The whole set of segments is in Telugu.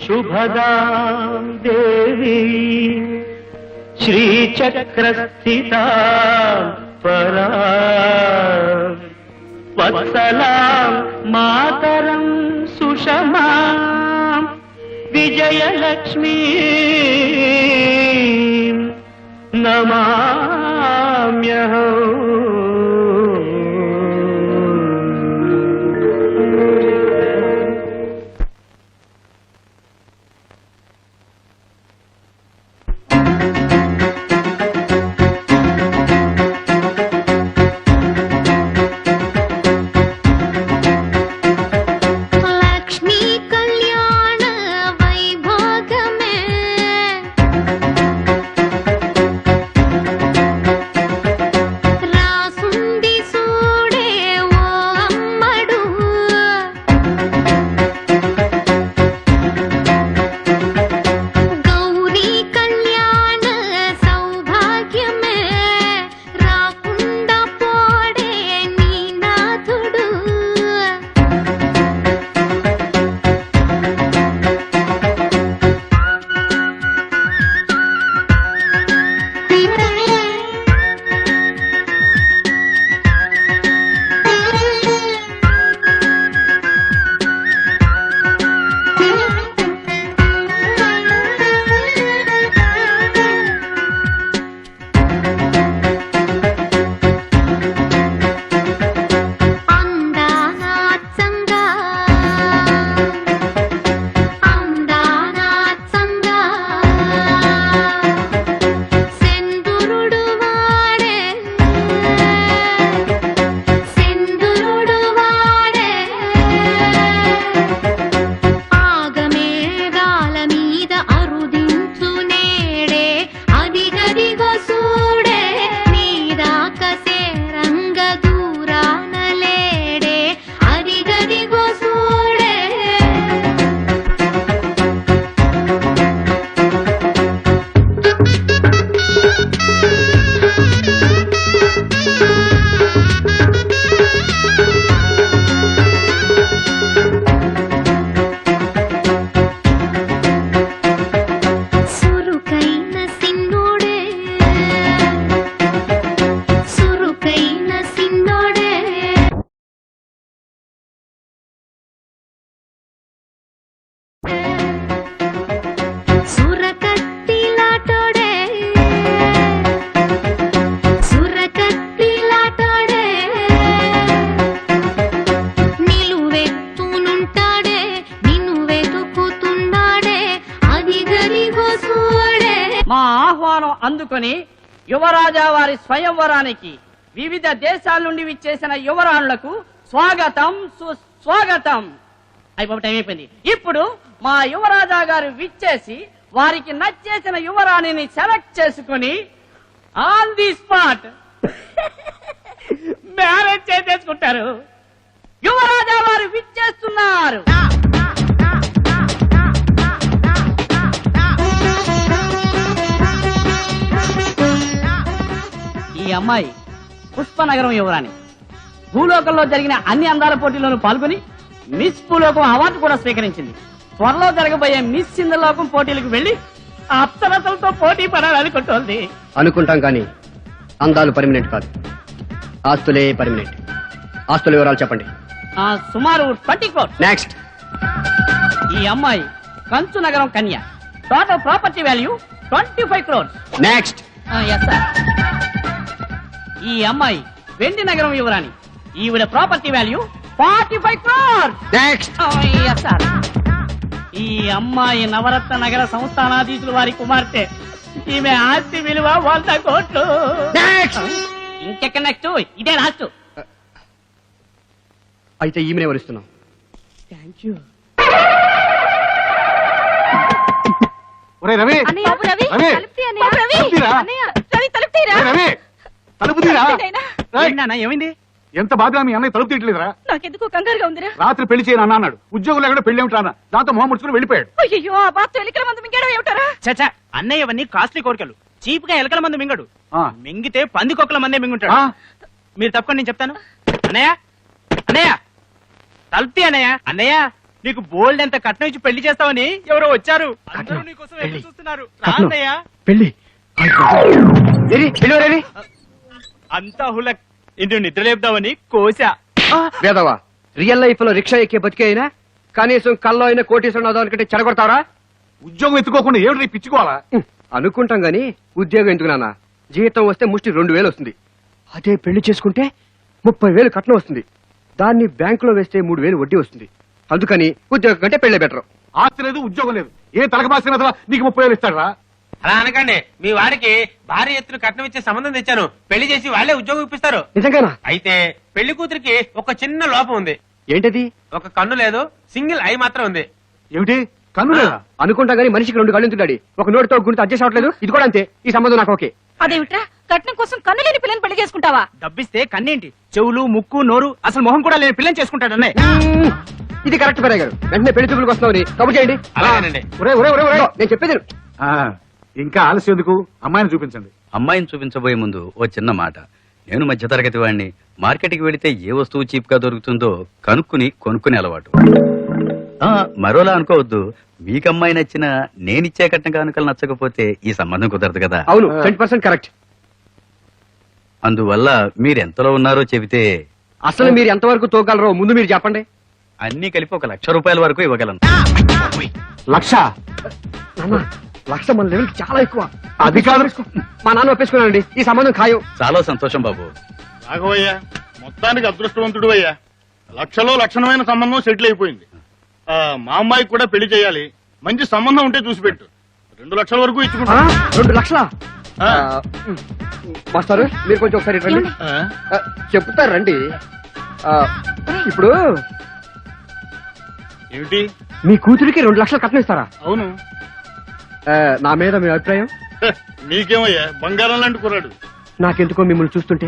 शुभदां देवी श्रीचक्रस्थिता परा वत्सलां मातरं सुषमां विजयलक्ष्मी नमाम्यहम्। అందుకొని యువరాజా వారి స్వయంవరానికి వివిధ దేశాల నుండి విచ్చేసిన యువరాణులకు స్వాగతం సుస్వాగతం. టైం అయిపోయింది. ఇప్పుడు మా యువరాజా గారు విచ్చేసి వారికి నచ్చేసిన యువరాణిని సెలెక్ట్ చేసుకుని ఆన్ ది స్పాట్ మ్యారేజ్ చేసేసుకుంటారు. యువరాజా వారు విచ్చేస్తున్నారు. ఈ అమ్మాయి పుష్పనగరం యువరాణి. భూలోకంలో జరిగిన అన్ని అందాల పోటీల్లోనూ పాల్గొని మిస్ భూలోకం అవార్డు కూడా స్వీకరించింది. త్వరలో జరగబోయే మిస్ సింధలోకం పోటీలకు వెళ్లి అప్సరసలతో పోటీ పడాలనుకుంటోంది. అనుకుంటాం కానీ అందాలు పర్మినెంట్ కాదు, ఆస్తులే పర్మినెంట్. ఆస్తుల వివరాలు చెప్పండి. సుమారు 20 crores. నెక్స్ట్. ఈ అమ్మాయి కంచు నగరం కన్య. Total property value 25 crores. Next. ఈ అమ్మాయి వెండి నగరం యువరాణి. ఈవిడ ప్రాపర్టీ వాల్యూ 45 crores. నెక్స్ట్. ఈ అమ్మాయి నవరత్న నగర సంస్థానాధీశులు వారి కుమార్తె. ఈమె ఆస్తి విలువ 100 కోట్లు. ఇంకెక్కడ నెక్స్ట్? ఇదే లాస్ట్. అయితే ఈమెనే వరుస్తున్నాం. Thank you. రవి, ఏమైంది? ఎంత బాధగా మీ అన్నయ్య తలుపు తీయట్లేదురా? నాకెందుకు కంగారుగా ఉందిరా. రాత్రి పెళ్లి చేయను అన్నాడు. ఉద్యోగం లేకుండా పెళ్లి ఏమిటారా? దాంతో మొహం ముడుచుకుని వెళ్ళిపోయాడు. అయ్యో, ఆ బాధతో ఎలికల మందు మింగడం ఏమిటారా? చచ్చా, అన్నయ్య అవన్నీ కాస్ట్లీ కోరికలు. చీప్ గా ఎలకల మందు మింగడు. మింగితే పందికొక్కల మందే మింగుంటాడు. మీరు తప్పకుండా నేను చెప్తాను. అన్నయ్య, అన్నయ్య తలుపుతి. అన్నయ్య, అన్నయ్య నీకు బోల్డ్ ఎంత కట్నం ఇచ్చి పెళ్లి చేస్తావని ఎవరో వచ్చారు. అందరూ నీకోసం ఎదురు చూస్తున్నారు. రా కట్నం. అన్నయ్య. పెళ్లి ఏరి, పెళ్లి ఎవరేరి? అంతా హులక్. ఇంటి నిద్ర లేపుదామని కోసా. వేదవా, రియల్ లైఫ్ లో రిక్షా ఎక్కే బతికే అయినా కనీసం కల్లో అయినా కోటీశ్వరం అనుకుంటే చెడగొడతారా? ఉద్యోగం ఎత్తుకోకుండా ఏమిటి పిచ్చుకోవాలా? అనుకుంటాం గాని ఉద్యోగం ఎందుకు నాన్న? జీతం వస్తే ముష్టి 2,000 వస్తుంది. అదే పెళ్లి చేసుకుంటే 30,000 కట్నం వస్తుంది. దాన్ని బ్యాంకులో వేస్తే 3,000 వడ్డీ వస్తుంది. అందుకని ఉద్యోగం కంటే పెళ్లి బెటర్. ఆస్తి లేదు, ఉద్యోగం లేదు, ఏ తలకమాసిన నీకు 30,000 ఇస్తాడా? అలా అనకండి. మీ వాడికి భారీ ఎత్తున కట్నం ఇచ్చే సంబంధం తెచ్చాను. పెళ్లి చేసి వాళ్ళే ఉద్యోగం ఇప్పిస్తారు. నిజంగానా? అయితే పెళ్లి కూతురికి ఒక చిన్న లోపం ఉంది. ఏంటది? ఒక కన్ను లేదు, సింగిల్ ఐ మాత్రం ఉంది. ఏమిటి కన్ను లేదా? అనుకుంటా గానీ మనిషికి 2 కళ్ళు ఉంటున్నాడు. ఒక నోటితో గుంట అడ్జస్ట్ అవ్వట్లేదు. ఇది కూడా అంతే. ఈ సంబంధం నాకు ఓకే. అదేమిట్రా కట్నం కోసం కన్ను లేని పిల్లని పెళ్లి చేసుకుంటావా? డబ్బిస్తే కన్నేంటి, చెవులు ముక్కు నోరు అసలు మొహం కూడా లేని పిల్లని చేసుకుంటాడు అన్నయ్య. ఇది కరెక్ట్ పరే గారు. వెంటనే పెళ్లి చూపులకు వస్తున్నామని కబుర్ చేయండి. అలాగేనండి. ఒరే, ఒరే, ఒరే, ఒరే. నేను చెప్పేది విను. ఆ, ఇంకా ఆలస్యం ఎందుకు? అమ్మాయిని చూపించండి. అమ్మాయిని చూపించబోయే ముందు ఓ చిన్న మాట. నేను మధ్యతరగతి వాడిని. మార్కెట్కి వెళితే ఏ వస్తువు చీప్ గా దొరుకుతుందో కొనుక్కునే అలవాటు. మరోలా అనుకోవద్దు. మీకు అమ్మాయి నచ్చిన నేనిచ్చే కట్న కానుకలు నచ్చకపోతే ఈ సంబంధం కుదరదు కదా. అవును, 20% కరెక్ట్. అందువల్ల మీరెంతలో ఉన్నారో చెబితే అసలు మీరు ఎంతవరకు తోగలరో ముందు మీరు చెప్పండి. అన్ని కలిపి 1,00,000 రూపాయల వరకు ఇవ్వగలను. 1,00,000? నాన్న, 1,00,000 మన లెవెల్ చాలా ఎక్కువ. అది కాదు. మా నాన్న ఒప్పేసుకున్నానండి. ఈ సంబంధం ఖాయం. చాలా సంతోషం బాబు. రాఘవయ్య మొత్తానికి అదృష్టవంతుడు అయ్యా. లక్షలో లక్షణమైన సంబంధం సెటిల్ అయిపోయింది. మా అమ్మాయికి కూడా పెళ్లి చేయాలి. మంచి సంబంధం ఉంటే చూసి పెట్టు. 2 లక్షల వరకు ఇచ్చుకుంటా. 2 లక్షలా? మాస్టారు మీరు కొంచెం ఒకసారి ఇటు రండి. చెప్తారు రండి. ఇప్పుడు ఏమిటి? మీ కూతురికి 2 లక్షలు కట్నం ఇస్తారా? అవును. నా మీద మీ అభిప్రాయం? నీకేమయ్యా, బంగారం లాంటి కుర్రాడు. నాకెందుకో మిమ్మల్ని చూస్తుంటే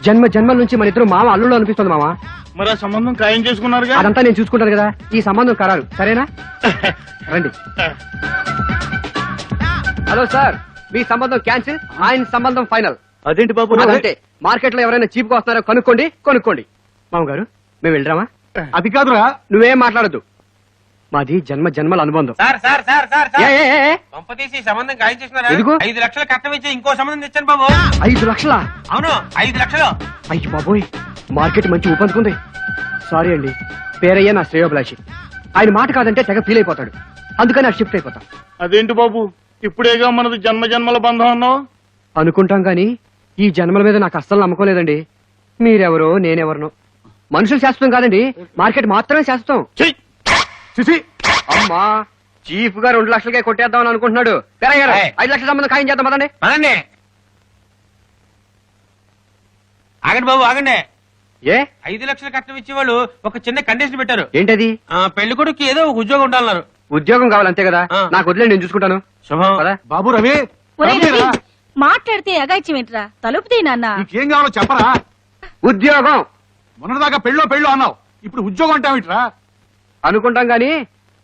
జన్మల నుంచి మన ఇద్దరు మామ అల్లుళ్ళు అనిపిస్తుంది మామ. మరి ఆ సంబంధం ఖాయం చేసుకున్నారుగా. అదంతా నేను చూసుకుంటాను కదా. ఈ సంబంధం ఖరారు, సరేనా? రండి. హలో సార్, మీ సంబంధం క్యాన్సిల్, ఆయన సంబంధం ఫైనల్. అదేంటి బాబు? అంటే మార్కెట్ లో ఎవరైనా చీప్ గా వస్తున్నారో కొనుక్కోండి. మామగారు మేము వెళ్ళరామా? అది కాదురా. నువ్వేం మాట్లాడద్దు. మాది జన్మల అనుబంధం. సార్ సార్ సార్ సార్ ఏ, ఏ, ఏ, ఏ? పంప తీసి సంబంధం ఖాయం చేసినారా? ఎందుకు? 5 లక్షలు కట్నం ఇచ్చి ఇంకో సంబంధం తెచ్చాను బాబు. 5 లక్షలా? అవును, 5 లక్షలు. అయ్యి బాబోయ్, మార్కెట్ మంచి ఊపందుకుంది. సారీ అండి, పేరయ్య నా శ్రేయోభిలాషి. ఆయన మాట కాదంటే తెగ ఫీల్ అయిపోతాడు. అందుకని ఆ షిఫ్ట్ అయిపోతాం. అదేంటి బాబు, ఇప్పుడేగా మనది జన్మల బంధం అన్నావు. అనుకుంటాం గాని ఈ జన్మల మీద నాకు అస్సలు నమ్మకం లేదండి. మీరెవరో నేనెవరనో. మనుషులు శాశ్వతం కాదండి, మార్కెట్ మాత్రమే శాశ్వతం. చిచి, అమ్మా, చీఫ్ గా 2 లక్షలకే కొట్టేద్దామని అనుకుంటున్నాడు. పేరయ్య గారు, 5 లక్షల సంబంధం ఖాయం చేద్దాం పదండి. అదండి. ఆగండి బాబు, ఆగండి. ఏ 5 లక్షలు కట్నం ఇచ్చేవాళ్ళు ఒక చిన్న కండిషన్ పెట్టారు. ఏంటది? పెళ్లి కొడుకు ఏదో ఒక ఉద్యోగం ఉండాలన్నారు. ఉద్యోగం కావాలంతే కదా. ఆ. నాకు వదిలేదు, నేను చూసుకుంటాను. శుభం. పద. బాబు రవి, ఒరే రవి, రవిరా. మాట్లాడితే అగాయిత్యం ఏంట్రా? తలుపుతీ నాన్న. నీకేం కావాలో చెప్పరా? ఉద్యోగం మొన్నటిదాకా పెళ్ళో అన్నావు, ఇప్పుడు ఉద్యోగం అంటావిట్రా? అనుకుంటాం గాని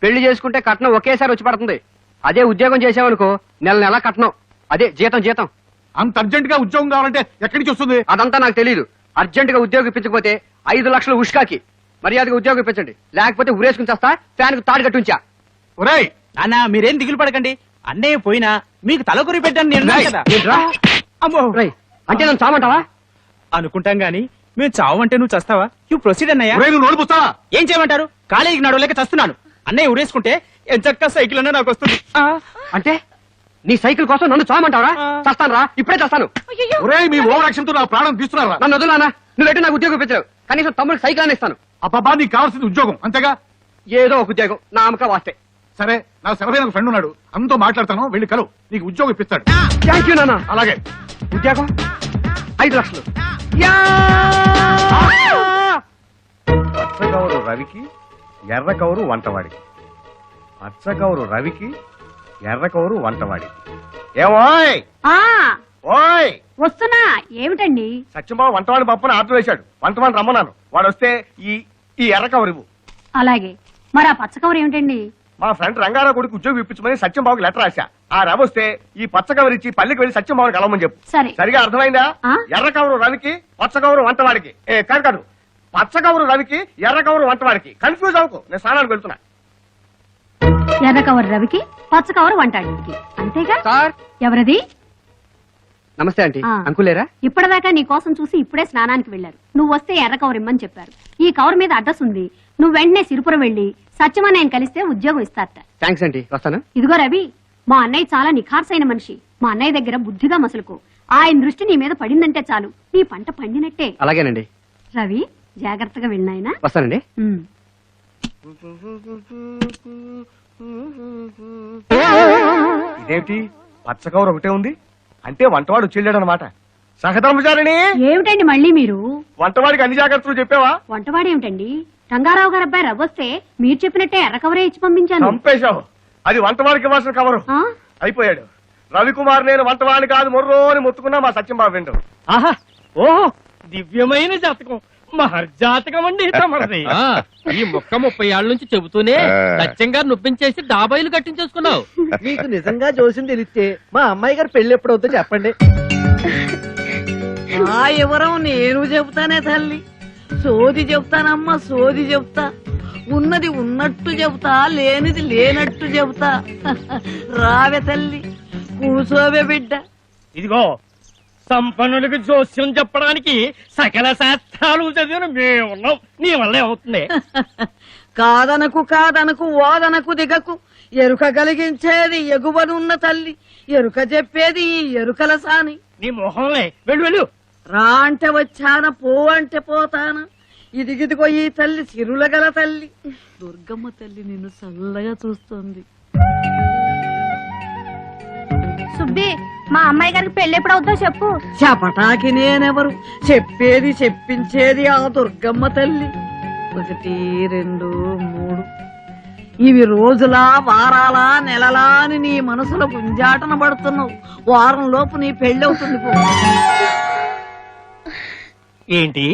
పెళ్లి చేసుకుంటే కట్నం ఒకేసారి వచ్చి పడుతుంది. అదే ఉద్యోగం చేసావనుకో నెల కట్నం. అదే జీతం. అంత అర్జెంట్ గా ఉద్యోగం కావాలంటే ఎక్కడి నుంచి వస్తుంది? అదంతా నాకు తెలియదు. అర్జెంట్ గా ఉద్యోగం ఇప్పించకపోతే 5 లక్షలు ఉష్కాకి. మర్యాదగా ఉద్యోగం ఇప్పించండి, లేకపోతే ఉరేసుకుని చేస్తా. ఫ్యాన్ కు తాడు కట్టుంచా. ఒరేయ్, నాన్న మీరేం దిగులు పడకండి. అన్నయ్య పోయినా మీకు తలకొరి పెట్టాను నేను రేయ్, కదా. ఏంట్రా? అమ్మో, రేయ్, అంటే నన్ను చామంటావా? అనుకుంటాం గాని మేము చావంటే నువ్వు చస్తావా? యూ ప్రొసీడ్ అన్నయ్య. ఒరేయ్, నువ్వు నోరు పుస్తావా? ఏం చేయమంటారు? కాలేజీకి నడవలేక చస్తున్నాను. అన్నయ్య ఉరేసుకుంటే ఎంచక్క సైకిల్ అన్నా నాకు వస్తుంది. అంటే నీ సైకిల్ కోసం నన్ను చామంటావరా? చస్తాను, ఇప్పుడే చస్తాను. అయ్యయ్యో. ఒరేయ్, మీ ఓవర్ యాక్షన్ తో నా ప్రాణం తీస్తున్నారా? నన్ను వదులానా? నువ్వెటు నాకు ఉద్యోగం ఇప్పించావు. కనీసం తమ్ముడికి సైకిల్ అని ఇస్తాను. అబ్బా, నీకు కావాల్సింది ఉద్యోగం అంతేగా? ఏదో ఒక ఉద్యోగం నా అమ్మక వాస్తే. సరే, నా సెలవైన ఫ్రెండ్ ఉన్నాడు, అంతా మాట్లాడతాను, వెళ్ళి కలు, నీకు ఉద్యోగం ఇప్పిస్తాడు. థ్యాంక్ యూ నాన్న. అలాగే. ఉద్యోగం 5 లక్షలు. పచ్చగౌరు రవికి ఎర్రకౌరు వంటవాడికి. పచ్చగౌరు రవికి ఎర్రకౌరు వంటవాడికి. ఏమోయ్ ఓయ్, వస్తున్నా. ఏమిటండి? సత్యంబాబు వంటవాడి పప్పుని ఆర్డర్ వేశాడు. వంటవాడిని రమ్మన్నాను. వాడు వస్తే ఈ ఎర్రకౌరు ఇవ్వు. అలాగే. మరి ఆ పచ్చకవర్ ఏమిటండి? మా ఫ్రెండ్ రంగారావు కొడుకు ఉద్యోగం ఇప్పించమని సత్యంబాబుకి లెటర్ రాశా. ఆ రవి వస్తే ఈ పచ్చకవరు ఇచ్చి పల్లికి వెళ్ళి సత్యంబాబుని కలవమని చెప్పు. సరే. సరిగా అర్థమైందా? ఆ? ఎర్రకౌరు రవికి పచ్చకౌరు వంటవాడికి. కాదు పచ్చకౌరు రవికి ఎర్రకౌరు వంటవాడికి. కన్ఫ్యూజ్ అవ్వకు, నేను స్నానానికి వెళ్తున్నా. ఎర్ర కవర్ రవికి, పచ్చ కవర్ వంటాడికి. అంతేగా? సార్ ఎవరది? నమస్తే ఆంటీ. ఆ. అంకులేరా? ఇప్పటిదాకా నీ కోసం చూసి ఇప్పుడే స్నానానికి వెళ్లారు. నువ్వు వస్తే ఎర్ర కవర్ ఇమ్మని చెప్పారు. ఈ కవర్ మీద అడ్రస్ ఉంది. నువ్వు వెంటనే సిరిపురం వెళ్లి సత్యమన్నయ్యని కలిస్తే ఉద్యోగం ఇస్తారట. థ్యాంక్స్ ఆంటీ, వస్తాను. ఇదిగో రవి, మా అన్నయ్య చాలా నిఖార్సైన మనిషి. మా అన్నయ్య దగ్గర బుద్ధిగా మసలుకో. ఆయన దృష్టి నీ మీద పడిందంటే చాలు, నీ పంట పండినట్టే. అలాగేనండి, రవి, జాగ్రత్తగా వెళ్ళినాయనా. వస్తానండి. ఇదేమిటి పచ్చ కవర్ ఒకటే ఉంది? అంటే వంటవాడు వచ్చేళ్ళాడు అనమాట. సహధర్మచారిణి, ఏమిటండి మళ్ళీ మీరు? వంటవాడికి అన్ని జాగ్రత్తలు చెప్పావా? వంటవాడేమిటండి? రంగారావు గారు అబ్బాయి రవ్వొస్తే మీరు చెప్పినట్టే ఎర్ర కవరే ఇచ్చి పంపించాను. చంపేశావు. అది వంటవాడికి ఇవ్వాల్సిన కవరు. ఆ? అయిపోయాడు. రవికుమార్ నేను వంటవాడిని కాదు మొర్రో అని మొత్తుకున్నా మా సత్యం బాబు విండు. ఆహా ఓహో దివ్యమైన జాతకం, మహర్జాతకం అండి తమరిది. ఈ మొక్క 30 ఏళ్ల నుంచి చెబుతూనే సత్యంగా నొప్పించేసి డాబాయిలు కట్టించేసుకున్నావు. మీకు నిజంగా జోసిని తెలిస్తే మా అమ్మాయి గారు పెళ్లి ఎప్పుడవుతుందో చెప్పండి. ఆ ఎవరం నేను చెబుతానే తల్లి. సోది చెబుతానమ్మా, సోది చెబుతా. ఉన్నది ఉన్నట్టు చెబుతా, లేనిది లేనట్టు చెబుతా. రావే తల్లి, కూసోవే బిడ్డ. ఇదిగో సంపన్నులకు జోస్యం చెప్పడానికి సకల శాస్త్రాలు చదివిన మేమున్నాం. నీ వల్ల ఏమవుతుంది? కాదనకు కాదనకు ఓదనకు దిగకు. ఎరుక కలిగించేది ఎగువనున్న తల్లి, ఎరుక చెప్పేది ఈ ఎరుకల సాని. నీ మొహంలే, వెళ్ళు వెళ్ళు. రా అంటే వచ్చాన, పో అంటే పోతానా. ఇదిగిదిగో ఈ తల్లి సిరుల గల తల్లి. దుర్గమ్మ తల్లి నిన్ను చల్లగా చూస్తోంది. సుబ్బి, మా అమ్మాయి గారికి పెళ్లి ఎప్పుడు అవుతుందో చెప్పు. చెప్పటాకి నేనెవరు? చెప్పేది చెప్పించేది ఆ దుర్గమ్మ తల్లి. 1, 2, 3 ఇవి రోజులా, వారాలా, నెలలా అని నీ మనసులో గుంజాటన పడుతున్నావు. వారం లోపు నీ పెళ్ళవుతుంది. పో. ఏంటి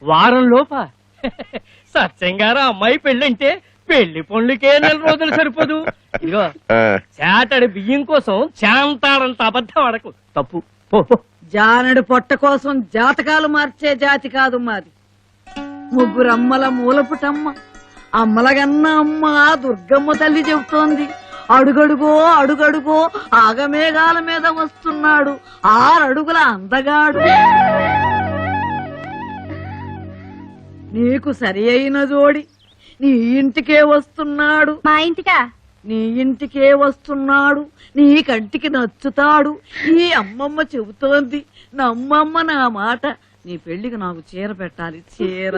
వారం లోప? సత్యంగారు అమ్మాయి పెళ్ళంటే పెళ్లి పనులకే 4 రోజులు సరిపోదు. ఇదిగో చాటడి బియ్యం కోసం చాంతాడంత అబద్ధం అడకు. తప్పు. పో, పో. జానడు పొట్ట కోసం జాతకాలు మార్చే జాతి కాదు మాది. 3 అమ్మల మూలపుటమ్మ, అమ్మలగన్న అమ్మ దుర్గమ్మ తల్లి చెబుతోంది. అడుగడుగో అడుగడుగో ఆగమేఘాల మీద వస్తున్నాడు 6 అడుగుల అందగాడు. నీకు సరి అయిన జోడి నీ ఇంటికే వస్తున్నాడు. మా ఇంటికా? నీ ఇంటికే వస్తున్నాడు. నీ కంటికి నచ్చుతాడు. ఈ అమ్మమ్మ చెబుతోంది, నమ్మమ్మ నా మాట. నీ పెళ్లికి నాకు చీర పెట్టాలి, చీర.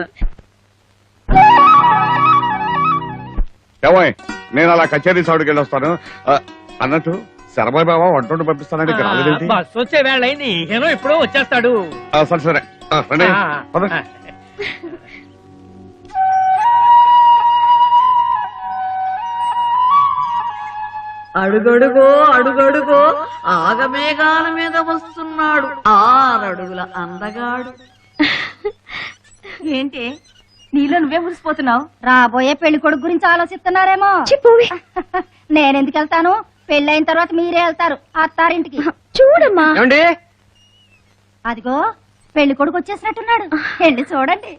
ఏమోయ్, నేను అలా కచేరీ సౌడికి వెళ్ళొస్తాను. అన్నట్టు శరభాయ్ బాబా వంట పంపిస్తానంటే రాలేదేంటి? బస్సు వచ్చే వేళ అయింది. ఏనో ఎప్పుడో వచ్చేస్తాడు. సరే సరే, రండి. పద. అడుగడుగో అడుగడుగో ఆగమేఘాల మీద వస్తున్నాడు 6 అడుగుల అందగాడు. ఏంటి నీలో నువ్వే మురిసిపోతున్నావు? రాబోయే పెళ్లి కొడుకు గురించి ఆలోచిస్తున్నారేమో. నేనెందుకు వెళ్తాను? పెళ్ళైన తర్వాత మీరే వెళ్తారు అత్తారింటికి. చూడమ్మా, ఏమండి? అదిగో పెళ్లి కొడుకు వచ్చేసినట్టున్నాడు. వెళ్ళి చూడండి.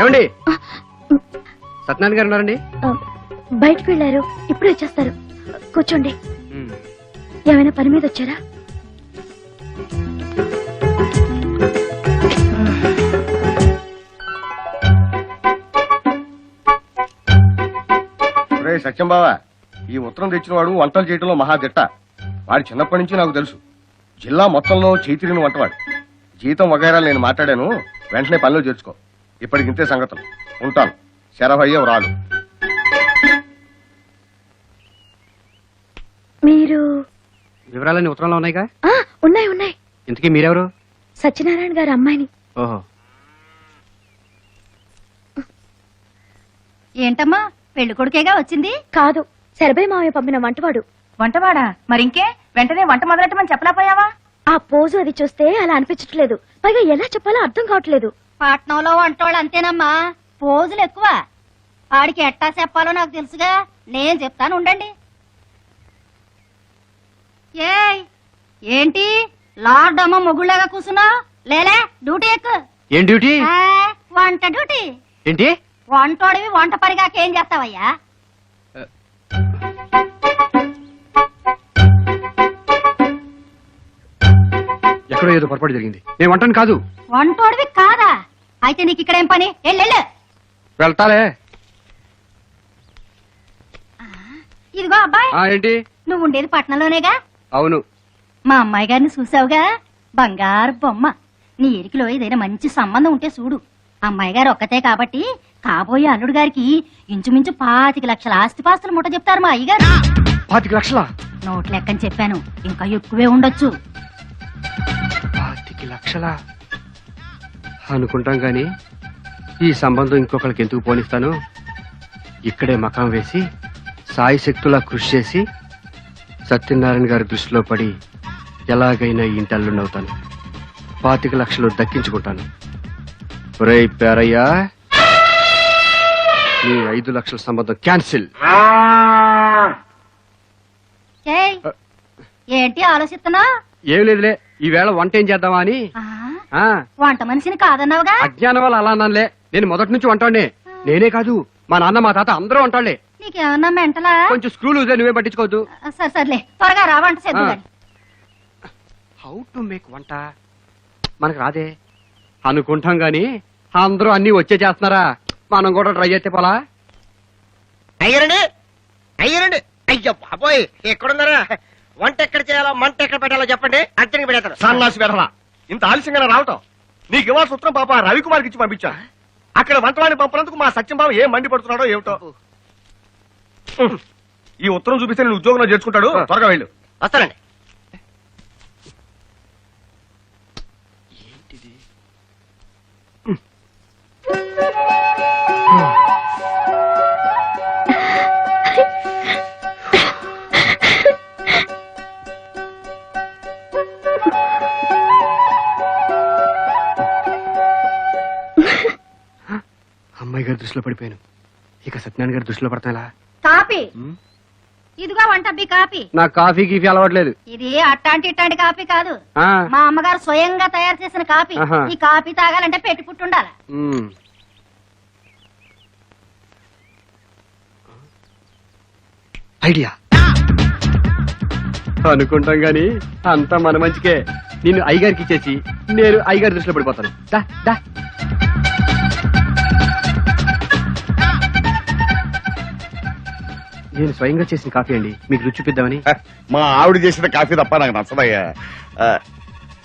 ఏమండి? సత్యనారాయణ గారు ఉన్నారండి? బయటకు వెళ్ళారు, ఇప్పుడు వచ్చేస్తారు. కూర్చోండి. ఏమైనా పని మీద వచ్చారా? సత్యం బావా, ఈ ఉత్తరం తెచ్చిన వాడు వంటలు చేయడంలో మహాదిట్ట. వాడి చిన్నప్పటి నుంచి నాకు తెలుసు. జిల్లా మొత్తంలో చేతిరిని వంటవాడు. జీతం వగైరాలు నేను మాట్లాడాను. వెంటనే పనిలో చేర్చుకో. ఇప్పటికింతే సంగతులు. ఉంటాను. శరభయ్య రాలు. మీరు వివరాలన్నీ ఉత్తరంలో ఉన్నాయిగా? ఉన్నాయి ఉన్నాయి. ఇంతకీ మీరెవరు? సత్యనారాయణ గారి అమ్మాయిని. ఓహో. ఏంటమ్మా, పెళ్లి కొడుకేగా వచ్చింది? కాదు, శరభయ్య మావయ్య పంపిన వంటవాడు. వంటవాడా? మరింకే వెంటనే వంట మొదలెట్టమని చెప్పలేకపోయావా? ఆ పోజు అది చూస్తే అలా అనిపించట్లేదు. పైగా ఎలా చెప్పాలో అర్థం కావట్లేదు. పట్నంలో వంటవాళ్ళు అంతేనమ్మా. పోజులు ఎక్కువ. ఆడికి ఎట్టా చెప్పాలో నాకు తెలుసుగా, నేను చెప్తాను ఉండండి. ఏయ్ ఏంటి లార్డ్ అమ్మ మొగుళ్ళగా కూర్చున్నావు? లేలే డ్యూటీ ఎక్కు. ఏం డ్యూటీ? వంట డ్యూటీ. ఏంటి? వంటోడివి వంట పరిగాక ఏం చేస్తావయ్యా? ఎక్కడో ఏదో పొరపాటు జరిగింది. నేను వంటను కాదు. వంటోడివి కాదా? అయితే నీకు ఇక్కడ ఏం పని? ఎల్లెళ్ళు. వెళ్తాలే. ఇదిగో అబ్బాయి, ఏంటి? నువ్వు ఉండేది పట్నంలోనేగా? అవును. మా అమ్మాయి గారిని చూసావుగా, బంగారు బొమ్మ. నీ ఎరికిలో ఏదైనా మంచి సంబంధం ఉంటే చూడు. అమ్మాయి గారు ఒక్కతే కాబట్టి కాబోయే అల్లుడు గారికి ఇంచుమించు 25 లక్షల ఆస్తిపాస్తులు ముట్ట చెప్తారు మా అయ్యగారు. 25 లక్షలా? నోట్ లెక్కని చెప్పాను, ఇంకా ఎక్కువే ఉండొచ్చు. 25 లక్షలా అనుకుంటాం గాని ఈ సంబంధం ఇంకొకరికి ఎందుకు పోనిస్తాను? ఇక్కడే మకాం వేసి సాయి శక్తులా కృషి చేసి సత్యనారాయణ గారి దృష్టిలో పడి ఎలాగైనా ఈ ఇంటి అల్లుండవుతాను. 25 లక్షలు దక్కించుకుంటాను. ఒరేయ్ పేరయ్యా, నీ 5 లక్షల సంబంధం క్యాన్సిల్. ఏయ్, ఏంటి ఆలోచిస్తున్నా? ఏం లేదులే, ఈవేళ వంట ఏం చేద్దామా అని. వంట మనిషిని కాదన్నావుగా? అజ్ఞానం వల్ల అలా అన్నానులే. నేను మొదటి నుంచి వంటాడే. నేనే కాదు, మా నాన్న మా తాత అందరూ వంటాళ్లే. నీకేమన్నా మెంటలా? కొంచెం స్క్రూలు నువ్వే పట్టించుకోవద్దు. సరే సర్లే, త్వరగా రా, వంట చేద్దాం. హౌ టు మేక్ వంట మనకు రాదే అనుకుంటాం గాని అందరూ అన్ని వచ్చే చేస్తున్నారా? మనం కూడా ట్రై చేస్తే పోలా? అయ్యారండి, అయ్యారండి. అయ్యో బాబోయ్, ఎక్కడున్నారా? వంట ఎక్కడ చేయాలో మంట ఎక్కడ పెట్టాలో చెప్పండి, అర్జెంట్గా పెడతాను. సన్నాసి వెధవా, ఇంత ఆలస్యంగా రావటం? నీకు ఇవ్వాల్సి ఉత్తరం పాప రవికుమార్కి ఇచ్చి పంపించాను. అక్కడ వంటవాడిని పంపినందుకు మా సత్యం బాబు ఏం మండి పడుతున్నాడో ఏమిటో. ఈ ఉత్తరం చూపిస్తే నేను ఉద్యోగంలో చేర్చుకుంటాడు. త్వరగా వెళ్ళు. వస్తానండి. అమ్మాయి గారి దృష్టిలో పడిపోయాను. ఇక సత్యనారాయణ గారి దృష్టిలో పడతాలా? కాపీ ఇదిగో వంట బి కాపీ. నాకు కాఫీ గీఫీ అలవాట్లేదు. ఇది అట్టాంటి ఇట్టాంటి కాపీ కాదు, ఆ, మా అమ్మగారు స్వయంగా తయారు చేసిన కాపీ. ఆహా. ఈ కాపీ తాగాలంటే పెట్టి పుట్టుండాలి. ఉమ్. ఐడియా అనుకుంటాం గాని అంతా మన మంచికే. నిన్ను అయ్యగారికి ఇచ్చేసి నేను అయ్యగారి దృష్టిలో పడిపోతాను. దా దా. నేను స్వయంగా చేసిన కాఫీ అండి, మీకు రుచి చూపిద్దామని. మా ఆవిడ చేసిన కాఫీ తప్ప నాకు నచ్చదయ్యా.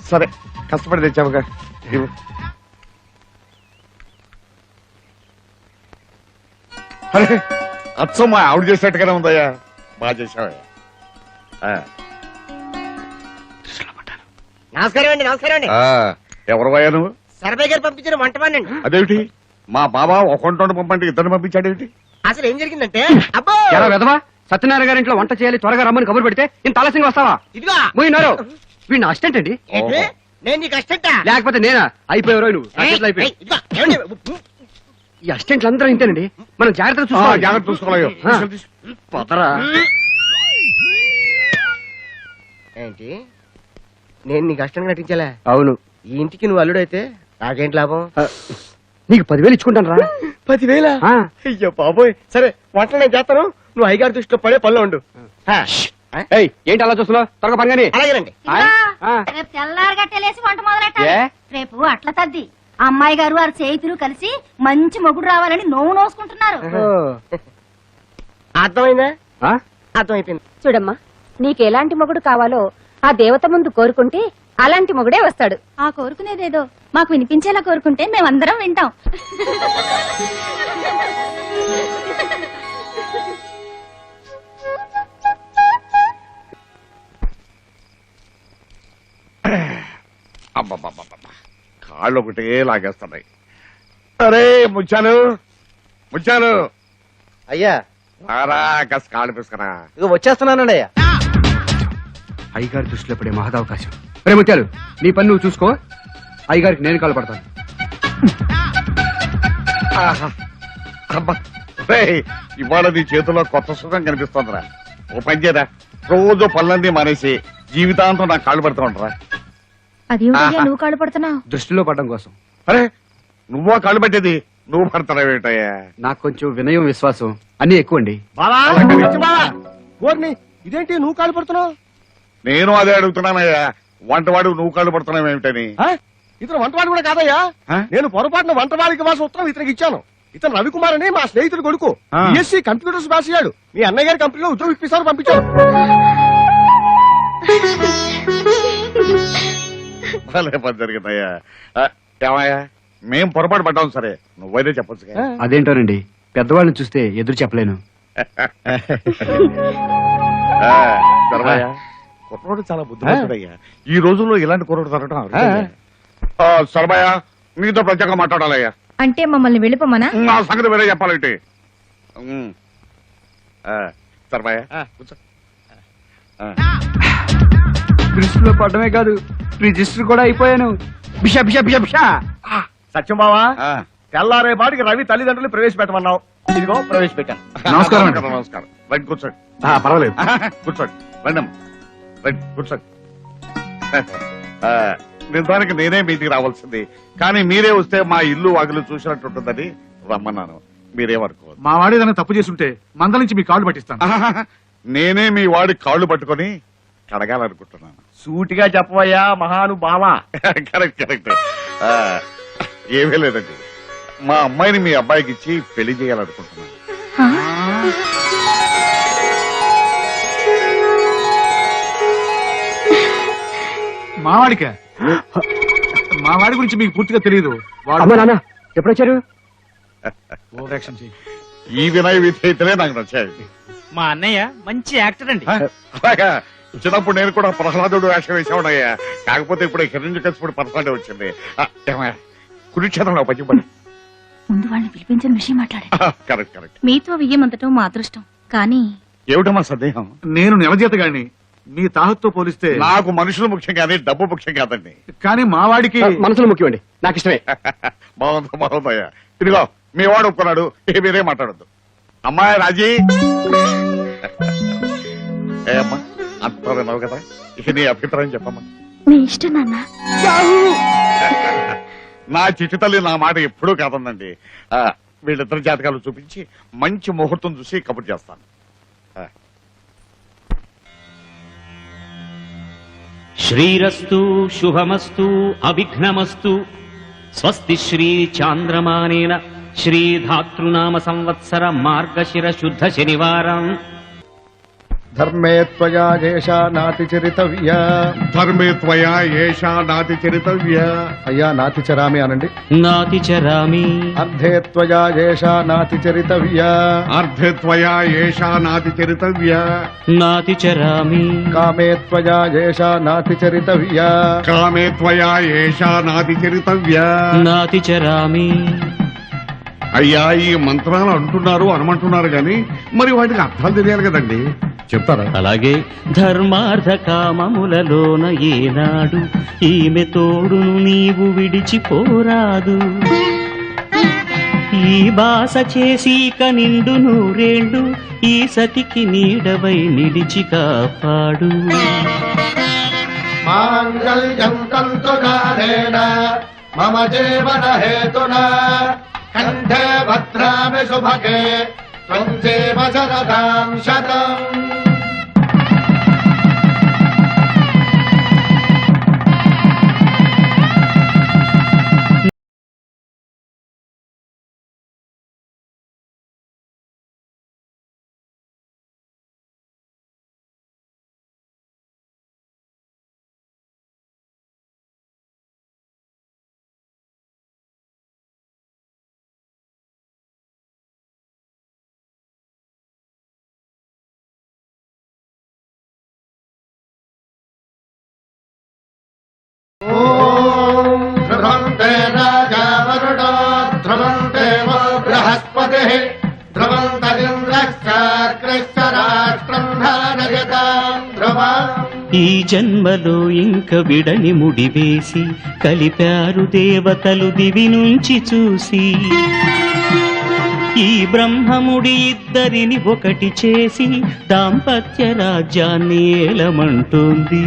సరే, కష్టపడి తెచ్చావుగా. ఇవ్వు. అరే, అచ్చం మా ఆవిడ చేసినట్టుగానే ఉందయ్యా. బాగా చేసావయ్యా. దృష్టిలో పడ్డాను. నమస్కారం అండి, నమస్కారం అండి. ఎవరు అయ్యా నువ్వు? సర్వే గారు పంపించిన వంటవాణ్ణండి. అదేమిటి, మా బాబా ఒక వంట పంపంటే ఇద్దరిని పంపించాడేమిటి? అసలు ఏం జరిగిందంటే, అబ్బో ఎలా వెదవా, సత్యనారాయణ గారి ఇంట్లో వంట చేయాలి, త్వరగా రమ్మని కబురు పెడితే ఇంత ఆలస్యంగా వస్తావా? ఇదిగో పోయినారు. వీడిని అసిస్టెంట్ అండి. ఏంటి? నేను నీకు అసిస్టెంటా? లేకపోతే నేనా? అయిపోయారో నువ్వు. నా చేతిలో అయిపోయావు. ఇదిగో, ఏమండి? ఈ అసిస్టెంట్లు అందరూ ఇంతేనండి. మనం జాగ్రత్తగా చూసుకోవాలి. జాగ్రత్త చూసుకోవాలి. పోతరా? ఏంటి, నేను నీకు కష్టంగా నటించాలా? అవును. ఈ ఇంటికి నువ్వు అల్లుడైతే నాకేంటి లాభం? నీకు 10,000 ఇచ్చుకుంటాను రా. 10,000? అయ్యో బాబోయ్. సరే, వంటలు నేను చేస్తాను, నువ్వు అయ్యగారి దృష్టిలో పడే పనిలో ఉండు. ఏయ్, ఏంటి అలా చూస్తున్నావు? త్వరగా పని. అలాగేనండి. రేపు తెల్లారగట్టేలేసి వంట మొదలెట్టాలి. ఏ? రేపు అట్ల తద్ది. అమ్మాయి గారు వారి చేతులు కలిసి మంచి మొగుడు రావాలని నోవు నోసుకుంటున్నారు. అర్థమైందా? అర్థమైపోయింది. చూడమ్మా, నీకు ఎలాంటి మొగుడు కావాలో ఆ దేవత ముందు కోరుకుంటే అలాంటి మొగుడే వస్తాడు. ఆ కోరుకునేదేదో మాకు వినిపించేలా కోరుకుంటే మేమందరం వింటాం. అబ్బబ్బబ్బబ్బ, కాళ్ళు ఒకటే లాగేస్తున్నాయి. అరే ముచ్చాను, ముచ్చాను. అయ్యా, రారా, కాస్త కాళ్ళు పిసుకురా. ఇక వచ్చేస్తున్నానండి అయ్యా. అయ్యగారి దృష్టిలో పడే మహదవకాశం. రే ముత్యాలు, నీ పని నువ్వు చూసుకో. అయ్యగారికి నేను కాలు పడతాను. ఆహా. అబ్బా, రేయ్, ఇవాళ నీ చేతిలో కొత్త సుఖం కనిపిస్తోందిరా. ఓ పని చేయరా, రోజు పనులన్నీ మానేసి జీవితాంతం నాకు కాళ్ళు పడుతూ ఉంటారా. అది నువ్వు కాళ్ళు పడుతున్నావు. దృష్టిలో పడడం కోసం. అరే నువ్వా కాళ్ళు పెట్టేది, నువ్వు పడతావేటయ్యా. నాకు కొంచెం వినయం విశ్వాసం అన్ని ఎక్కువ అండి. ఇదేంటి నువ్వు కాళ్ళు పడుతున్నావు? నేను అదే అడుగుతున్నానయ్యా, వంటవాడు నువ్వు కాళ్ళు పడుతున్నావేమిటని. ఇతను వంటవాడు కూడా కాదయ్యా. ఆ? నేను పొరపాటున వంటవాడికి వాసి ఉత్తరం ఇతనికి ఇచ్చాను. ఇతను రవికుమార్ అని మా స్నేహితుడు కొడుకు. ఆ. బిఎస్సీ కంప్యూటర్స్ పాస్ అయ్యాడు. మీ అన్నయ్య గారి కంపెనీలో ఉద్యోగం ఇప్పిస్తారు, పంపించాడు. భలే పని జరిగిందయ్యా. ఏమయ్యా, మేం పొరపాటు పడ్డాం సరే, నువ్వైతే చెప్పొచ్చు. అదేంటోనండి, పెద్దవాళ్ళని చూస్తే ఎదురు చెప్పలేను. కుర్రోడు చాలా బుద్ధిమంతుడయ్యా. ఈ రోజుల్లో ఇలాంటి కుర్రోడు దొరకడం సరబయ్య, నీతో ప్రత్యేకంగా మాట్లాడాలయ్యా. అంటే మమ్మల్ని వెళ్ళిపోమనా? నా సంగతి వేరే చెప్పాలంటే. సరబయ్య కూర్చో. దృష్టిలో పడమే కాదు, రిజిస్టర్ కూడా అయిపోయాను. బిషా బిషా బిషా బిషా. సత్యం బావా, ఆ, తెల్లారే పాటికి రవి తల్లిదండ్రులు ప్రవేశపెట్టమన్నావు. ఇదిగో ప్రవేశపెట్టాను. నమస్కారం. నమస్కారం. రండి కూర్చోండి. పర్వాలేదు. కూర్చోండి, రండి రండి కూర్చోండి. నిజానికి నేనే మీటికి రావాల్సింది, కానీ మీరే వస్తే మా ఇల్లు వాకిలు చూసినట్టుంటుందని రమ్మన్నాను. మీరేమనుకోవద్దు. మా వాడు ఏదైనా తప్పు చేసుంటే మందల నుంచి మీ కాళ్ళు పట్టిస్తాను. నేనే మీ వాడి కాళ్ళు పట్టుకొని కడగాలనుకుంటున్నాను. సూటిగా చెప్పవయ్యా మహానుభావా. Correct correct. ఏమీ లేదండి, మా అమ్మాయిని మీ అబ్బాయికి ఇచ్చి పెళ్లి చేయాలనుకుంటున్నాను. మావాడిక మా వాడి గురించి మీకు పూర్తిగా తెలియదు. అమ్మా నాన్న ఎప్పుడొచ్చారు? ఓవరాక్షన్ చెయ్యి. ఈ వినయ విధేయతలే నాకు నచ్చాయి. మా అన్నయ్య మంచి యాక్టర్ అండి. అలాగా, చిన్నప్పుడు నేను కూడా ప్రహ్లాదుడు వేషం వేసేవాడయ్యా. కాకపోతే ఇప్పుడు హిరణ్యకశిపుడు పర్సనాలిటీ వచ్చింది. ఏమయ్యా, కురుక్షేత్రంలో పచ్చిపడి. ముందు వాళ్ళని పిలిపించిన విషయం మాట్లాడండి. Correct correct. మీతో వియ్యమంతటం మా అదృష్టం, కానీ ఏమిటమ్మా సందేహం? నేను నెలజీతగాడిని, మీ తాహత్తో పోలిస్తే నాకు మనుషులు ముఖ్యం కానీ డబ్బు ముఖ్యం కాదండి. కానీ మా వాడికి మనసులో ముఖ్యమండి, నాకు ఇష్టమే. బాగుందయ్యా. ఇదిగో మీ వాడు ఒప్పుకున్నాడు, మీరే మాట్లాడద్దు. అమ్మాయి రాజీ. ఏ అమ్మా, అంత విన్నావు కదా, ఇక నీ అభిప్రాయం చెప్పమ్మా. మీ ఇష్టం నాన్న. నా చిట్టి తల్లి నా మాట ఎప్పుడూ కాదండి. వీళ్ళిద్దరు జాతకాలు చూపించి మంచి ముహూర్తం చూసి కబుర్ చేస్తాను. శ్రీరస్తు శుభమస్తు అవిఘ్నమస్తు. స్వస్తి శ్రీ చాంద్రమానేన శ్రీధాతృనామ సంవత్సర మార్గశిర శుద్ధ శనివారం. ధర్మే త్వయా ఏషా నాతి చరితవ్య. ధర్మే త్వయా ఏషా నాతి చరితవ్య. అయ్యా నాతి చరామి అనండి. నాతి చరామి. అర్ధే త్వయా ఏషా నాతి చరితవ్య. అర్ధే త్వయా ఏషా నాతి చరితవ్య. నాతి చరామి. కామే త్వయా ఏషా నాతి చరితవ్య. కామే త్వయా ఏషా నాతి చరితవ్య. నాతి చరామి. అయ్యా, ఈ మంత్రాలు అంటున్నారు అనమంటున్నారు గాని మరి వాటికి అర్థాలు తెలియాలి కదండి, చెప్తారా? అలాగే. ధర్మార్థ కామములలోన ఏనాడు ఈమె తోడును నీవు విడిచిపోరాదు. ఈ బాస చేసి నిండు నూరేళ్లు ఈ సతికి నీడవై నిలిచి కాపాడు. మాంగళ్యం తంతునానేన మమ జీవన హేతునా కంఠే భద్రామి శుభగే త్వం జీవ శరదాం శతం. ధ్రువంతే రాజా వరుణో ధ్రువంతే వో బృహస్పతి ధ్రువంతరింద్రశ్చాగ్రశ్చ రాష్ట్రం ధారయతాం ధ్రువం. ఈ జన్మలో ఇంక విడని ముడివేసి కలిపారు దేవతలు దివి నుంచి చూసి. ఈ బ్రహ్మముడి ఇద్దరిని ఒకటి చేసి దాంపత్య రాజ్యాన్ని ఏలమంటుంది.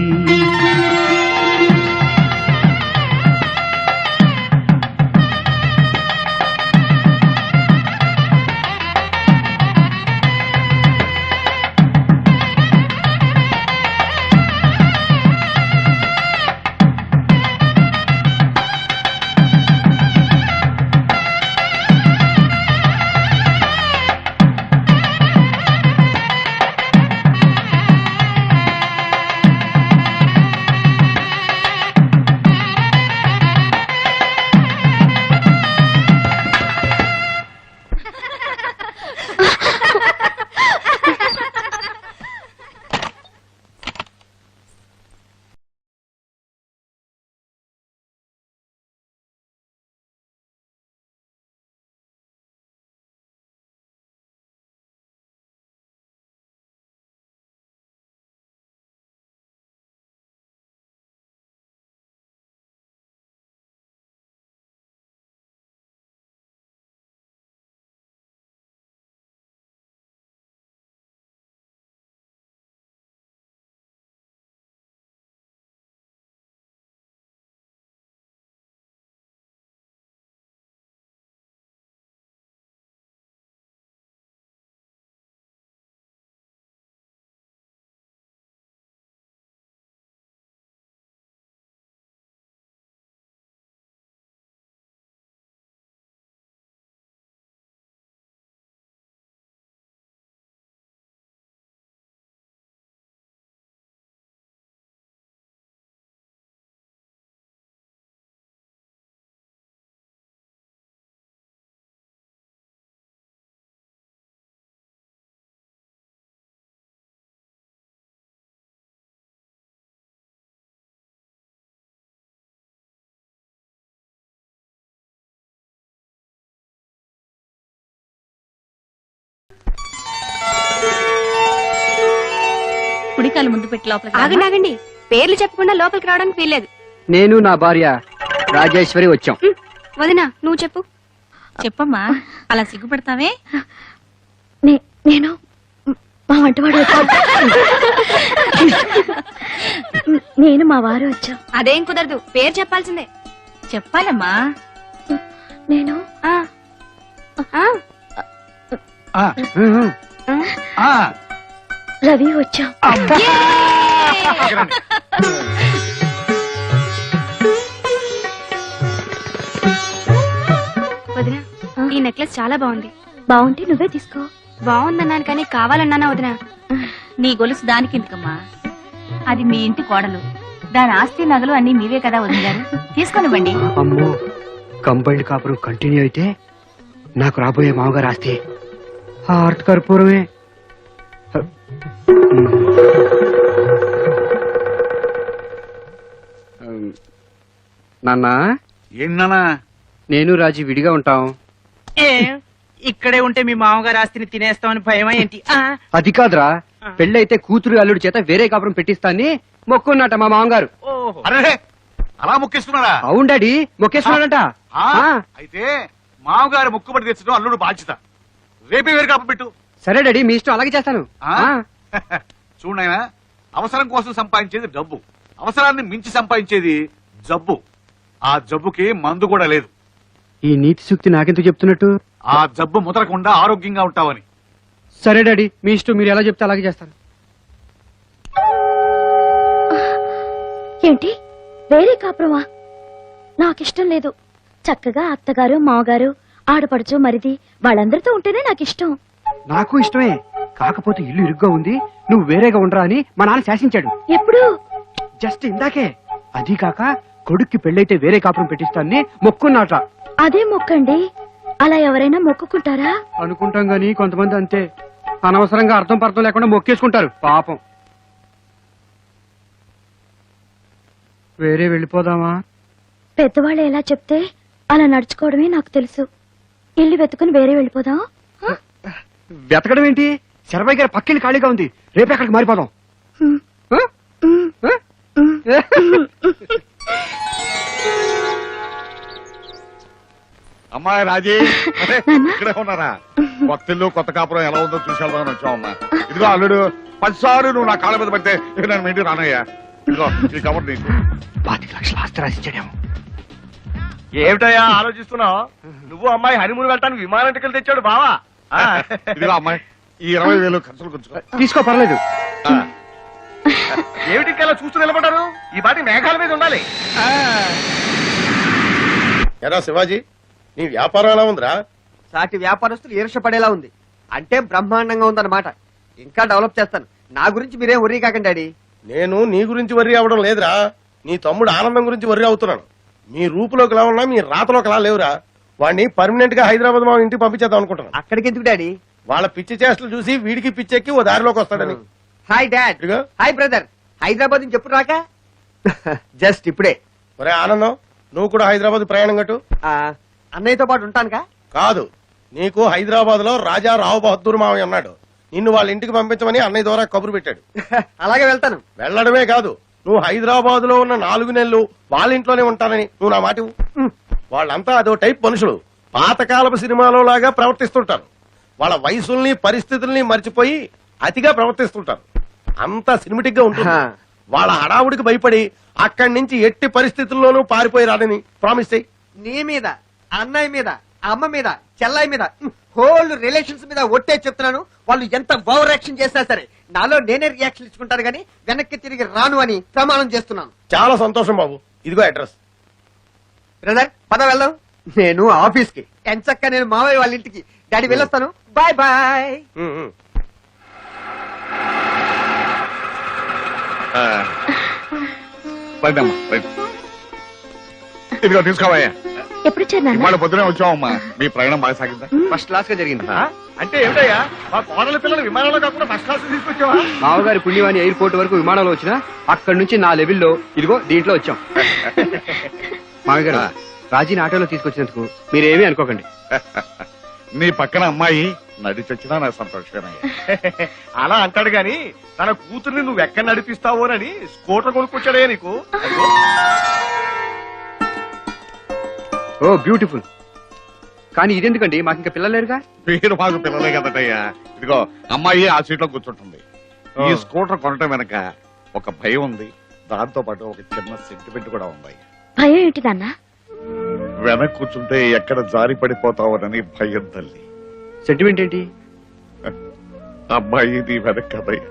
కుడికాలు ముందు పెట్టి లోపలికి ఆగండి ఆగండి, పేర్లు చెప్పకుండా లోపలికి రావడానికి వీల్లేదు. నేను నా భార్య రాజేశ్వరి వచ్చాం. వదినా నువ్వు చెప్పు. చెప్పమ్మా, అలా సిగ్గుపడతావే. నేను మా వంటవాడు నేను మా వారు వచ్చాం. అదేం కుదరదు, పేరు చెప్పాల్సిందే. చెప్పాలమ్మా. నేను రవి వచ్చాం. వదినా, ఈ నెక్లెస్ చాలా బాగుంది. బాగుంటే నువ్వే తీసుకో. బాగుందన్నాను కానీ కావాలన్నానా వదినా? నీ గొలుసు దానికి ఎందుకమ్మా? అది మీ ఇంటి కోడలు, దాని ఆస్తి నగలు అన్ని మీవే కదా వదిలారు, తీసుకొనివ్వండి. అమ్మో, కంబైండ్ కాపురం కంటిన్యూ అయితే నాకు రాబోయే మామగారు ఆస్తి హార్ట్ కర్పూరమే. నాన్న, ఏంటన్నా? నేను రాజీ విడిగా ఉంటాం. ఇక్కడే ఉంటే మీ మామగారు ఆస్తిని తినేస్తామని భయమా ఏంటి? అది కాదురా, పెళ్ళైతే కూతురు అల్లుడి చేత వేరే కాపురం పెట్టిస్తాన్ని మొక్కున్నట మా మామగారు. అరే, అలా మొక్కేసుకున్నాడా? అవును డాడీ, మొక్కేస్తున్నాడంట. అయితే మామగారు మొక్కుబడి తెచ్చడం అల్లుడు బాధ్యత. రేపే వేరు కాపు పెట్టు. సరే డాడీ, మీ ఇష్టం, అలాగే చేస్తాను. చూడైనా, అవసరం కోసం సంపాదించేది డబ్బు, అవసరాన్ని మించి సంపాదించేది జబ్బు. ఆ జబ్బుకి మందు కూడా లేదు. ఈ నీతి సూక్తి నాకెందుకు చెప్తున్నట్టు? ఆ జబ్బు ముదరకుండా ఆరోగ్యంగా ఉంటావని. సరే డాడీ, మీ ఇష్టం, మీరు ఎలా చెప్తే అలాగే చేస్తాను. ఏంటి వేరే కాపురమా? నాకిష్టం లేదు. చక్కగా అత్తగారు మామగారు ఆడపడుచు మరిది వాళ్ళందరితో ఉంటేనే నాకిష్టం. నాకు ఇష్టమే, కాకపోతే ఇల్లు ఇరుగ్గా ఉంది, నువ్వు వేరేగా ఉండరా అని మా నాన్న శాసించాడు. ఎప్పుడు? జస్ట్ ఇందాకే. అది కాక కొడుక్కి పెళ్ళైతే వేరే కాపురం పెట్టిస్తాన్ని మొక్కున్నాట. అదే మొక్కండి, అలా ఎవరైనా మొక్కుకుంటారా? అనుకుంటాం గాని కొంతమంది అంతే, అనవసరంగా అర్థం పర్థం లేకుండా మొక్కేసుకుంటారు పాపం. వేరే వెళ్ళిపోదామా? పెద్దవాళ్ళు ఎలా చెప్తే అలా నడుచుకోవడమే నాకు తెలుసు. ఇల్లు వెతుకుని వేరే వెళ్ళిపోదాం. వెతకడం ఏంటి? శరభయ్య గారి పక్కిల్లు ఖాళీగా ఉంది, రేపు అక్కడికి మారిపోదాం. అమ్మాయి రాజీ అరే, ఇక్కడే ఉన్నారా? కొత్త ఇల్లు కొత్త కాపురం ఎలా ఉందో చూసి వెళ్దామని వచ్చావమ్మా. ఇదిగో అల్లుడు 10 సార్లు నువ్వు నా కాళ్ళ మీద పడితే ఇక నేను మీ ఇంటికి రానయ్యా. ఇదిగో ఈ కబర్ నీకు. 25 లక్షల ఆస్తి రాసిచ్చాడేమో. ఏమిటయ్యా ఆలోచిస్తున్నావు? నువ్వు అమ్మాయి హనీమూన్ వెళ్ళటానికి విమానం టికెట్ తెచ్చాడు బావా. ఇదిగో అమ్మాయి ఈ 20,000 ఖర్చులు కూర్చో. తీసుకో, పర్లేదు. ఏమిటి అలా చూస్తూ నిలబడ్డారు? ఈ పాటి మేఘాల మీద ఉండాలి. ఎరా శివాజీ, నీ వ్యాపారం ఎలా ఉందిరా? సాటి వ్యాపారస్తులు ఈర్షపడేలా ఉంది. అంటే బ్రహ్మాండంగా ఉందన్నమాట. ఇంకా డెవలప్ చేస్తాను. నా గురించి మీరేం worry కాకండి డాడీ. నేను నీ గురించి వర్రీ అవ్వడం లేదురా, నీ తమ్ముడు ఆనందం గురించి వర్రీ అవుతున్నాను. మీ రూపులోకి ఎలా ఉన్నా మీ రాతలోకి ఎలా లేవురా. వాడిని పర్మనెంట్ గా హైదరాబాద్ మా ఇంటికి పంపించేద్దాం అనుకుంటున్నాను. అక్కడికి ఎందుకు డాడీ? వాళ్ళ పిచ్చి చేష్టలు చూసి వీడికి పిచ్చెక్కి ఓ దారిలోకి వస్తాడని. Hi dad. ఇదిగో. Hi brother. హైదరాబాద్ నుంచి చెప్పు రాక జస్ట్ ఇప్పుడే. ఒరే ఆనందం, నువ్వు కూడా హైదరాబాద్ ప్రయాణం కట్టు. అన్నయ్యతో పాటు ఉంటానుకా? కాదు, నీకు హైదరాబాద్ లో రాజా రావు బహదూర్ మావయ్య ఉన్నాడు. నిన్ను వాళ్ళ ఇంటికి పంపించమని అన్నయ్య ద్వారా కబురు పెట్టాడు. అలాగే వెళ్తాను. వెళ్ళడమే కాదు, నువ్వు హైదరాబాద్ లో ఉన్న 4 నెలలు వాళ్ళ ఇంట్లోనే ఉంటానని నువ్వు నా మాట ఇవ్వు. వాళ్ళంతా అదో టైప్ మనుషులు. పాతకాలపు సినిమాలో లాగా ప్రవర్తిస్తుంటారు. వాళ్ళ వయసుల్ని పరిస్థితుల్ని మర్చిపోయి అతిగా ప్రవర్తిస్తుంటారు. అంతా సినిమాటిక్ గా ఉంటుంది. వాళ్ళ హడావుడికి భయపడి అక్కడి నుంచి ఎట్టి పరిస్థితుల్లోనూ పారిపోయి రాడని ప్రామిస్ చేయి. నీ మీద, అన్నయ్య మీద, అమ్మ మీద, చెల్లయ్య మీద, హోల్ రిలేషన్స్ మీద ఒట్టే చెప్తున్నాను. వాళ్ళు ఎంత ఓవర్ యాక్షన్ చేసినా సరే నాలో నేనే రియాక్షన్ ఇచ్చుకుంటాను గానీ వెనక్కి తిరిగి రాను అని ప్రమాణం చేస్తున్నాను. చాలా సంతోషం బాబు. ఇదిగో అడ్రస్. బ్రదర్ పద వెళ్దాం. నేను ఆఫీస్ కి, ఎంచక్క నేను మావయ్య వాళ్ళ ఇంటికి. డాడీ వెళ్ళొస్తాను. Bye bye. రండమ్మా, రండి. ఇదిగో తీసుకోవయ్యా. ఎప్పుడు వచ్చారు నాన్న? ఇవాళ పొద్దునే వచ్చావమ్మా. మీ ప్రయాణం బాగా సాగిందా? ఫస్ట్ క్లాస్ గా జరిగింది. అంటే ఏమిటయ్యా, మా కోడల పిల్లలు విమానంలో కాకుండా ఫస్ట్ క్లాస్ తీసుకొచ్చావా? మామగారి పుణ్యవాణి ఎయిర్పోర్ట్ వరకు విమానంలో వచ్చినా అక్కడి నుంచి నా లెవెల్లో ఇదిగో దీంట్లో వచ్చాం. మామయ్య గారు, రాజీని ఆటోలో తీసుకొచ్చినందుకు మీరేమీ అనుకోకండి. నీ పక్కన అమ్మాయి నడిచొచ్చినా నాకు సంతోషమయ్యా. అలా అంటాడు గాని తన కూతుర్ని నువ్వు ఎక్కడ నడిపిస్తావోనని స్కూటర్ కొనుక్కొచ్చాడయ్యా నీకు. ఓ బ్యూటిఫుల్. కానీ ఇదెందుకండి, మాకు ఇంకా పిల్లలు లేరుగా? మీరు మాకు పిల్లలే కదటయ్యా. ఇదిగో అమ్మాయి ఆ సీట్ లో కూర్చుంటుంది. ఈ స్కూటర్ కొనటం వెనక ఒక భయం ఉంది, దాంతో పాటు ఒక చిన్న సెంటిమెంట్ కూడా ఉంది. భయం ఏంటి నాన్న? వెనక కూర్చుంటే ఎక్కడ జారి పడిపోతావోనని భయం తల్లి. సెంటిమెంట్ ఏంటి? అమ్మాయి నీ వెనక కదయ్యా,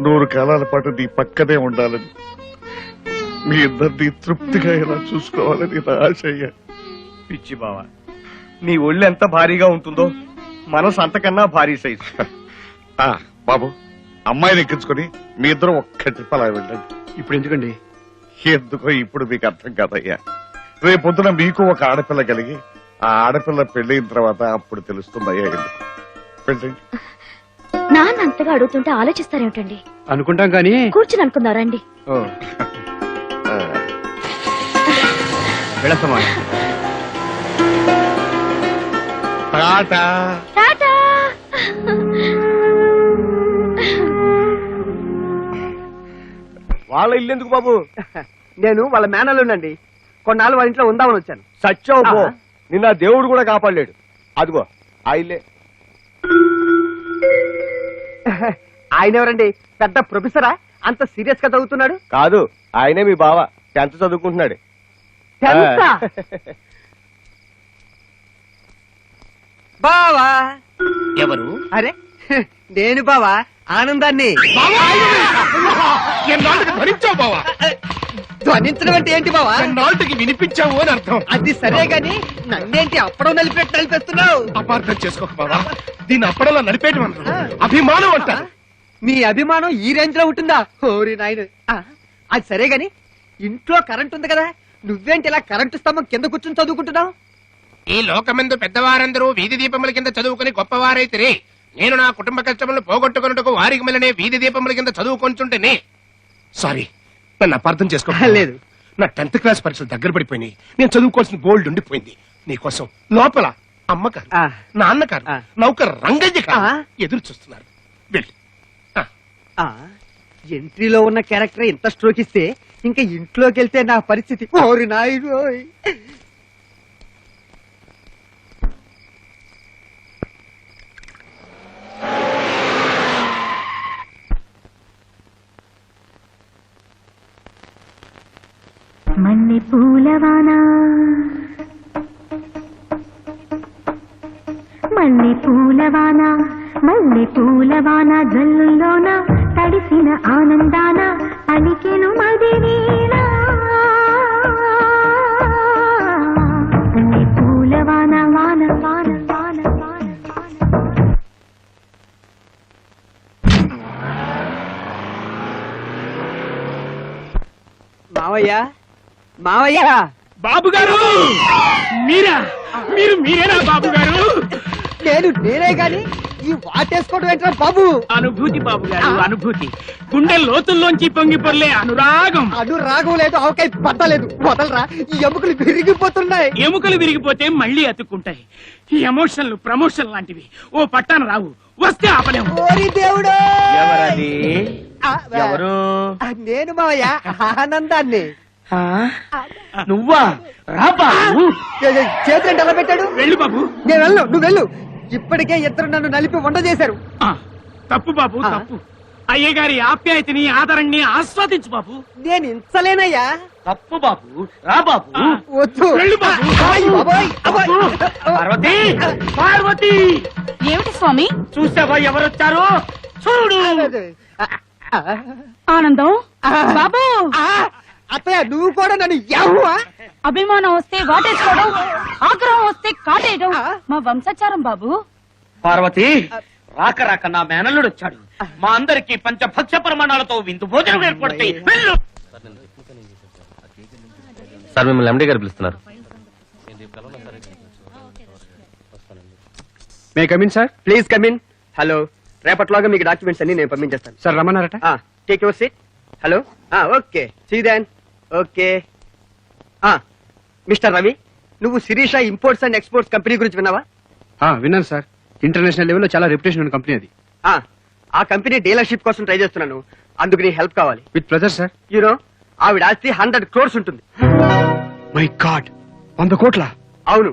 100 కాలాల పాటు నీ పక్కనే ఉండాలని, మీ ఇద్దరిని తృప్తిగా ఎలా చూసుకోవాలని నా ఆశ అయ్యా. పిచ్చి బావా, నీ ఒళ్ళు ఎంత భారీగా ఉంటుందో మనసు అంతకన్నా భారీ సైజు. బాబు, అమ్మాయిని ఎక్కించుకొని మీ ఇద్దరు ఒక్క ట్రిప్ అలా వెళ్ళండి. ఇప్పుడు ఎందుకండి? ఎందుకో ఇప్పుడు మీకు అర్థం కాదయ్యా. రేపొద్దున మీకు ఒక ఆడపిల్ల కలిగి ఆ ఆడపిల్ల పెళ్ళైన తర్వాత అప్పుడు తెలుస్తుందయ్యా ఎందుకు. పెళ్ళండి. నాన్న అంతగా అడుగుతుంటే ఆలోచిస్తారేమిటండి? అనుకుంటాం కానీ కూర్చుని అనుకున్నారండి. ఓ వెళతామా? టాటా. టాటా. వాళ్ళ ఇల్లు ఎందుకు బాబు? నేను వాళ్ళ మేనల్లుండండి. కొన్నాళ్ళు వాళ్ళ ఇంట్లో ఉందామని వచ్చాను. సచ్చావు పో, నిన్న దేవుడు కూడా కాపాడలేడు. అదిగో ఆ ఇల్లే. ఆయన ఎవరండి? పెద్ద ప్రొఫెసరా? అంత సీరియస్ గా చదువుతున్నాడు? కాదు, ఆయనే మీ బావ. 10th చదువుకుంటున్నాడు. బావా? ఎవరు? అరే నేను బావా, ఆనందాన్ని. భరించావు బావా, ధ్వనించడం అంటే ఏంటి బావా? నాటికి వినిపించావు అని అర్థం. అది సరే గాని నన్నేంటి అప్పడం నలిపెట్టి నలిపేస్తున్నావు? అపార్థం చేసుకోక బావా, దీన్ని అప్పడంలో నడిపేయటం అంటారు, అభిమానం అంటారు. నీ అభిమానం ఈ రేంజ్ లో ఉంటుందా? ఓరి నాయన. అది సరే గాని ఇంట్లో కరెంట్ ఉంది కదా, నువ్వేంటి ఇలా కరెంటు స్తంభం కింద కూర్చుని చదువుకుంటున్నావు? ఈ లోకమందు పెద్దవారందరూ వీధి దీపముల కింద చదువుకుని గొప్పవారైతే, నేను నా కుటుంబ కష్టములను పోగొట్టుకున్నట్టుకు వారికి మళ్ళీ వీధి దీపముల కింద చదువుకుంటుంటేనే. సారీ, నన్ను అపార్థం చేసుకో. లేదు, నా 10th క్లాస్ పరీక్షలు దగ్గర పడిపోయినాయి. నేను చదువుకోవాల్సిన గోల్డ్ ఉండిపోయింది. నీకోసం లోపల అమ్మగారు, నాన్నగారు, నౌకర్ రంగయ్య గారు ఎదురు చూస్తున్నారు. వెళ్ళి ఎంట్రీలో ఉన్న క్యారెక్టర్ ఇంత స్ట్రోక్ ఇస్తే ఇంకా ఇంట్లోకి వెళ్తే నా పరిస్థితి. ఓరి నాయుడు. పూలవానా మల్లె పూలవానా మల్లె పూలవానా జల్లుల్లోన తడిసిన ఆనందాన పలికెను మదివీణ మల్లె పూలవానా వాన వాన వాన వాన మావయ్య మావయ్య బాబు గారు మీరా మీరేనా బాబు గారు? నేనే గాని ఈ వాటేసుకోవడం ఏంట్రా బాబు? అనుభూతి బాబు గారు, అనుభూతి. గుండె లోతుల్లోంచి పొంగి పొర్లే అనురాగం. రాగం లేదు, అవకాయ పట్టలేదు. వదలరా, ఈ ఎముకలు విరిగిపోతున్నాయి. ఎముకలు విరిగిపోతే మళ్ళీ అతుక్కుంటాయి. ఈ ఎమోషన్లు ప్రమోషన్ లాంటివి ఓ పట్టాన రావు, వస్తే ఆపలేము. ఓరి దేవుడు! ఎవరు? నేను మావయ్య, ఆనందాన్ని. నువ్వా? రా బాబు. చేతులు ఎలా పెట్టాడు? వెళ్ళు బాబు. నేను వెళ్ళు, నువ్వు వెళ్ళు. ఇప్పటికే ఇద్దరు నన్ను నలిపి వంట చేశారు. తప్పు బాబు, తప్పు. అయ్యగారి ఆప్యాయతని ఆదరణని ఆస్వాదించు బాబు. నేను ఇంచలేనయ్యా. తప్పు బాబు, రా బాబు. వద్దు. వెళ్ళు బాబు. పార్వతి, పార్వతి. ఏమిటి స్వామి? చూసావా ఎవరొచ్చారు? చూడు. ఆనందం బాబు. అత్తయ్య, నువ్వు కూడా నన్ను యవ్వా? అభిమానం వస్తే వాటేసుకోవడం, ఆగ్రహం వస్తే కాటేయడం మా వంశాచారం బాబు. పార్వతి, రాక రాక నా మేనల్లుడు వచ్చాడు. మా అందరికి పంచభక్ష ప్రమాణాలతో విందు భోజనం ఏర్పడతాయి. వెళ్ళు. సార్, మిమ్మల్ని ఎండి గారు పిలుస్తున్నారు. May come in sir? Please come in. Hello, రేపట్లాగా మీకు డాక్యుమెంట్స్ అన్ని నేను పంపించేస్తాను. సార్ రమ్మన్నారట? Take your seat. Hello, okay, see then. Okay. Mister Ravi, నువ్వు Shirisha imports and exports company గురించి విన్నావా? విన్నాను సార్. ఇంటర్నేషనల్ లెవెల్లో చాలా రెప్యుటేషన్ ఉన్న కంపెనీ అది. ఆ కంపెనీ డీలర్షిప్ కోసం ట్రై చేస్తున్నాను. అందుకు నీ హెల్ప్ కావాలి. With pleasure sir. యూనో, ఆవిడ ఆస్తి 100 crores ఉంటుంది. మై గాడ్, 100 కోట్ల? అవును.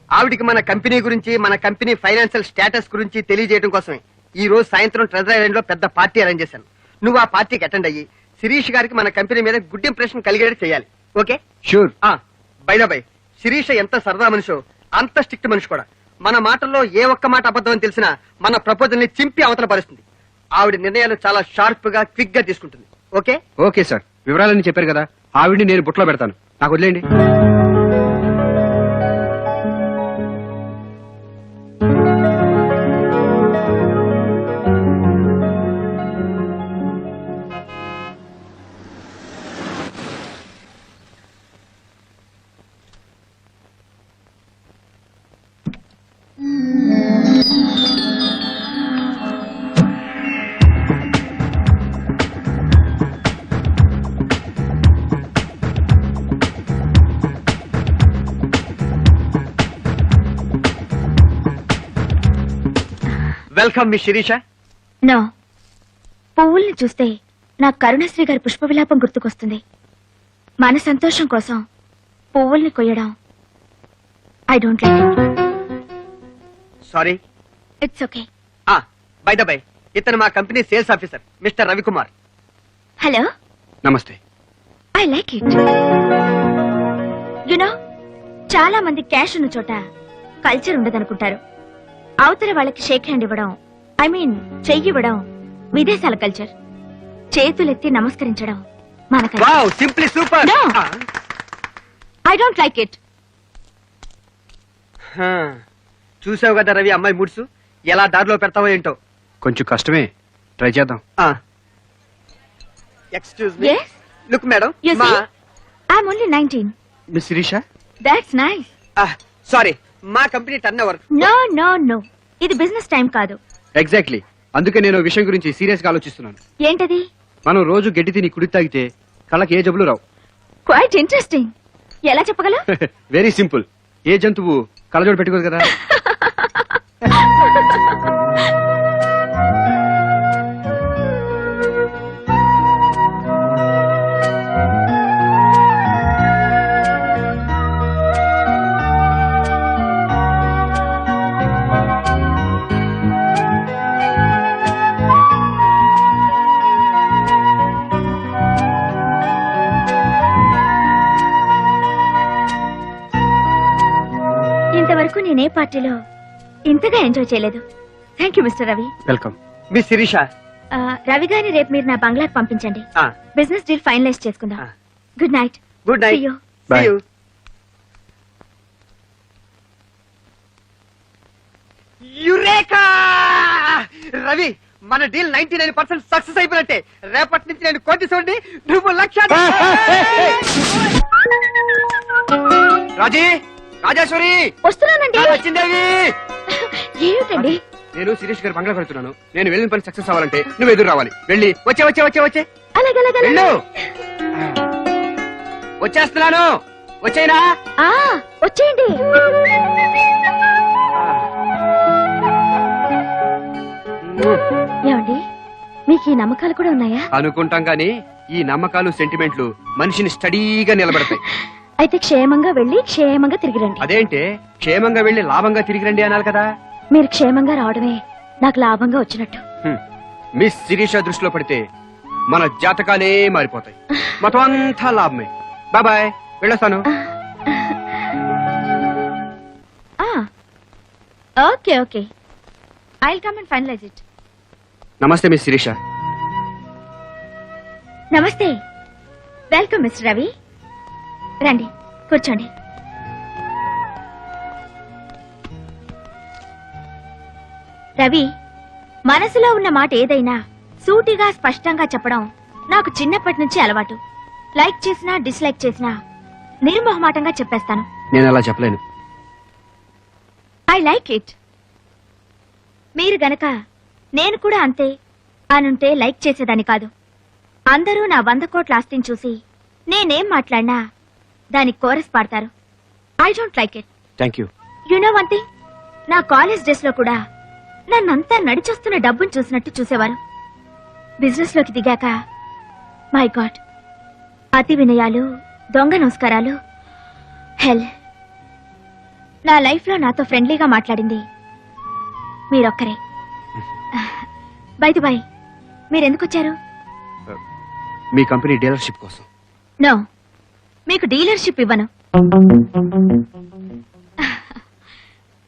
ఆవిడికి మన కంపెనీ గురించి, మన కంపెనీ ఫైనాన్షియల్ స్టేటస్ గురించి తెలియజేయడం కోసమే ఈ రోజు సాయంత్రం ట్రెజరీ ఐలాండ్ లో పెద్ద పార్టీ అరేంజ్ చేశాను. నువ్వు ఆ పార్టీకి అటెండ్ అయ్యి శిరీష్ గారికి మన కంపెనీ మీద గుడ్ ఇంప్రెషన్ కలిగేలా చేయాలి. Okay? Sure. By the by, Sirisha ఎంత సరదా మనిషో అంత స్ట్రిక్ట్ మనిషి కూడా. మన మాటల్లో ఏ ఒక్క మాట అబద్ధం అని తెలిసినా మన ప్రపోజల్ ని చింపి అవతల పరుస్తుంది. ఆవిడ నిర్ణయాలు చాలా షార్ప్ గా, క్విక్ గా తీసుకుంటుంది. ఓకే? Okay sir. వివరాలన్నీ చెప్పారు కదా, ఆవిడ్ని నేను బుట్లో పెడతాను. నాకు వదిలేండి. Welcome miss Sirisha. నో, పువ్వుల్ని చూస్తే నా కరుణశ్రీ గారి పుష్ప విలాపం గుర్తుకొస్తుంది. మన సంతోషం కోసం పువ్వుల్ని కొయ్యడం I don't like it. Sorry. It's okay. By the by, ఇతను మా company sales officer mister Ravikumar. Hello. నమస్తే. I like it. యునో, చాలా మంది క్యాష్ ఉన్న చోట కల్చర్ ఉండదనుకుంటారు. అవతల వాళ్ళకి షేక్ హ్యాండ్ ఇవ్వడం, ఐ మీన్ చెయ్యి ఇవ్వడం విదేశాల కల్చర్. చేతులెత్తి నమస్కరించడం మన culture. Simply super. No. I don't like it. చూసావు కదా రవి, అమ్మాయి ముడుసు ఎలా దారిలో పెడతావో ఏంటో. కొంచెం కష్టమే, ట్రై చేద్దాం. Excuse me. Yes? Look madam. You see? I'm only 19. Miss Shirisha. That's nice. Sorry, మా కంపెనీ turn over. No, no, no. ఇది బిజినెస్ టైం కాదు. ఎగ్జాక్ట్లీ, అందుకే నేను విషయం గురించి సీరియస్ గా ఆలోచిస్తున్నాను. ఏంటది? మనం రోజు గడ్డి తిని కుడి తాగితే కళ్ళకి ఏ జబ్బులు రావు. Quite interesting. ఎలా చెప్పగలవు? Very simple. ఏ జంతువు కళ్ళజోడు పెట్టుకోదు కదా. నేను ఏ పార్టీలో ఇంతగా ఎంజాయ్ చేయలేదు. Thank you mister Ravi. Welcome miss Sirisha. Ravi గారిని రేపు మీరు నా బంగ్లాకి పంపించండి. బిజినెస్ డీల్ ఫైనలైజ్ చేసుకుందాం. Good night. Good night. See you. See you. Eureka! Ravi, మన డీల్ 99% సక్సెస్ అయిపోయినట్టే. రేపటి నుంచి నేను కొద్ది చూడండి, నువ్వు లక్ష. రాజీ, రాజేశ్వరి వస్తున్నానండి. వచ్చిందేవి. ఏమిటండి? నేను శిరీష్ గారి బంగ్లా పెడుతున్నాను. నేను వెళ్ళిన పని సక్సెస్ అవ్వాలంటే నువ్వు ఎదురు రావాలి. వెళ్ళి వచ్చే వచ్చే వచ్చే వచ్చే అలాగే వెళ్ళు. వచ్చేస్తున్నాను. వచ్చేనా? వచ్చేయండి. ఏమండి, మీకు ఈ నమ్మకాలు కూడా ఉన్నాయా? అనుకుంటాం గాని ఈ నమ్మకాలు సెంటిమెంట్లు మనిషిని స్టడీగా నిలబడతాయి. అయితే క్షేమంగా వెళ్ళి క్షేమంగా తిరిగి రండి. అదేంటే క్షేమంగా వెళ్ళి లాభంగా తిరిగి రండి అనాలి కదా. మీరు క్షేమంగా రావడమే నాకు లాభంగా వచ్చినట్టు. మిస్ శిరీష దృష్టిలో పడితే మన జాతకాలే మారిపోతాయి. మొత్తం అంతా లాభమే. బాయ్, వెళ్ళొస్తాను. Okay okay, I will come and finalize it. నమస్తే మిస్ శిరీష. నమస్తే. Welcome mister Ravi. రండి, కూర్చోండి. రవి, మనసులో ఉన్న మాట ఏదైనా సూటిగా స్పష్టంగా చెప్పడం నాకు చిన్నప్పటి నుంచి అలవాటు. లైక్ చేసినా డిస్లైక్ చేసినా నిర్మోహమాటంగా చెప్పేస్తాను. నేను అలా చెప్పలేను. ఐ లైక్ ఇట్. మీరు గనక నేను కూడా అంతే అనుంటే లైక్ చేసేదాన్ని కాదు. అందరూ నా 100 కోట్ల ఆస్తిని చూసి నేనేం మాట్లాడినా దానికి కోరస్ పాడతారు. I don't like it. Thank you. You know one thing, నా కాలేజ్ డేస్ లో కూడా నన్నంతా నడిచొస్తున్న డబ్బును చూసినట్టు చూసేవారు. బిజినెస్ లోకి దిగాక మై గాడ్, అతి వినయాలు, దొంగ నమస్కారాలు, హెల్. నా లైఫ్ లో నాతో ఫ్రెండ్లీగా మాట్లాడింది మీరొక్కరే. బై ది బై, మీరెందుకు వచ్చారు? మీ కంపెనీ డీలర్షిప్ కోసం. నో, మీకు డీలర్షిప్ ఇవ్వను.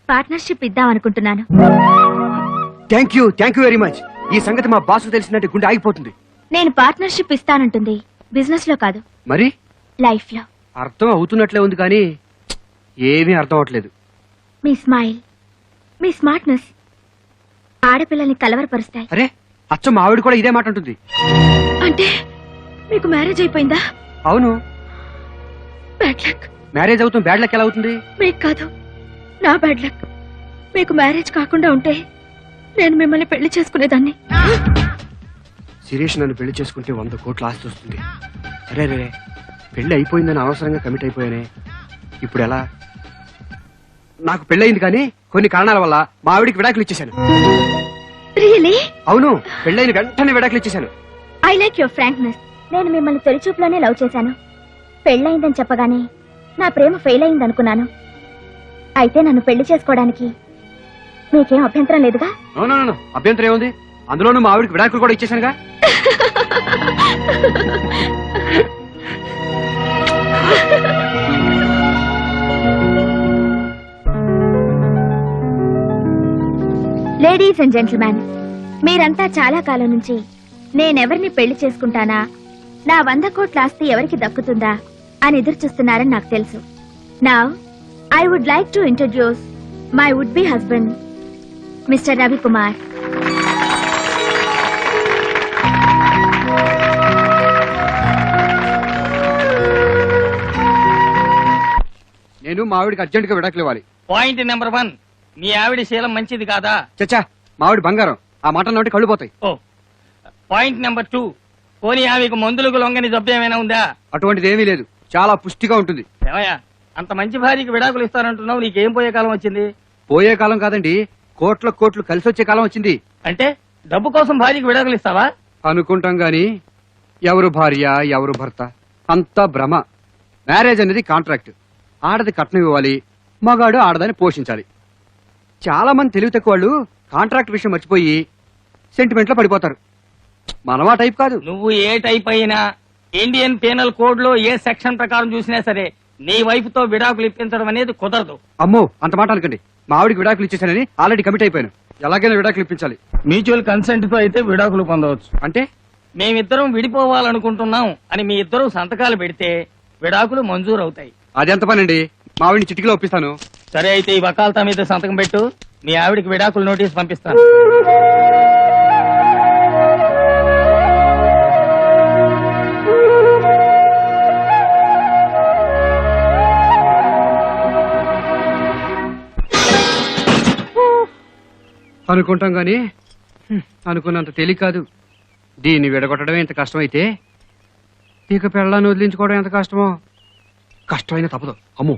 పార్ట్నర్షిప్ ఇద్దాం అనుకుంటున్నాను. Thank you very much. ఈ సంగతి మా బాసు తెలిసినట్టు గుండె ఆగిపోతుంది. నేను పార్ట్నర్షిప్ ఇస్తానంటుంది బిజినెస్ లో కాదు, మరి లైఫ్ లో. అర్థం అవుతున్నట్లే ఉంది కానీ ఏమీ అర్థం అవట్లేదు. మీ స్మైల్, మీ స్మార్ట్నెస్ ఆడపిల్లల్ని కలవరపరుస్తాయి. అరే, అచ్చం మా ఆవిడ కూడా ఇదే మాట ఉంటుంది. అంటే మీకు మ్యారేజ్ అయిపోయిందా? అవును. Bad luck. మ్యారేజ్ అవుతుంది, బ్యాడ్ లక్ ఎలా అవుతుంది? మీకు కాదు, నా బ్యాడ్ లక్. మీకు మ్యారేజ్ కాకుండా ఉంటే నేను మిమ్మల్ని పెళ్లి చేసుకునేదాన్ని. శిరీష్ నన్ను పెళ్లి చేసుకుంటే 100 కోట్ల ఆస్తి వస్తుంది. అరే రే, పెళ్లి అయిపోయిందని అనవసరంగా కమిట్ అయిపోయానే. ఇప్పుడు ఎలా? నాకు పెళ్ళయింది కానీ కొన్ని కారణాల వల్ల మా ఆవిడికి విడాకులు ఇచ్చేశాను. రియలీ? అవును, పెళ్ళైన వెంటనే విడాకులు ఇచ్చేశాను. I like your frankness. నేను మిమ్మల్ని తొలిచూపులోనే లవ్ చేశాను. పెళ్ళయిందని చెప్పగానే నా ప్రేమ ఫెయిల్ అయింది అనుకున్నాను. అయితే నన్ను పెళ్లి చేసుకోవడానికి మీకేం అభ్యంతరం లేదుగా? నో, అభ్యంతరం ఏముంది? అందులోనూ మా ఆవిడికి విడాకులు కూడా ఇచ్చేశానుగా. లేడీస్ అండ్ జెంటిల్మెన్, మీరంతా చాలా కాలం నుంచి నేనెవరిని పెళ్లి చేసుకుంటానా, నా 100 కోట్ల ఆస్తి ఎవరికి దక్కుతుందా అని ఎదురు చూస్తున్నారని నాకు తెలుసు. Now I would like to introduce my would be husband, mister Ravi Kumar. నేను మా ఆవిడికి అర్జెంట్ గా విడాకులు ఇవ్వాలి. పాయింట్ నెంబర్ 1, మీ ఆవిడ శీలం మంచిది కాదా? చచ్చా, మా ఆవిడ బంగారం. ఆ మాట నోటి కళ్ళు పోతాయి. ఓ. పాయింట్ నెంబర్ 2, పోనీ ఆమెకు మందులకు లొంగని జబ్బు ఏమైనా ఉందా? అటువంటిది ఏమీ లేదు, చాలా పుష్టిగా ఉంటుంది. ఏమయ్యా, అంత మంచి భార్యకి విడాకులు ఇస్తానంటున్నావు, నీకేం పోయే కాలం వచ్చింది? పోయే కాలం కాదండి, కోట్లు కలిసి వచ్చే కాలం వచ్చింది. అంటే డబ్బు కోసం భార్యకి విడాకులు ఇస్తావా? అనుకుంటాం గాని ఎవరు భార్య ఎవరు భర్త అంతా భ్రమ. మ్యారేజ్ అనేది కాంట్రాక్ట్. ఆడది కట్నం ఇవ్వాలి, మగాడు ఆడదాన్ని పోషించాలి. చాలా మంది తెలివి తక్కువ వాళ్ళు కాంట్రాక్ట్ విషయం మర్చిపోయి సెంటిమెంట్ లో పడిపోతారు. మనమా టైప్ కాదు. నువ్వు ఏ టైప్ అయినా ఇండియన్ పీనల్ కోడ్ లో ఏ సెక్షన్ ప్రకారం చూసినా సరే నీ వైఫ్ తో విడాకులు ఇప్పించడం అనేది కుదరదు. అమ్మో, అంత మాట అనకండి. మా ఆవిడికి విడాకులు ఇచ్చేసానని ఆల్రెడీ కమిట్ అయిపోయాను. ఎలాగైనా విడాకులు ఇప్పించాలి. మ్యూచువల్ కన్సెంట్ తో అయితే విడాకులు పొందవచ్చు. అంటే మేమిద్దరం విడిపోవాలనుకుంటున్నాం అని మీ ఇద్దరు సంతకాలు పెడితే విడాకులు మంజూరు అవుతాయి. అదెంత పని అండి, మా ఆవిడిని చిటికలో ఒప్పిస్తాను. సరే అయితే ఈ వకాల్తా మీద సంతకం పెట్టు. మీ ఆవిడికి విడాకులు నోటీస్ పంపిస్తాను. అనుకుంటాం గాని అనుకున్నంత తేలిక కాదు. దీన్ని విడగొట్టడం ఎంత కష్టమైతే ఇక పెళ్ళాన్ని వదిలించుకోవడం ఎంత కష్టమో. కష్టమైన తప్పదు. అమ్మో,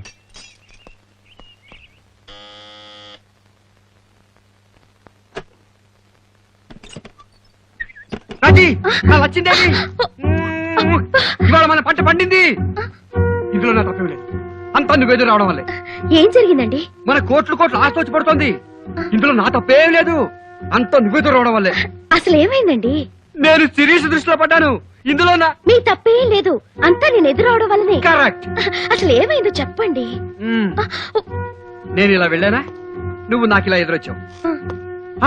రాజీ, నా లచ్చిందేవి, ఇవాళ మన పంట పండింది. ఇందులో నా తప్పేం లేదు. అంతా నువ్వేదో రావడం వల్లే. ఏం జరిగిందండి? మన కోట్లు కోట్లు ఆస్తి వచ్చి పడుతోంది. ఇందులో నా తప్పేం లేదు. అంతా నువ్వేదో రావడం వల్లే. అసలు ఏమైందండి? నేను సిరీస్ దృష్టిలో పడ్డాను. ఇందులో నా మీ తప్పేం లేదు, అంతా నేను ఎదురవడం వల్లనే. కరెక్ట్. అసలు ఏమైందో చెప్పండి. నేను ఇలా వెళ్ళానా, నువ్వు నాకు ఇలా ఎదురొచ్చావు.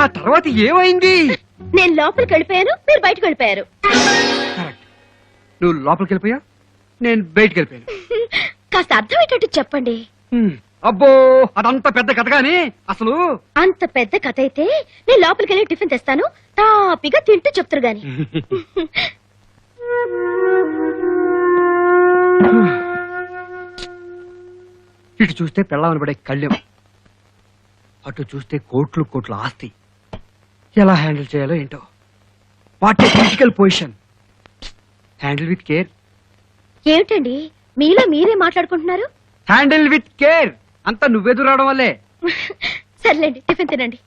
ఆ తర్వాత ఏమైంది? నేను లోపలికి వెళ్ళిపోయాను, మీరు బయటకు వెళ్ళిపోయారు. కరెక్ట్. నువ్వు లోపలికి వెళ్ళిపోయా, నేను బయటికి వెళ్ళిపోయాను. కాస్త అర్థమయ్యేటట్టు చెప్పండి. అబ్బో, అదంత పెద్ద కథ గాని అసలు అంత పెద్ద కథ అయితే నేను లోపలికి వెళ్ళి టిఫిన్ తెస్తాను, తాపిగా తింటూ చెప్తారు గాని. ఇటు చూస్తే పెళ్ళామని పడే కళ్యం, అటు చూస్తే కోట్లు కోట్ల ఆస్తి. ఎలా హ్యాండిల్ చేయాలో ఏంటో. What a critical position. Handle with care. ఏమిటండి మీలో మీరే మాట్లాడుకుంటున్నారు? Handle with care. అంతా నువ్వెదురు రావడం వల్లే. సర్లేండి, టిఫిన్ తినండి.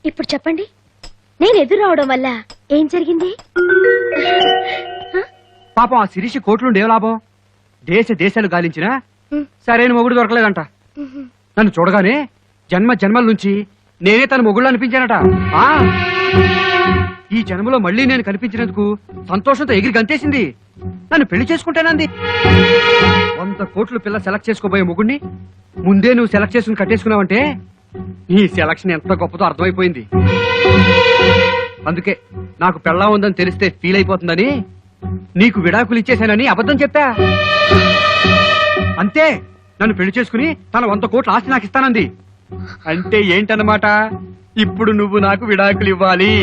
ఇప్పుడు చెప్పండి, నేను ఎదురు రావడం వల్ల ఏం జరిగింది? పాపం ఆ శిరీషి కోట్లుండే లాభం. దేశాలు గాలించినా సరైన మొగుడు దొరకలేదంట. నన్ను చూడగానే జన్మ జన్మల నుంచి నేనే తన మొగుళ్ళు అనిపించానట. ఈ జన్మలో మళ్ళీ నేను కనిపించినందుకు సంతోషంతో ఎగిరి గంతేసింది. నన్ను పెళ్లి చేసుకుంటానంది. 100 కోట్లు పిల్ల సెలెక్ట్ చేసుకోబోయే మొగుడిని ముందే నువ్వు సెలెక్ట్ చేసుకుని కట్టేసుకున్నావంటే నీ సెలక్షన్ ఎంత గొప్పదో అర్థమైపోయింది. అందుకే నాకు పెళ్ళా ఉందని తెలిస్తే ఫీల్ అయిపోతుందని నీకు విడాకులు ఇచ్చేశానని అబద్ధం చెప్పా. అంతే, నన్ను పెళ్లి చేసుకుని తన 100 కోట్ల ఆస్తి నాకు ఇస్తానంది. అంటే ఏంటన్నమాట? ఇప్పుడు నువ్వు నాకు విడాకులు ఇవ్వాలి.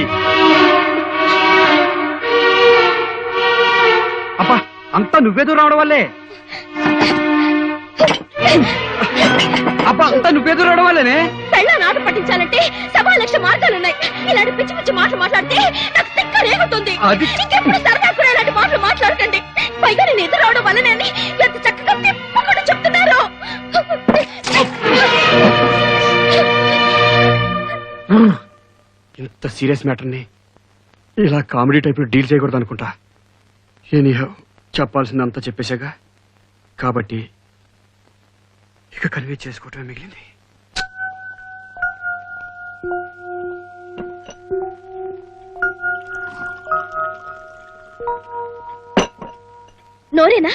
అబ్బా, అంతా నువ్వేదో రావడం వల్లే. అబ్బా, అంతా నువ్వేదో రావడం వల్లేనే. పెళ్ళ నాటు పట్టించాలంటే 1,00,000 మార్గాలున్నాయి. ఇలాంటి పిచ్చి పిచ్చి మాటలు మాట్లాడితే నాకు తిక్క రేగుతుంది. ఇంకెప్పుడు సరదా కూడా ఇలాంటి మాటలు మాట్లాడకండి. పైగా నేను ఎదురు రావడం వల్లనే అని ఎంత చక్కగా తిప్పకుండా చెప్తున్నారు. ఇంత సీరియస్ మ్యాటర్ని ఇలా కామెడీ టైప్ లో డీల్ చేయకూడదు అనుకుంటా. ఎనీహౌ, చెప్పాల్సిందంతా చెప్పేశాగా, కాబట్టి ఇక కన్వే చేసుకోవటమే మిగిలింది. నోరేనా?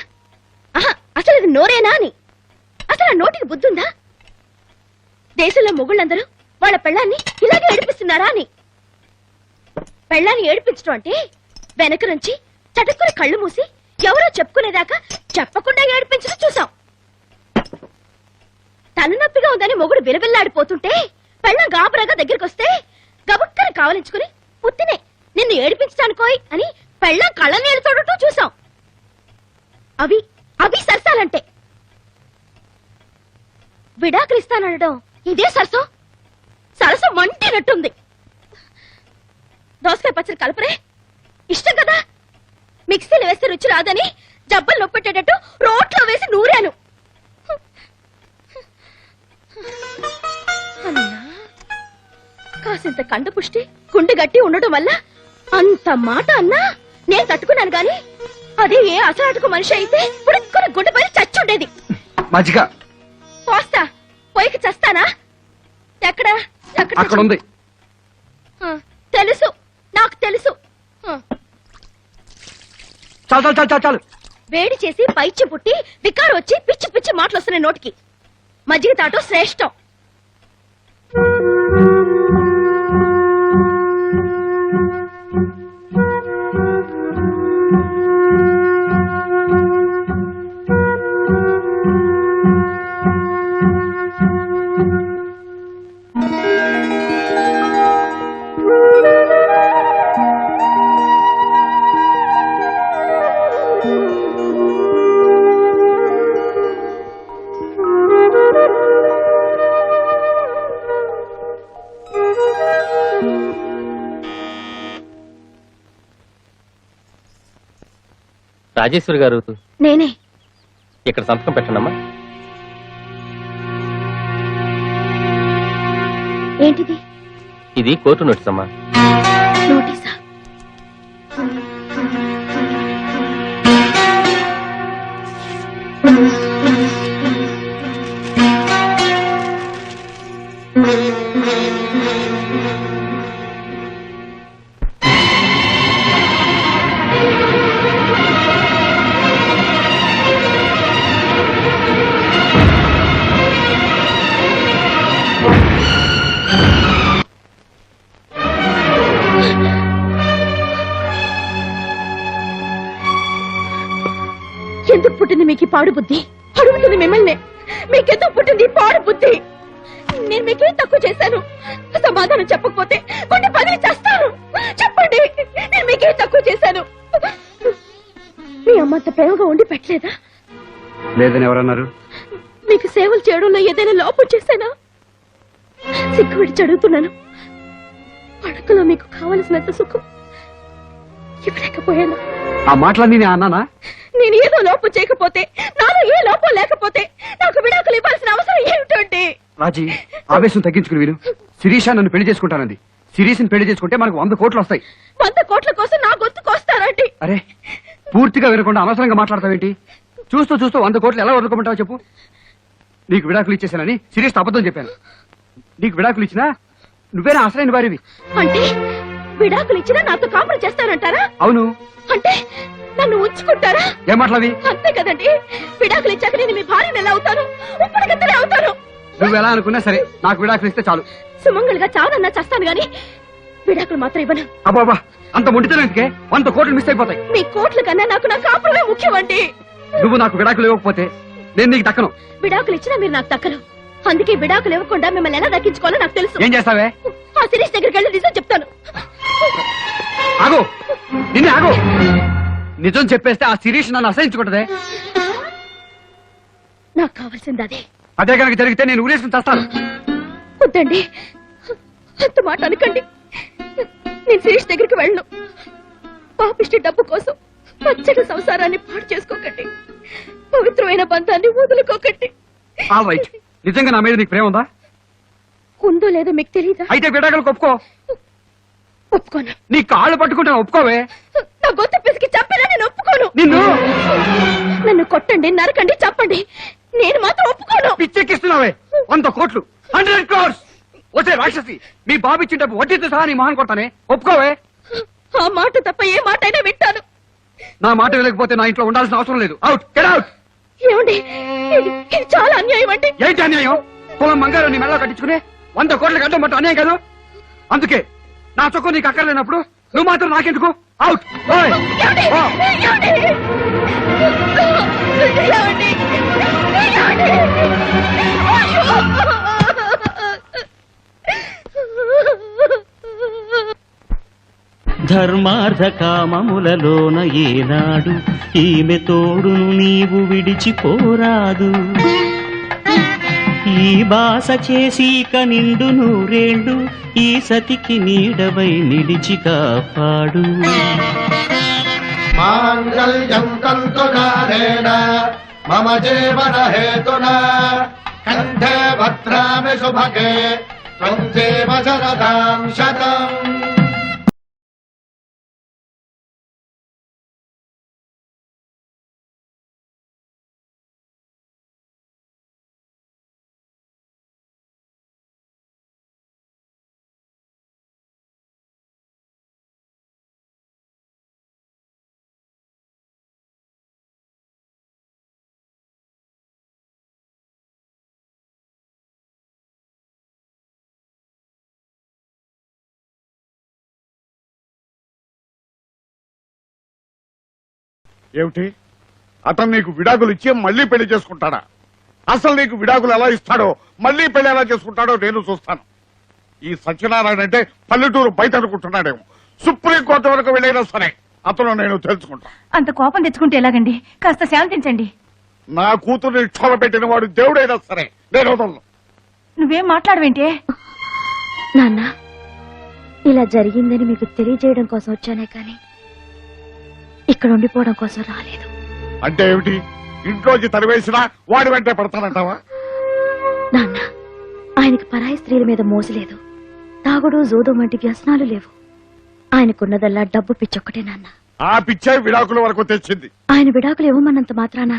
అసలు ఇది నోరేనా అని. అసలు ఆ నోటికి బుద్ధుందా? దేశంలో మొగుళ్ళందరూ వాళ్ళ పెళ్ళాన్ని ఇలాగే ఏడిపిస్తున్నారా అని. పెళ్ళాన్ని ఏడిపించడం అంటే వెనక నుంచి చటుక్కుని కళ్ళు మూసి ఎవరో చెప్పుకునేదాకా చెప్పకుండా ఏడిపించడం చూసాం. తలనొప్పిగా ఉందని మొగుడు విలవిల్లాడిపోతుంటే పెళ్ళ గాబరాగా దగ్గరికి వస్తే గబుక్కని కావలించుకుని పుత్తినే నిన్ను ఏడిపించడానికోయ్ అని పెళ్ళ కళ్ళ నీళ్ళు చూడటం చూసాం. అవి అవి సరసాలంటే. విడాకులు ఇస్తానడం ఇదే సరసం. సరసం మంటినట్టుంది. దోసకాయ పచ్చడి కలపరే ఇష్టం కదా. మిక్సీలో వేస్తే రుచి రాదని జబ్బలు నొప్పెట్టేటట్టు రోట్లో వేసి నూరాను. అన్నా, కాసింత కండ పుష్టి గుండె గట్టి ఉండటం వల్ల అంత మాట అన్నా నేను తట్టుకున్నాను గాని అదే ఏ అసలాటకు మనిషి అయితే పుడుక్కున గుండె పని చచ్చుండేది. మజ్జిగ పోస్తా, పోయికి చస్తానా? ఎక్కడా? అక్కడ ఉంది. తెలుసు, నాకు తెలుసు. చాలు చాలు చాలు చాలు చాలు. వేడి చేసి పైచ్చి పుట్టి వికారం వచ్చి పిచ్చి పిచ్చి మాటలు వస్తున్నాయి నోటికి. మజ్జిగ తాటం శ్రేష్టం. రాజేశ్వరి గారు, నేనే. ఇక్కడ సంతకం పెట్టండమ్మా. ఏంటిది? ఇది కోర్టు నోటీస్ అమ్మా. నోటీసా? ఎందుకు పుట్టింది మీకు ఈ పాడు బుద్ధి? అడుగుతుంది మిమ్మల్ని. మీకెందుకు పుట్టింది ఈ పాడు బుద్ధి? నేను మీకేం తక్కువ చేశాను? సమాధానం చెప్పకపోతే కొన్ని పని చేస్తాను. చెప్పండి, నేను మీకేం తక్కువ చేశాను? మీ అమ్మంత ప్రేమగా ఉండి పెట్టలేదా? లేదని ఎవరన్నారు? మీకు సేవలు చేయడంలో ఏదైనా లోపం చేశానా? సిగ్గు విడిచి అడుగుతున్నాను. పడకలో మీకు కావలసినంత సుఖం ఇవ్వలేకపోయాను. ఆ మాటలన్నీ నేను అన్నానా? నేను ఏదో లోపం చేయకపోతే, నాలో ఏ లోపం లేకపోతే నాకు విడాకులు ఇవ్వాల్సిన అవసరం ఏమిటండి? రాజీ, ఆవేశం తగ్గించుకుని విను. శిరీష నన్ను పెళ్లి చేసుకుంటానంది. శిరీష్ని పెళ్లి చేసుకుంటే మనకు 100 కోట్లు వస్తాయి. 100 కోట్ల కోసం నా గొంతుకు వస్తారండి? అరే, పూర్తిగా వినకుండా అనవసరంగా మాట్లాడతావేంటి? చూస్తూ చూస్తూ 100 కోట్లు ఎలా వదులుకోమంటావు చెప్పు. నీకు విడాకులు ఇచ్చేసానని శిరీష్ అబద్ధం చెప్పాను. నీకు విడాకులు ఇచ్చినా నువ్వేనా అసలైన వారివి. అంటే విడాకులు ఇచ్చినా నాతో కాపురం చేస్తానంటారా? అవును. అంటే నన్ను ఉంచుకుంటారా? ఏం మాటలవి? అంతే కదండి. విడాకులు ఇచ్చాక నేను మీ భార్యను ఎలా అవుతాను? ఉప్పటికత్తనే అవుతాను. నువ్వు ఎలా అనుకున్నా సరే, నాకు విడాకులు ఇస్తే చాలు. సుమంగళిగా చావనన్నా చేస్తాను గాని విడాకులు మాత్రం ఇవ్వను. అబ్బాబా, అంత మొండితనం ఎందుకే? 100 కోట్లు మిస్ అయిపోతాయి. మీ కోట్ల కన్నా నాకు నా కాపురమే ముఖ్యమండి. నువ్వు నాకు విడాకులు ఇవ్వకపోతే నేను నీకు దక్కను. విడాకులు ఇచ్చినా మీరు నాకు దక్కరు. అందుకే విడాకులు ఇవ్వకుండా మిమ్మల్ని ఎలా దక్కించుకోవాలో నాకు తెలుసు. ఏం చేస్తావే? ఆ శిరీష్ దగ్గరికి వెళ్ళి నిజం చెప్తాను. ఆగు, నిన్నే ఆగు. నిజం చెప్పేస్తే ఆ శిరీష్ నన్ను అసహించుకుంటదే. నాకు కావాల్సింది అదే. అదే కనుక జరిగితే నేను ఊరేసుకుని చేస్తాను. వద్దండి, అంత మాట అనకండి. నేను శిరీష్ దగ్గరికి వెళ్ళను. పాపిష్టి డబ్బు కోసం పచ్చడి సంసారాన్ని పాడు చేసుకోకండి. పవిత్రమైన బంధాన్ని వదులుకోకండి. All right. నిజంగా నా మీద నీకు ప్రేమ ఉందా? ఉందో లేదో మీకు తెలీదా? అయితే విడాకులకు ఒప్పుకో. ఒప్పుకోను. నీ కాళ్ళు పట్టుకుంటాను, ఒప్పుకోవే. నా గొంతు పిసికి చంపినా నేను ఒప్పుకోను. నిన్ను నన్ను కొట్టండి, నరకండి, చంపండి, నేను మాత్రం ఒప్పుకోను. పిచ్చెక్కిస్తున్నావే. 100 కోట్లు, 100 crores. వచ్చే రాక్షసి, మీ బాబు ఇచ్చిన డబ్బు వడ్డీతో సహా నీ మొహన్ కొట్టానే, ఒప్పుకోవే. ఆ మాట తప్ప ఏ మాట అయినా వింటాను. నా మాట వినకపోతే నా ఇంట్లో ఉండాల్సిన అవసరం లేదు. Out, get out. ఏమండి, ఇది చాలా అన్యాయం అండి. ఏంటి అన్యాయం? పొలం మంగారు నీ మెడలో కట్టించుకునే 100 కోట్లకి అడ్డం పట్టు అన్యాయం కాదు. అందుకే నా చొక్కు నీకు అక్కర్లేనప్పుడు నువ్వు మాత్రం నాకెందుకు? అవుట్. ఏమండి? ఏమండి? ఏమండి? ఏమండి? ధర్మార్థ కామములలోన ఏనాడు ఈమె తోడును నీవు విడిచిపోరాదు. ఈ బాస చేసి నిండు నూరేళ్ళు ఈ సతికి నీడవై నిలిచి కాపాడు. మాంగళ్యం తంతునారేణ మమ జీవన హేతునా కంఠే భద్రామి శుభగే త్వం జీవ శరదాం శతం. ఏమిటి అతను నీకు విడాకులు ఇచ్చి మళ్ళీ పెళ్లి చేసుకుంటాడా? అసలు నీకు విడాకులు ఎలా ఇస్తాడో మళ్ళీ పెళ్లి ఎలా చేసుకుంటాడో నేను చూస్తాను. ఈ సత్యనారాయణ అంటే పల్లెటూరు బయట అనుకుంటున్నాడేమో. సుప్రీంకోర్టు వరకు వెళ్ళైనా సరే అతను నేను తెలుసుకుంటా. అంత కోపం తెచ్చుకుంటే ఎలాగండి? కాస్త శాంతించండి. నా కూతుర్ని క్షోభ పెట్టిన వాడు దేవుడైనా సరే నేను వదలను. నువ్వేం మాట్లాడవేంటే? నాన్న, ఇలా జరిగిందని మీకు తెలియజేయడం కోసం వచ్చానే కానీ ఇక్కడ ఉండిపోవడం కోసం రాలేదు. అంటే ఏమిటి? ఇంట్లోంచి తరివేసినా వాడి వెంటే పడతానంటావా? నాన్న, ఆయనకి పరాయి స్త్రీల మీద మోసలేదు. తాగుడు జోదు వంటి వ్యసనాలు లేవు. ఆయనకున్నదల్లా డబ్బు పిచ్చొక్కటే నాన్న. ఆ పిచ్చే విడాకుల వరకు తెచ్చింది. ఆయన విడాకులు ఇవ్వమన్నంత మాత్రాన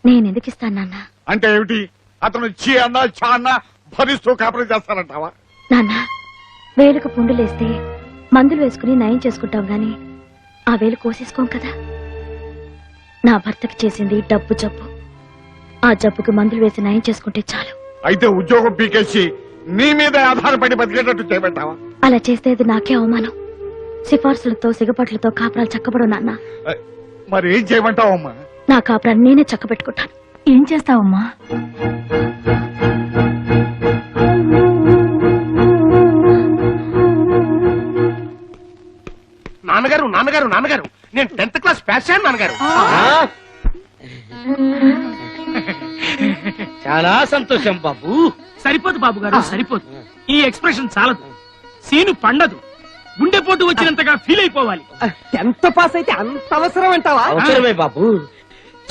నేనెందుకు ఇస్తాను నాన్న? అంటే ఏమిటి? అతను చీ అన్నా చా అన్నా భరిస్తూ కాపురం చేస్తానంటావా? నాన్న, వేలుకు పుండులేస్తే మందులు వేసుకుని నయం చేసుకుంటాం గాని ఆ వేలు కోసేసుకోం కదా. నా భర్తకి చేసింది డబ్బు జబ్బు. ఆ జబ్బుకి మందులు వేసి నయం చేసుకుంటే చాలు. అయితే ఉద్యోగం పీకేసి నీ మీద ఆధారపడి బతికేటట్టు చేయబెట్టావా? అలా చేస్తే అది నాకే అవమానం. సిఫార్సులతో సిగపట్లతో కాపురాలు చక్కబడు నాన్న. మరి ఏం చేయమంటావమ్మా? నా కాపురాన్ని నేనే చక్కబెట్టుకుంటాను. ఏం చేస్తావమ్మా? నాన్నగారు నాన్నగారు నాన్నగారు, నేను 10th క్లాస్ పాస్ అయ్యాను నాన్నగారు. చాలా సంతోషం బాబు. సరిపోదు బాబు గారు, సరిపోదు. ఈ ఎక్స్ప్రెషన్ చాలదు. సీను పండదు. గుండెపోటు వచ్చినంతగా ఫీల్ అయిపోవాలి. 10th పాస్ అయితే అంత అవసరం అంటావా? అవసరమే బాబు.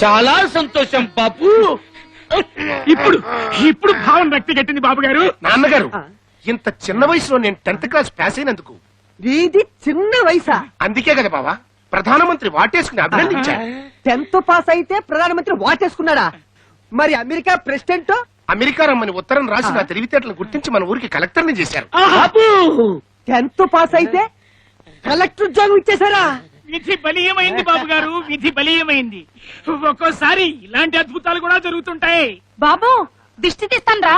చాలా సంతోషం బాబు. ఇప్పుడు ఇప్పుడు భావన వ్యక్తి కట్టింది బాబు గారు. నాన్నగారు, ఇంత చిన్న వయసులో నేను 10th క్లాస్ పాస్ అయినందుకు. ఇది చిన్న వయసా? అందుకే కదా బావా ప్రధానమంత్రి వాటేసుకుని అభినందించారు. 10th పాస్ అయితే ప్రధానమంత్రి వాటేసుకున్నాడా? మరి అమెరికా ప్రెసిడెంట్ అమెరికా రమ్మని ఉత్తరం రాసి నా తెలివితేటలను గుర్తించి మన ఊరికి కలెక్టర్ని చేశారు. 10th పాస్ అయితే కలెక్టర్ ఉద్యోగం ఇచ్చేసారా? విధి బలీయమైంది బాబు గారు, విధి బలీయమైంది. ఒక్కోసారి ఇలాంటి అద్భుతాలు కూడా జరుగుతుంటాయి. బాబు దిష్టి తీస్తాన్రా.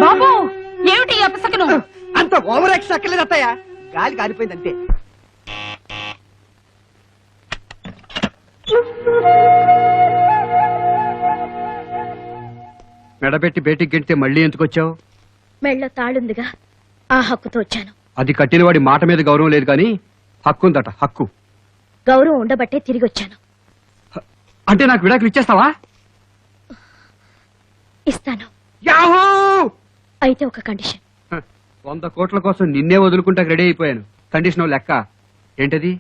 బాబు ఏమిటి అపసకను? అంత ఓవర్ యాక్షన్ అక్కర్లేదు అత్తయ్య. గాలి కారిపోయింది అంతే. మెడబెట్టి బయటికి గెంటితే మళ్ళీ ఎందుకు వచ్చావు? మెళ్ళో తాళుందిగా, ఆ హక్కుతో వచ్చాను. అది కట్టిన వాడి మాట మీద గౌరవం లేదు కానీ హక్కు ఉందట. హక్కు గౌరవం ఉండబట్టే తిరిగి వచ్చాను. అంటే నాకు విడాకులు ఇచ్చేస్తావా? ఇస్తాను. యాహూ! అయితే ఒక కండిషన్. 100 కోట్ల కోసం నిన్నే వదులుకుంటా రెడీ అయిపోయాను. కండిషన్ లెక్క ఏంటది?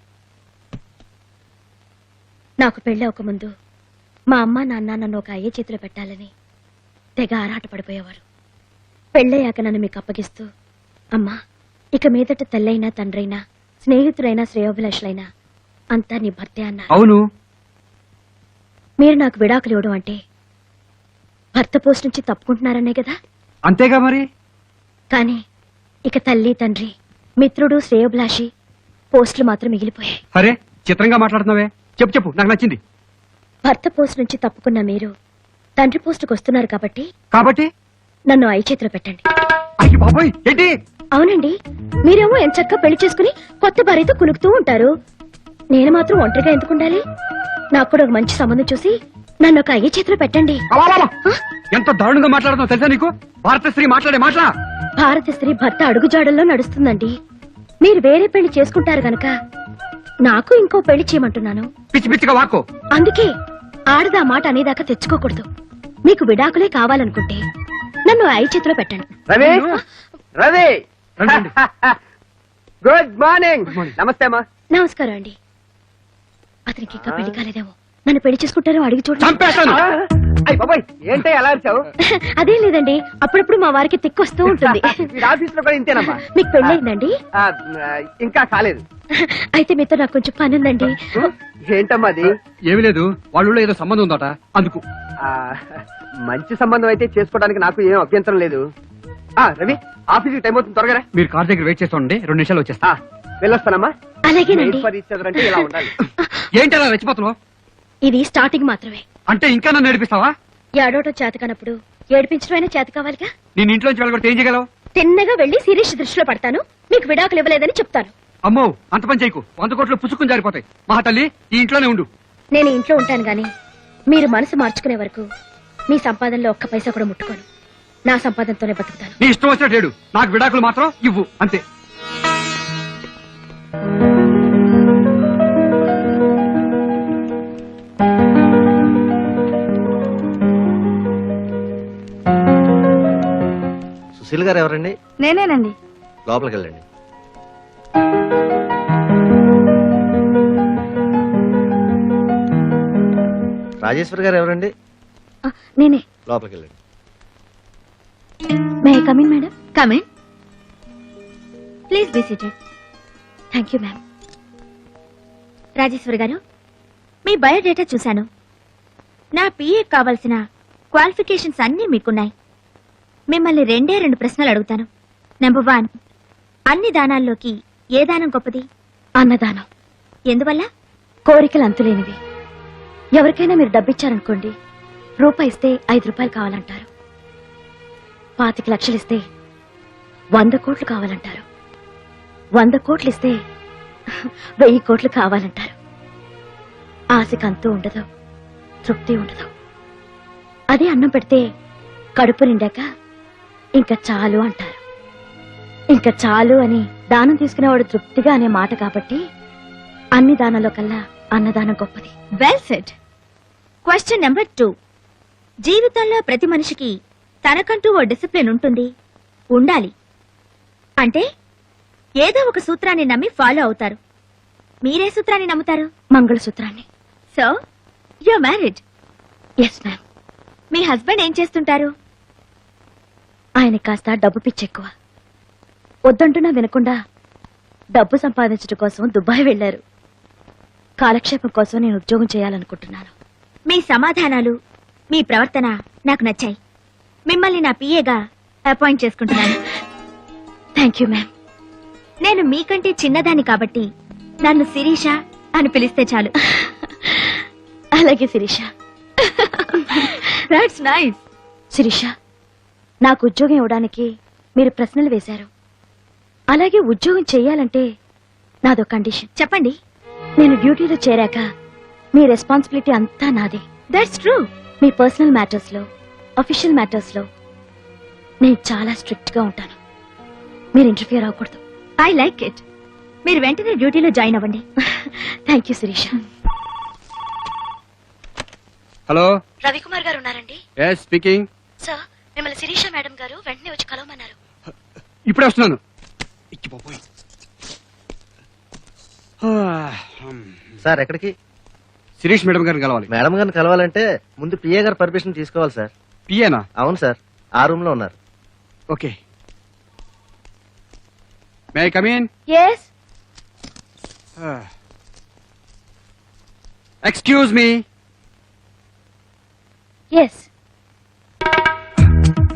నాకు పెళ్ళి ఒక ముందు మా అమ్మ నాన్న నన్ను ఒక అయ్యే చేతిలో పెట్టాలని తెగ ఆరాట పడిపోయేవారు. పెళ్ళయ్యాక నన్ను మీకు అప్పగిస్తూ, అమ్మా ఇక మీదట తల్లైనా తండ్రైనా స్నేహితులైనా శ్రేయోభిలాషులైనా అంతా నీ భర్తే అన్నారు. అవును. మీరు నాకు విడాకులు ఇవ్వడం అంటే భర్త పోస్ట్ నుంచి తప్పుకుంటున్నారనే కదా? అంతేగా మరి. కానీ ఇక తల్లి తండ్రి మిత్రుడు శ్రేయోభిలాషి పోస్టులు మాత్రం మిగిలిపోయాయి. అరే చిత్రంగా మాట్లాడుతున్నావే. చెప్పు చెప్పు, నాకు నచ్చింది. భర్త పోస్ట్ నుంచి తప్పుకున్న మీరు తండ్రి పోస్టుకు వస్తున్నారు కాబట్టి కాబట్టి నన్ను ఐ చేతిలో పెట్టండి. అయ్యి బాబోయ్, ఏంటి? అవునండి, మీరేమో ఎంచక్కా పెళ్లి చేసుకుని కొత్త భార్యతో కులుకుతూ ఉంటారు. నేను మాత్రం ఒంటరిగా ఎందుకు ఉండాలి? నాకు కూడా ఒక మంచి సంబంధం చూసి నన్ను ఒక అయ్యే చేతిలో పెట్టండి. ఎంత దారుణంగా మాట్లాడుతున్నావు తెలుసా నీకు? భారత స్త్రీ మాట్లాడే మాటలా? భారత స్త్రీ భర్త అడుగుజాడల్లో నడుస్తుందండి. మీరు వేరే పెళ్లి చేసుకుంటారు గనక నాకు ఇంకో పెళ్లి చేయమంటున్నాను. పిచ్చి పిచ్చిగా వాక్కో. అందుకే ఆడదా మాట అనేదాకా తెచ్చుకోకూడదు. మీకు విడాకులే కావాలనుకుంటే నన్ను ఐ చేతిలో పెట్టండి. Ravi Ravi good morning. నమస్తే అమ్మా. నమస్కారం అండి. అతనికి ఇంకా పెళ్లి కాలేదేమో. నన్ను పెళ్లి చేసుకుంటారో అడిగి చూడండి. చంపేస్తాను. అయ్యి బాబాయ్, ఏంటో ఎలా అరిచావు? అదేం లేదండి, అప్పుడప్పుడు మా వారికి తిక్కొస్తూ ఉంటుంది. ఆఫీస్ లో కూడా ఇంతేనమ్మా. మీకు పెళ్ళయిందండి? ఇంకా కాలేదు. అయితే మీతో నాకు కొంచెం పని ఉందండి. ఏంటమ్మా అది? ఏమి లేదు, వాళ్ళ ఏదో సంబంధం ఉందట అందుకు. మంచి సంబంధం అయితే చేసుకోవడానికి నాకు ఏం అభ్యంతరం లేదు. రవి, ఆఫీస్కి టైం అవుతుంది, త్వరగా. మీరు కార్ దగ్గర వెయిట్ చేస్తూ ఉండండి, 2 నిమిషాలు వచ్చేస్తా. వెళ్ళొస్తానమ్మా. అలాగేనండి. ఇలా ఉండాలి. ఏంటి అలా రెచ్చిపోతున్నావు? ఇది స్టార్టింగ్ మాత్రమే. అంటే ఇంకా నన్ను నడిపిస్తావా? ఏడోటో చేత కానప్పుడు ఏడిపించడమైనా చేత కావాలిగా. నేను ఇంట్లోంచి వెళ్ళగొడితే ఏం చేయగలవు? తిన్నగా వెళ్లి శిరీష్ దృష్టిలో పడతాను. మీకు విడాకులు ఇవ్వలేదని చెప్తాను. అమ్మో అంత పని చేయకు 100 కోట్లు పుచ్చుకుని జారిపోతాయి. మహా తల్లి ఈ ఇంట్లోనే ఉండు. నేను ఇంట్లో ఉంటాను గాని మీరు మనసు మార్చుకునే వరకు మీ సంపాదనలో ఒక్క పైసా కూడా ముట్టుకోను. నా సంపాదనతోనే బతుకుతాను. నీ ఇష్టం వచ్చినట్టు ఏడు. నాకు విడాకులు మాత్రం ఇవ్వు అంతే. సుశీల్ గారు ఎవరండి? నేనేనండి. లోపలికి వెళ్ళండి. రాజేశ్వరి గారు ఎవరండి? నేనే. లోపలికి వెళ్ళండి. మే I come in madam? Come in. Please be seated. Thank you ma'am. Rajeshwari గారు, మీ బయోడేటా చూశాను. నా పిఏ కావాల్సిన క్వాలిఫికేషన్స్ అన్నీ మీకున్నాయి. మిమ్మల్ని 2 ప్రశ్నలు అడుగుతాను. నెంబర్ 1, అన్ని దానాల్లోకి ఏ దానం గొప్పది? అన్నదానం. ఎందువల్ల? కోరికలు అంతులేనివి. ఎవరికైనా మీరు డబ్బిచ్చారనుకోండి, రూపాయి ఇస్తే 5 రూపాయలు కావాలంటారు. 25 లక్షలు ఇస్తే 100 కోట్లు కావాలంటారు. 100 కోట్లు ఇస్తే 1000 కోట్లు కావాలంటారు. ఆశకు అంతూ ఉండదు, తృప్తి ఉండదు. అదే అన్నం పెడితే కడుపు నిండాక ఇంకా చాలు అంటారు. ఇంకా చాలు అని దానం తీసుకునేవాడు తృప్తిగా అనే మాట కాబట్టి అన్ని దానాల్లో కల్లా అన్నదానం గొప్పది. Well said. క్వశ్చన్ నెంబర్ 2, జీవితంలో ప్రతి మనిషికి తనకంటూ ఓ డిసిప్లిన్ ఉంటుంది, ఉండాలి. అంటే ఏదో ఒక సూత్రాన్ని నమ్మి ఫాలో అవుతారు. మీరే సూత్రాన్ని నమ్ముతారు? మంగళసూత్రాన్ని. So you married? Yes ma'am. మీ హస్బెండ్ ఏం చేస్తుంటారు? ఆయన కాస్త డబ్బు పిచ్చి ఎక్కువ. వద్దంటున్నా వినకుండా డబ్బు సంపాదించడం కోసం దుబాయ్ వెళ్లారు. కాలక్షేపం కోసం నేను ఉద్యోగం చేయాలనుకుంటున్నాను. మీ సమాధానాలు, మీ ప్రవర్తన నాకు నచ్చాయి. మిమ్మల్ని నా పిఏగా అపాయింట్ చేసుకుంటున్నాను. Thank you ma'am. నేను మీకంటే చిన్నదాన్ని కాబట్టి నన్ను శిరీష అని పిలిస్తే చాలు. అలాగే శిరీష. That's nice. శిరీష, నాకు ఉద్యోగం ఇవ్వడానికి మీరు ప్రశ్నలు వేశారు. అలాగే ఉద్యోగం చెయ్యాలంటే నాదో కండిషన్. చెప్పండి. నేను డ్యూటీలో చేరాక మీ రెస్పాన్సిబిలిటీ అంతా నాదే. That's true. మీ పర్సనల్ మ్యాటర్స్ లో, అఫీషియల్ మ్యాటర్స్ లో నేను చాలా స్ట్రిక్ట్ గా ఉంటాను. మీరు ఇంటర్ఫియర్ అవ్వకూడదు. ఐ లైక్ ఇట్. మీరు వెంటనే డ్యూటీలో జాయిన్ అవ్వండి. Thank you Sirisha. Hello, Ravikumar గారు ఉన్నారండి? Yes speaking. సార్, మిమ్మల్ని శిరీష మేడం గారు వెంటనే వచ్చి కలవమన్నారు. ఇప్పుడే వస్తున్నాను. సార్ ఎక్కడికి? శిరీష్ మేడం గారిని కలవాలి. మేడం గారిని కలవాలంటే ముందు పిఏ గారు పర్మిషన్ తీసుకోవాలి సార్. పియేనా? అవును సార్, ఆ రూమ్ లో ఉన్నారు. Okay. May I come in? Yes. Excuse me. Yes.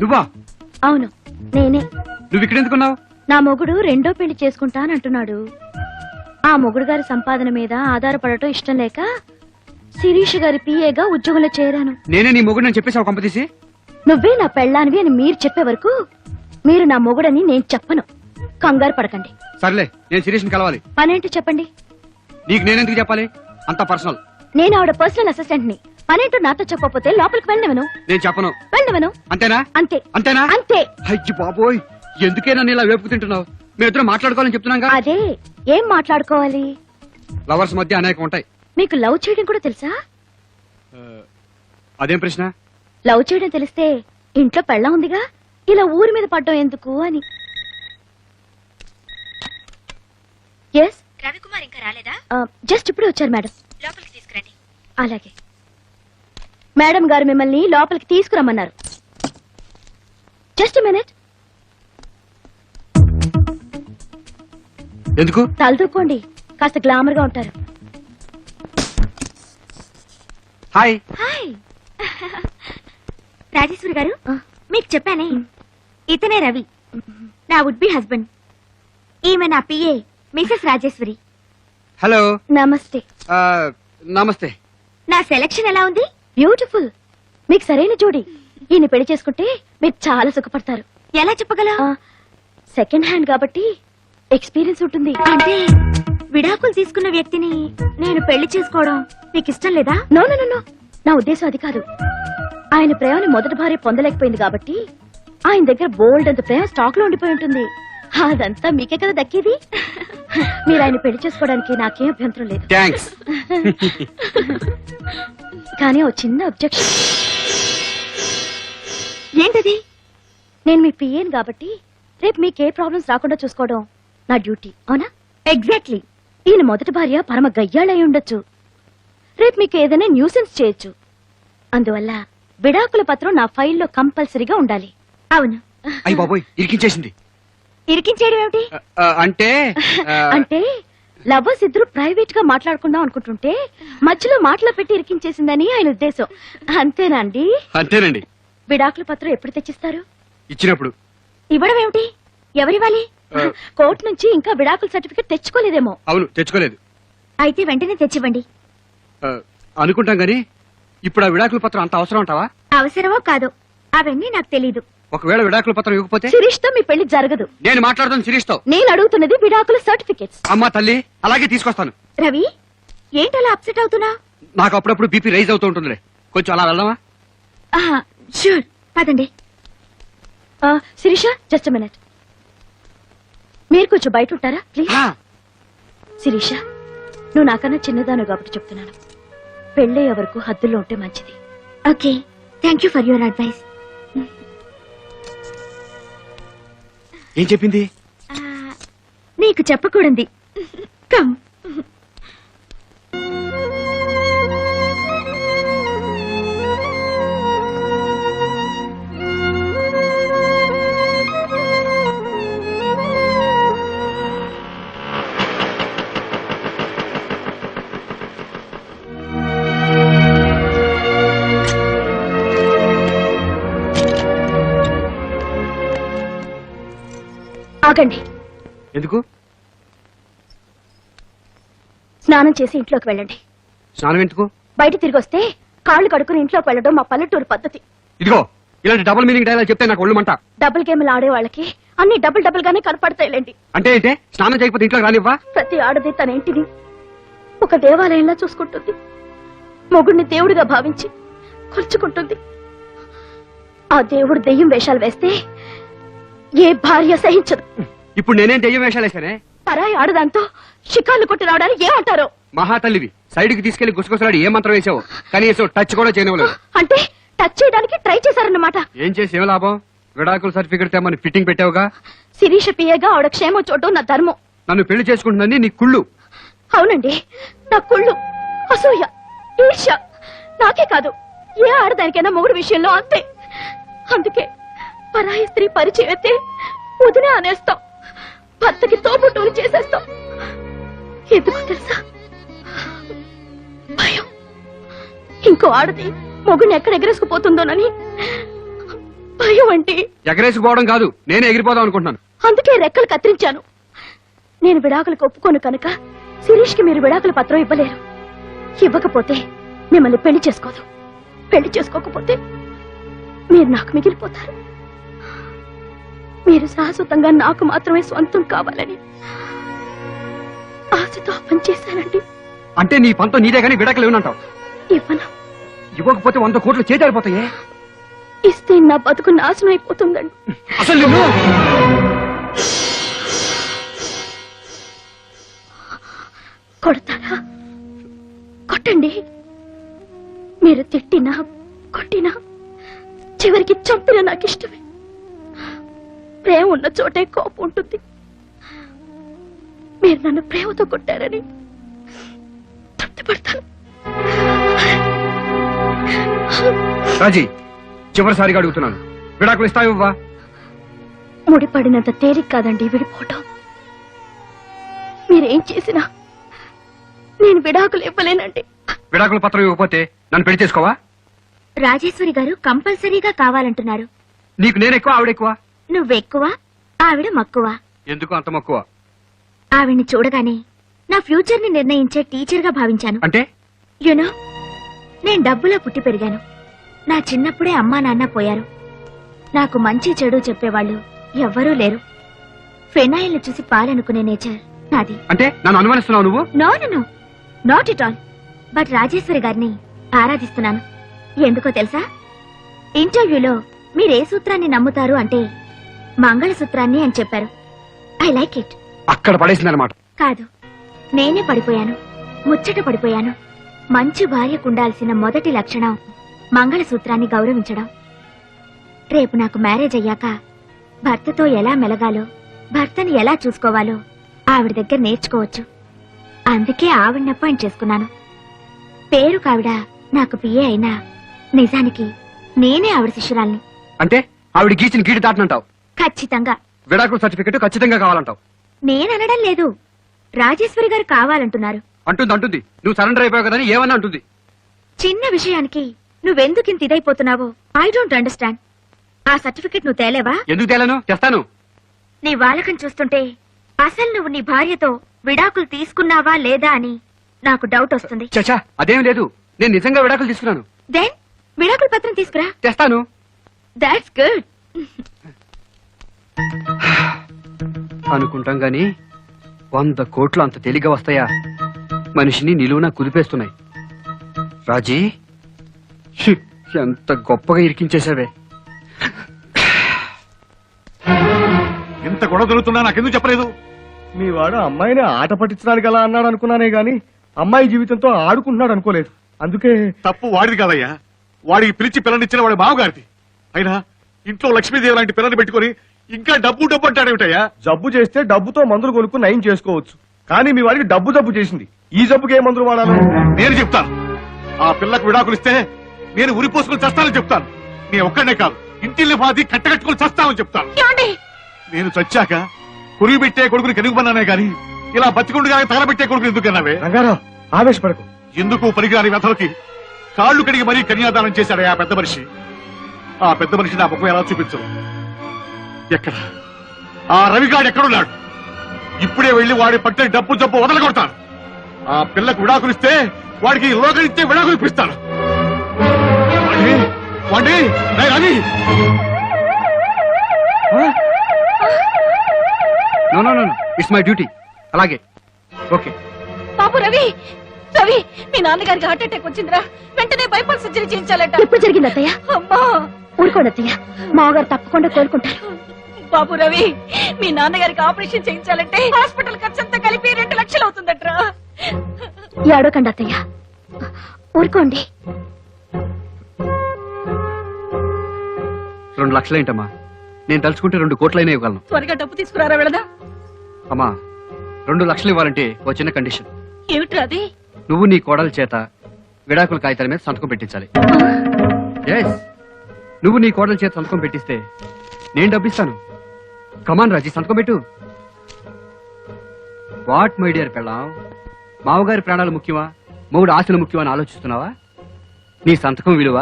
నువ్వా? అవును, నేనే. నువ్వు ఇక్కడ ఎందుకున్నావు? నా మొగుడు రెండో పెళ్లి చేసుకుంటానంటున్నాడు. ఆ మొగుడు గారి సంపాదన మీద ఆధారపడటం ఇష్టం లేక శిరీష్ గారి పిఏగా ఉద్యోగంలో చేరాను. నేనే నీ మొగుడు అని చెప్పేసావు కంపతీసి. నువ్వే నా పెళ్ళానివి అని మీరు చెప్పే వరకు మీరు నా మొగుడని నేను చెప్పను. కంగారు పడకండి. సర్లే, నేను శిరీష్ ని కలవాలి. పనేంటో చెప్పండి. నీకు నేనెందుకు చెప్పాలి? అంత పర్సనల్. నేను ఆవిడ పర్సనల్ అసిస్టెంట్ ని. పనేంటో నాతో చెప్పకపోతే లోపలికి వెళ్ళనివను. నేను చెప్పను. వెళ్ళనివను. అంతేనా? అంతే. అంతేనా? అంతే. అయ్యి బాబోయ్, ఎందుకే నన్ను ఇలా వేపుకు తింటున్నావు? మేమిద్దరం మాట్లాడుకోవాలని చెప్తున్నాగా. అదే, ఏం మాట్లాడుకోవాలి? లవర్స్ మధ్య అనేక ఉంటాయి. మీకు లవ్ చేయడం కూడా తెలుసా? అదేం ప్రశ్న? లవ్ చేయడం తెలిస్తే ఇంట్లో పెళ్ళం ఉందిగా, ఇలా ఊరి మీద పడ్డం ఎందుకు అని. ఎస్. రవికుమార్ ఇంకా రాలేదా? జస్ట్ ఇప్పుడు వచ్చారు మేడం. లోపలికి తీసుకురండి. అలాగే. మేడం గారు మిమ్మల్ని లోపలికి తీసుకురమ్మన్నారు. Just minute. ఎందుకు? తలదూకోండి, కాస్త గ్లామర్ గా ఉంటారు. హాయ్. హాయ్. రాజేశ్వరి గారు, మీకు చెప్పానే, ఇతనే రవి, నా వుడ్ బి హస్బెండ్. ఈమె నా పిఏ మిసెస్ రాజేశ్వరి. హలో. నమస్తే. నమస్తే. నా సెలక్షన్ ఎలా ఉంది? బ్యూటిఫుల్. మీకు సరైన జోడి. ఈయన పెళ్లి చేసుకుంటే మీరు చాలా సుఖపడతారు. ఎలా చెప్పగలవు? సెకండ్ హ్యాండ్ కాబట్టి ఎక్స్పీరియన్స్ ఉంటుంది. అంటే విడాకులు తీసుకున్న వ్యక్తిని నేను పెళ్లి చేసుకోవడం నీకు ఇష్టం లేదా? నో నో నో, నా ఉద్దేశం అది కాదు. ఆయన ప్రేమని మొదటి భార్య పొందలేకపోయింది కాబట్టి ఆయన దగ్గర బోల్డ్ అంత ప్రేమ స్టాక్ లో ఉండిపోయి ఉంటుంది. అదంతా మీకే కదా దక్కేది. మీరు ఆయన పెళ్లి చేసుకోవడానికి నాకేం అభ్యంతరం లేదు. థ్యాంక్స్. కానీ ఓ చిన్న అబ్జెక్షన్. ఏంటది? నేను మీ పిఏన్ కాబట్టి రేపు మీకే ప్రాబ్లమ్స్ రాకుండా చూసుకోవడం నా డ్యూటీ, అవునా? ఎగ్జాక్ట్లీ. ఈయన మొదటి భార్య పరమ గయ్యాళై ఉండొచ్చు. రేపు మీకు ఏదైనా న్యూసెన్స్ చేయొచ్చు. అందువల్ల విడాకుల పత్రం నా ఫైల్లో కంపల్సరీగా ఉండాలి. అవును. అయ్య బాబోయ్, ఇరికించేసింది. ఇరికించేయడం ఏమిటి? అంటే అంటే లవర్స్ ఇద్దరు ప్రైవేట్ గా మాట్లాడుకుందాం అనుకుంటుంటే మధ్యలో మాటలో పెట్టి ఇరికించేసిందని ఆయన ఉద్దేశం. అంతేనా అండి? అంతేనండి. విడాకుల పత్రం ఎప్పుడు తెచ్చిస్తారు? ఇచ్చినప్పుడు. ఇవ్వడం ఏమిటి? ఎవరివ్వాలి? కోర్టు నుంచి ఇంకా విడాకుల సర్టిఫికెట్ తెచ్చుకోలేదేమో. అవును, తెచ్చుకోలేదు. అయితే వెంటనే తెచ్చివ్వండి. అనుకుంటాం గాని ఇప్పుడు ఆ విడాకుల పత్రం అంత అవసరం అంటావా? అవసరమో కాదో అవన్నీ నాకు తెలీదు. ఒకవేళ విడాకుల పత్రం ఇవ్వకపోతే శిరీష్ తో మీ పెళ్లి జరగదు. నేను మాట్లాడుతాను శిరీష్ తో. నేను అడుగుతున్నది విడాకుల సర్టిఫికెట్స్. అమ్మా తల్లి, అలాగే తీసుకొస్తాను. రవి, ఏంటలా అప్సెట్ అవుతున్నా? నాకు అప్పుడప్పుడు బీపీ రైజ్ అవుతూ ఉంటుందిలే. కొంచెం అలా వెళ్దామా? షూర్, పదండి. Sirisha, just minute. మీరు కొంచెం బయట ఉంటారా ప్లీజ్? శిరీష, నువ్వు నాకన్నా చిన్నదాను కాబట్టి చెప్తున్నాను. పెళ్ళయ్యే వరకు హద్దుల్లో ఉంటే మంచిది. Okay, thank you for your advice. ఏం చెప్పింది? నీకు చెప్పకూడదు. కమ్. ఆగండి. ఎందుకు? స్నానం చేసి ఇంట్లోకి వెళ్ళండి. స్నానం ఎందుకు? బయట తిరిగి వస్తే కాళ్ళు కడుక్కుని ఇంట్లోకి వెళ్ళడం మా పల్లెటూరు పద్ధతి. ఇదిగో, ఇలాంటి డబుల్ మీనింగ్ డైలాగ్ చెప్తే నాకు ఒళ్ళు మంట. డబుల్ గేమ్లు ఆడే వాళ్ళకి అన్ని డబుల్ డబుల్ గానే కనపడతాయిలేండి. అంటే ఏంటే? స్నానం చేయకపోతే ఇంట్లోకి రానివ్వా? ప్రతి ఆడది తన ఇంటిని ఒక దేవాలయంలా చూసుకుంటుంది. మొగుడిని దేవుడిగా భావించి కొలుచుకుంటుంది. ఆ దేవుడు దెయ్యం వేషాలు వేస్తే ఏ భార్య సహించదు. ఇప్పుడు నేనేం దెయ్యం వేషాలు వేసానే? పరాయి ఆడదాంతో షికార్లు కొట్టి రావడానికి ఏమంటారు? మహాతల్లివి, సైడ్ కి తీసుకెళ్లి గుసగుసలాడి ఏ మంత్రం వేసావు? కనీసం టచ్ కూడా చేయనివ్వలేదు. అంటే టచ్ చేయడానికి ట్రై చేశారన్నమాట. ఏం చేసి ఏం లాభం? విడాకుల సర్టిఫికెట్ తెమ్మని ఫిట్టింగ్ పెట్టావుగా. శిరీష పిఏగా ఆవిడ క్షేమం చూడటం నా ధర్మం. నన్ను పెళ్లి చేసుకుంటుందని నీ కుళ్ళు. అవునండి, నా కుళ్ళు, అసూయ, ఈర్ష్య. నాకే కాదు, ఏ ఆడదానికైనా మొగుడు విషయంలో అంతే. అందుకే పరాయి స్త్రీ పరిచయం అయితే వదిలే అనేస్తాం, భర్తకి తోబుట్టువులు చేసేస్తాం. ఎందుకు తెలుసా? భయం. ఇంకో ఆడది మొగుడిని ఎక్కడ ఎగరేసుకుపోతుందోనని భయం. అంటే ఎగరేసుకుపోవడం కాదు, నేనే ఎగిరిపోదాం అనుకుంటున్నాను. అందుకే రెక్కలు కత్తిరించాను. నేను విడాకులకు ఒప్పుకోను కనుక శిరీష్ కి మీరు విడాకుల పత్రం ఇవ్వలేరు. ఇవ్వకపోతే మిమ్మల్ని పెళ్లి చేసుకోదు. పెళ్లి చేసుకోకపోతే మీరు నాకు మిగిలిపోతారు. మీరు శాశ్వతంగా నాకు మాత్రమే సొంతం కావాలని ఆశతో పనిచేశానండి. అంటే నీ పంతం నీదే గానీ విడాకులు ఇవ్వనంటావు? ఇవ్వను. ఇవ్వకపోతే 100 కోట్లు చేజారిపోతాయే. ఇస్తే నా బతుకు నాశనం అయిపోతుందండి. అసలు నిన్ను కొడతారా? కొట్టండి. మీరు తిట్టినా కొట్టినా చివరికి చంపిన నాకు ఇష్టమే. ప్రేమ ఉన్న చోటే కోపం ఉంటుంది. మీరు నన్ను ప్రేమతో కొట్టారని తృప్తిపడతాను. రాజీ, చివరిసారిగా అడుగుతున్నాను, విడాకులు ఇస్తావా? ముడిపడినంత తేలిక కాదండి విడిపోవటం. మీరేం చేసినా నేను విడాకులు ఇవ్వలేనండి. విడాకుల పత్రం ఇవ్వకపోతే నన్ను పెళ్లి చేసుకోవా? రాజేశ్వరి గారు కంపల్సరీగా కావాలంటున్నారు. నీకు నేను ఎక్కువ, ఆవిడ ఎక్కువ? నువ్వెక్కువ, ఆవిడ మక్కువ. ఎందుకు అంత మక్కువ? ఆవిడ్ని చూడగానే నా ఫ్యూచర్ ని నిర్ణయించే టీచర్ గా భావించాను. అంటే యునో, నేను డబ్బులో పుట్టి పెరిగాను. నా చిన్నప్పుడే అమ్మా నాన్న పోయారు. నాకు మంచి చెడు చెప్పేవాళ్ళు ఎవ్వరూ లేరు. ఫెనాయిల్ చూసి పాలనుకునే నేచర్ నాది. అంటే నన్ను అనుమానిస్తున్నావు నువ్వు? No no no, not at all. But Rajeshwari గారిని ఆరాధిస్తున్నాను. ఎందుకో తెలుసా? ఇంటర్వ్యూలో మీరే సూత్రాన్ని నమ్ముతారు అంటే మంగళసూత్రాన్ని అని చెప్పారు. I like it. అక్కడ పడేసిందనమాట. కాదు, నేనే పడిపోయాను, ముచ్చట పడిపోయాను. మంచి భార్యకుండాల్సిన మొదటి లక్షణం మంగళసూత్రాన్ని గౌరవించడం. రేపు నాకు మ్యారేజ్ అయ్యాక భర్తతో ఎలా మెలగాలో, భర్తని ఎలా చూసుకోవాలో ఆవిడ దగ్గర నేర్చుకోవచ్చు. అందుకే ఆవిడని అపాయింట్ చేసుకున్నాను. పేరు కావిడ నాకు పిఏ అయినా నిజానికి నేనే ఆవిడ శిష్యురాల్ని. అంటే ఆవిడ గీచిన గీటి దాటనంటావు? ఖచ్చితంగా. విడాకుల సర్టిఫికెట్ ఖచ్చితంగా కావాలంటావు? నేననడం లేదు, రాజేశ్వరి గారు కావాలంటున్నారు. అంటుంది. నువ్వు సరెండర్ అయిపోయావు కదని ఏమన్నా అంటుంది. చిన్న విషయానికి నువ్వెందుకింత ఇదైపోతున్నావో ఐ డోంట్ అండర్స్టాండ్. ఆ సర్టిఫికెట్ నువ్వు తేలేవా? ఎందుకు తేలను? తెస్తాను. నీ వాలకం చూస్తుంటే అసలు నువ్వు నీ భార్యతో విడాకులు తీసుకున్నావా లేదా అని నాకు డౌట్ వస్తుంది. చచ్చా, అదేం లేదు. నేను నిజంగా విడాకులు తీసుకున్నాను. దెన్ విడాకుల పత్రం తీసుకురా. తెస్తాను. That's good. అనుకుంటాం గాని 100 కోట్లు అంత తేలిగ్గా వస్తాయా? మనిషిని నిలువునా కుదిపేస్తున్నాయి. రాజీ, షి, ఎంత గొప్పగా ఇరికించేశావే. ఇంత గొడవ జరుగుతున్నా నాకెందుకు చెప్పలేదు? మీ వాడు అమ్మాయిని ఆట పట్టించడానికి అలా అన్నాడు అనుకున్నానే గాని అమ్మాయి జీవితంతో ఆడుకుంటున్నాడు అనుకోలేదు. అందుకే తప్పు వాడిది కాదయ్యా, వాడికి పిలిచి పిల్లనిచ్చిన వాడి బావగారిది. అయినా ఇంట్లో లక్ష్మీదేవి లాంటి పిల్లని పెట్టుకుని ఇంకా డబ్బు అంటాడేమిటయ్యా? జబ్బు చేస్తే డబ్బుతో మందులు కొనుక్కుని నయం చేసుకోవచ్చు, కానీ మీ వాడికి డబ్బు చేసింది. ఈ జబ్బుకి ఏ మందులు వాడాలి? నేను చెప్తాను. ఆ పిల్లకు విడాకులు ఇస్తే నేను ఉరిపోసుకుని చస్తానని చెప్తాను. నేను ఒక్కడే కాదు, ఇంటిల్ని బాధి కట్టకట్టుకుని చస్తానని చెప్తాను. నేను చచ్చాక కురివి పెట్టే కొడుకుని కనుగొన్నానే గాని ఇలా బతికుండగా తగలబెట్టే కొడుకుని ఎందుకన్నావే? రంగారావు, ఆవేశపడకు. ఎందుకు పనికిరాని వ్యధలకి కాళ్లు కడిగి మరీ కన్యాదానం చేశాడే ఆ పెద్ద మనిషి. ఆ పెద్ద మనిషి నా ముఖం ఎలా చూపించరు? ఎక్కడ ఆ రవిగాడు ఎక్కడున్నాడు? ఇప్పుడే వెళ్లి వాడి పట్టే డబ్బు జబ్బు వదలగొడతాను. ఆ పిల్లకు విడాకులు ఇస్తే వాడికి లోకలిచ్చే విడాకులు ఇప్పిస్తాను. వాడి Ravi, no it's my duty. అలాగే, ఓకే. బాబు రవి, రవి, మీ నాన్నగారికి హార్ట్ అటాక్ వచ్చిందిరా. వెంటనే బైపాస్ సర్జరీ చేయించాలట. ఎప్పుడు జరిగింది అత్తయ్య? అమ్మా, ఊరుకోండి అత్తయ్య, మామగారు తప్పకుండా కోలుకుంటారు. బాబు రవి, మీ నాన్నగారికి ఆపరేషన్ చేయించాలంటే హాస్పిటల్ ఖర్చంతా కలిపి 2 లక్షలు అవుతుందట్రా. ఏడోకండి అత్తయ్య, ఊరుకోండి. 2 లక్షలేంటమ్మా? నేను తలుచుకుంటే 2 కోట్లైనా ఇవ్వగలను. త్వరగా డబ్బు తీసుకురారా వెళదా. అమ్మా, 2 లక్షలు ఇవ్వాలంటే ఓ చిన్న కండిషన్. ఏమిట్రా అది? నువ్వు నీ కోడల చేత విడాకుల కాగితాల మీద సంతకం పెట్టించాలి. ఎస్, నువ్వు నీ కోడల చేత సంతకం పెట్టిస్తే నేను డబ్బిస్తాను. కమాన్ రాజీ, సంతకం పెట్టు. వాట్ మై డియర్ పెళ్ళాం, మామగారి ప్రాణాలు ముఖ్యమా, మొగుడు ఆశలు ముఖ్యమా అని ఆలోచిస్తున్నావా? నీ సంతకం విలువ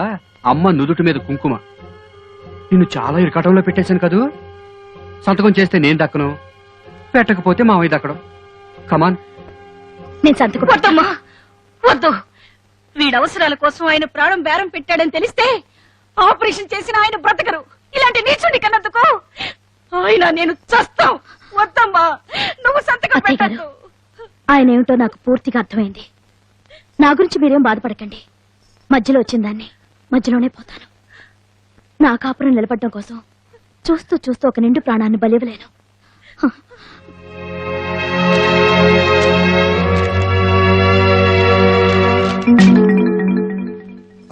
అమ్మ నుదుటి మీద కుంకుమ. నిన్ను చాలా ఇరకాటంలో పెట్టేశాను కదూ. సంతకం చేస్తే నేను దక్కను, పెట్టకపోతే మామయ్య దక్కడం. కమాన్. నేను సంతకం. వద్దమ్మా, వద్దు. వీడి అవసరాల కోసం ఆయన ప్రాణం బేరం పెట్టాడని తెలిస్తే ఆపరేషన్ చేసిన ఆయన బ్రతకరు. ఇలాంటి నీచుడి కన్నందుకు ఆయన నేను చస్తాం. వద్దమ్మా, నువ్వు సంతకం పెట్టద్దు. ఆయన ఏమిటో నాకు పూర్తిగా అర్థమైంది. నా గురించి మీరేం బాధపడకండి. మధ్యలో వచ్చిందాన్ని మధ్యలోనే పోతాను. నా కాపురం నిలబడడం కోసం చూస్తూ చూస్తూ ఒక నిండు ప్రాణాన్ని బలివ్వలేను.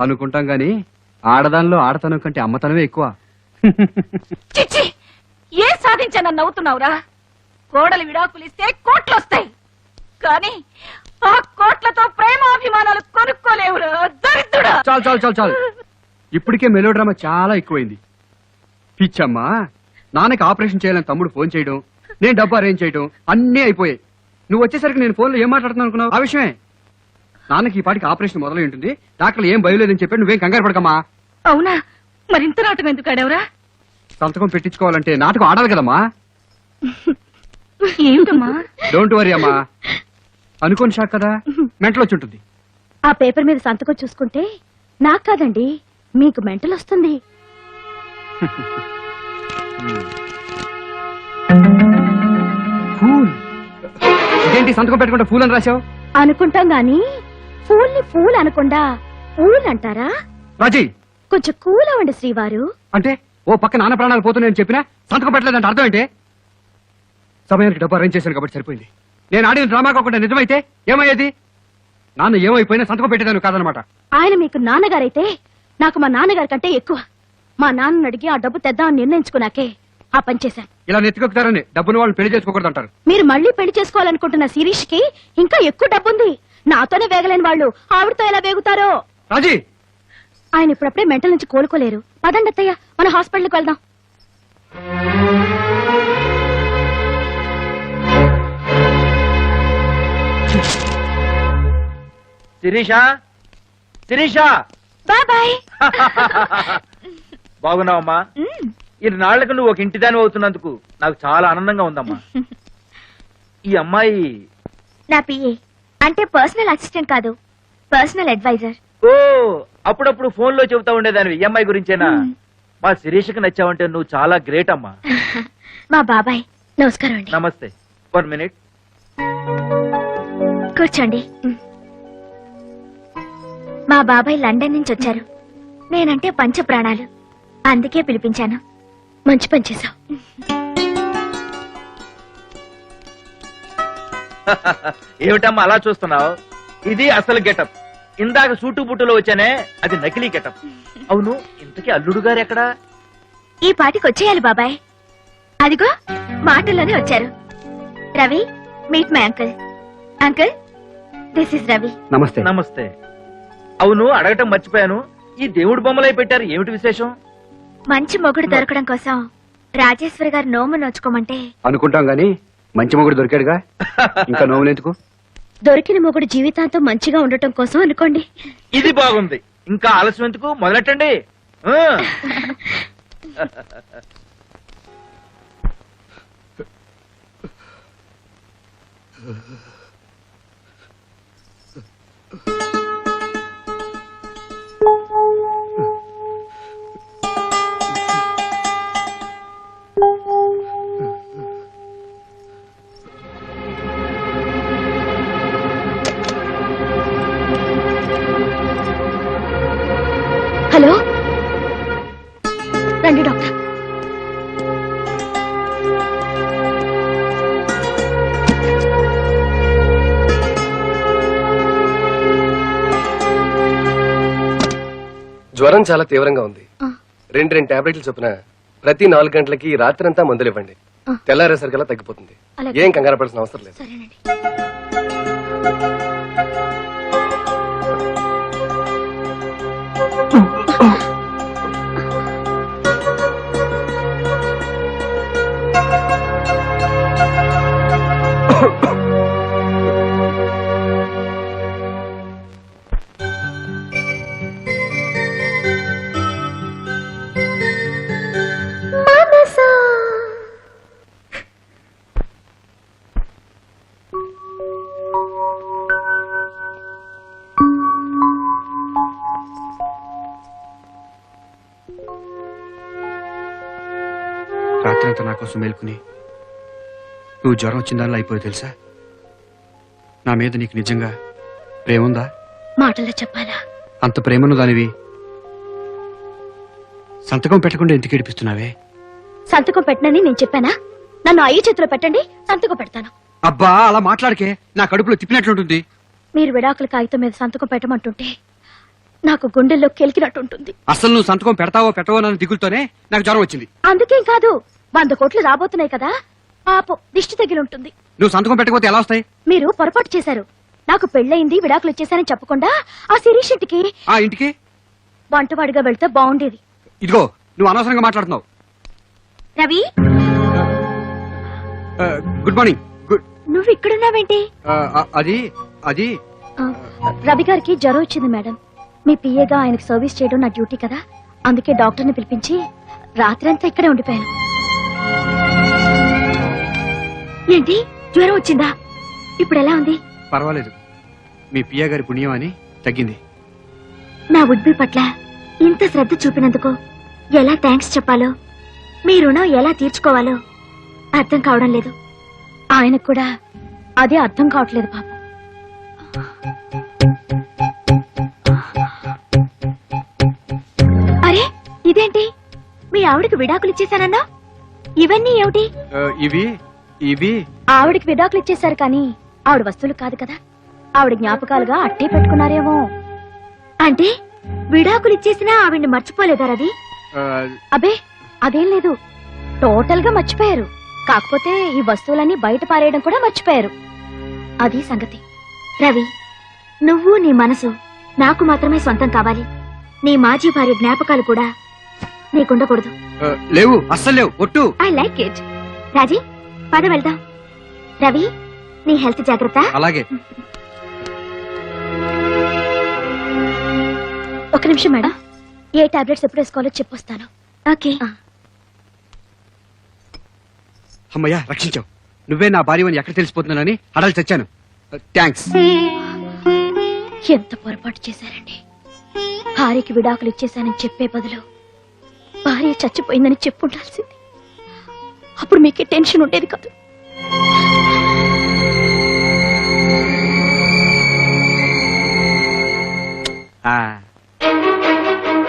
అనుకుంటాం గాని ఆడదానిలో ఆడతనం కంటే అమ్మతనమే ఎక్కువ. చిచ్చి, ఏ సాధించానని నవ్వుతున్నావురా? కోడలు విడాకులిస్తే కోట్లు వస్తాయి, కానీ ఆ కోట్లతో ప్రేమాభిమానాలు కొనుక్కోలేవురా దరిద్రుడా. చాలు చాలు చాలు చాలు, ఇప్పటికే మెలో డ్రామా చాలా ఎక్కువైంది. పిచ్చమ్మా, నాన్నకి ఆపరేషన్ చేయాలని తమ్ముడు ఫోన్ చేయడం, నేను డబ్బు అరేంజ్ చేయడం అన్నీ అయిపోయాయి. నువ్వు వచ్చేసరికి నేను ఫోన్లో ఏం మాట్లాడుతున్నాను అనుకున్నావు? ఆ విషయమే. నాన్నకి ఈ పాటికి ఆపరేషన్ మొదలై ఉంటుంది, డాక్టర్లు ఏం భయలేదని చెప్పాడు. నువ్వేం కంగారు పడకమ్మా. అవునా, మరింత నాటకం ఎందుకు ఆడావురా? సంతకం పెట్టించుకోవాలంటే నాటకం ఆడాలి కదమ్మా. ఏమిటమ్మా? డోంట్ వరీ అమ్మా, అనుకోని షాక్ కదా, మెంటల్ వచ్చి ఉంటుంది. ఆ పేపర్ మీద సంతకం చూసుకుంటే నాకు కాదండి, మీకు మెంటల్ వస్తుంది. అదేంటి సంతకం పెట్టుకుంటే ఫూల్ అని రాశావు? అనుకుంటాం గాని ఫూల్ని ఫూల్ అనకుండా ఊల్ అంటారా? రాజీ కొంచెం కూల్ అవ్వండి శ్రీవారు. అంటే ఓ పక్క నాన్న ప్రాణాలు పోతున్నాయని చెప్పినా సంతకం పెట్టలేదంటే అర్థం ఏంటి? సమయానికి డబ్బు అరేంజ్ చేశాను కాబట్టి సరిపోయింది. నేను ఆడిన డ్రామా కాకుండా నిజమైతే ఏమయ్యేది? నాన్న ఏమైపోయినా సంతకం పెట్టేదాను కాదనమాట. ఆయన మీకు నాన్నగారైతే నాకు మా నాన్నగారి కంటే ఎక్కువ. మా నాన్నని అడిగి ఆ డబ్బు తెద్దామని నిర్ణయించుకున్నాకే ఆ పని చేశాను. ఇలా నెత్తికొక్కుతారని డబ్బును వాళ్ళని పెళ్లి చేసుకోకూడదు అంటారు. మీరు మళ్ళీ పెళ్లి చేసుకోవాలనుకుంటున్న శిరీష్ కి ఇంకా ఎక్కువ డబ్బుంది. నాతోనే వేగలేని వాళ్ళు ఆవిడతో ఎలా వేగుతారో. రాజీ ఆయన ఇప్పుడప్పుడే మెంటల్ నుంచి కోలుకోలేరు. పదండి అత్తయ్య, మన హాస్పిటల్కి వెళ్దాం. శిరీషా, శిరీషా, బాయ్. బాగున్నావమ్మా? ఇన్నాళ్లకు నువ్వు ఒక ఇంటిదాని అవుతున్నందుకు నాకు చాలా ఆనందంగా ఉందమ్మా. ఈ అమ్మాయి నా పిఏ, అంటే పర్సనల్ అసిస్టెంట్ కాదు, పర్సనల్ అడ్వైజర్. ఓ, అప్పుడప్పుడు ఫోన్ లో చెబుతా ఉండేదాన్ని ఈ అమ్మాయి గురించేనా? మా శిరీషకి నచ్చావంటే నువ్వు చాలా గ్రేట్ అమ్మా. మా బాబాయ్. నమస్కారం అండి. నమస్తే. 1 minute. కూర్చోండి. మా బాబాయ్ లండన్ నుంచి వచ్చారు. నేనంటే పంచ ప్రాణాలు, అందుకే పిలిపించాను. మంచి పని చేశావు. ఏమిటమ్మా అలా చూస్తున్నావు? ఇది అసలు గెటప్. ఇందాక సూటు బుట్టులో వచ్చానే అది నకిలీ గెటప్. అవును, ఇంతకీ అల్లుడు గారు ఎక్కడా? ఈ పాటికి వచ్చేయాలి బాబాయ్. అదిగో మాటల్లోనే వచ్చారు. Ravi, meet my uncle. Uncle, this is Ravi. నమస్తే. నమస్తే. అవును, అడగటం మర్చిపోయాను. ఈ దేవుడు బొమ్మలై పెట్టారు, ఏమిటి విశేషం? మంచి మొగుడు దొరకడం కోసం రాజేశ్వరి గారు నోము నోచుకోమంటే అనుకుంటాం గాని మంచి మొగుడు దొరికాడుగా, ఇంకా నోవులు ఎందుకు? దొరికిన మొగుడు జీవితాంతం మంచిగా ఉండటం కోసం అనుకోండి. ఇది బాగుంది. ఇంకా ఆలస్యం ఎందుకు, మొదలెట్టండి. ఆ. హలో, రండి డాక్టర్. జ్వరం చాలా తీవ్రంగా ఉంది. 2 టాబ్లెట్లు చొప్పున ప్రతి 4 గంటలకి రాత్రంతా మందులు ఇవ్వండి. తెల్లారేసరికల్లా తగ్గిపోతుంది. అలాగే. ఏం కంగారు పడాల్సిన అవసరం లేదు. సరేనండి. రాత్రంతా నా కోసం మేల్కుని నువ్వు జ్వరం వచ్చిందానిలో అయిపోయి తెలుసా? నా మీద నీకు నిజంగా ప్రేముందా? మాటల్లో చెప్పాలా? అంత ప్రేమను దానివి సంతకం పెట్టకుండా ఎందుకు ఏడిపిస్తున్నావే? సంతకం పెట్టనని నేను చెప్పానా? నన్ను అయ్యి చేతిలో పెట్టండి, సంతకం పెడతాను. అబ్బా, అలా మాట్లాడకే, నా కడుపులో తిప్పినట్లుంటుంది. మీరు విడాకుల కాగితం మీద సంతకం పెట్టమంటుంటే నాకు గుండెల్లో కెలికినట్టుంటుంది. అసలు నువ్వు సంతకం పెడతావో పెట్టవో అన్న దిగులతోనే నాకు జ్వరం వచ్చింది. అందుకేం కాదు, 100 కోట్లు రాబోతున్నాయి కదా, పాపం దిష్టి తగిలి ఉంటుంది. నువ్వు సంతకం పెట్టకపోతే ఎలా వస్తాయి? మీరు పొరపాటు చేశారు. నాకు పెళ్ళయింది, విడాకులు వచ్చేసానని చెప్పకుండా ఆ శిరీష్ ఇంటికి ఆ ఇంటికి వంటవాడిగా వెళ్తే బాగుండేది. ఇదిగో నువ్వు అనవసరంగా మాట్లాడుతున్నావు. Ravi, good morning. నువ్వు ఇక్కడున్నావేంటి? అది అది ఆ, రవి గారికి జ్వరం వచ్చింది మేడం. మీ పిఏగా ఆయనకు సర్వీస్ చేయడం నా డ్యూటీ కదా, అందుకే డాక్టర్ని పిలిపించి రాత్రంతా ఇక్కడే ఉండిపోయాను. ఏంటి, జ్వరం వచ్చిందా? ఇప్పుడు ఎలా ఉంది? పర్వాలేదు, మీ పియ్య గారి పుణ్యం అని తగ్గింది. నా ఉడ్బి పట్ల ఇంత శ్రద్ధ చూపినందుకు ఎలా థ్యాంక్స్ చెప్పాలో, మీ రుణం ఎలా తీర్చుకోవాలో అర్థం కావడం లేదు. ఆయనకు కూడా అదే అర్థం కావట్లేదు పాపం. అరే ఇదేంటి, మీ ఆవిడకి విడాకులు ఇచ్చేశానన్నా? ఇవన్నీ ఏమిటి? ఇవి ఇవి ఆవిడకి విడాకులు ఇచ్చేశారు కానీ ఆవిడ వస్తువులు కాదు కదా, ఆవిడ జ్ఞాపకాలుగా అట్టే పెట్టుకున్నారేమో. అంటే విడాకులు ఇచ్చేసినా ఆవిడ్ని మర్చిపోలేదా రవి? ఆ, అబే అదేం లేదు, టోటల్ గా మర్చిపోయారు. కాకపోతే ఈ వస్తువులన్నీ బయట పారేయడం కూడా మర్చిపోయారు. అది సంగతి. రవి, నువ్వు నీ మనసు నాకు మాత్రమే సొంతం కావాలి. నీ మాజీ భార్య జ్ఞాపకాలు కూడా నీకుండకూడదు. లేవు, అస్సలు లేవు, ఒట్టు. I like it. రాజీ, పద వెళ్దాం. రవి, నీ హెల్త్ జాగ్రత్త. అలాగే. ఒక నిమిషం మేడం, ఏ టాబ్లెట్స్ ఎప్పుడు వేసుకోవాలో చెప్పొస్తాను. ఓకే. అమ్మయ్యా, రక్షించావు. నువ్వే నా భార్యని ఎక్కడ తెలిసిపోతున్నానని అడలు తెచ్చాను. థ్యాంక్స్. ఎంత పొరపాటు చేశారండి. భార్యకి విడాకులు ఇచ్చేశానని చెప్పే బదులు భార్య చచ్చిపోయిందని చెప్పుండాల్సింది. అప్పుడు మీకే టెన్షన్ ఉండేది కాదు.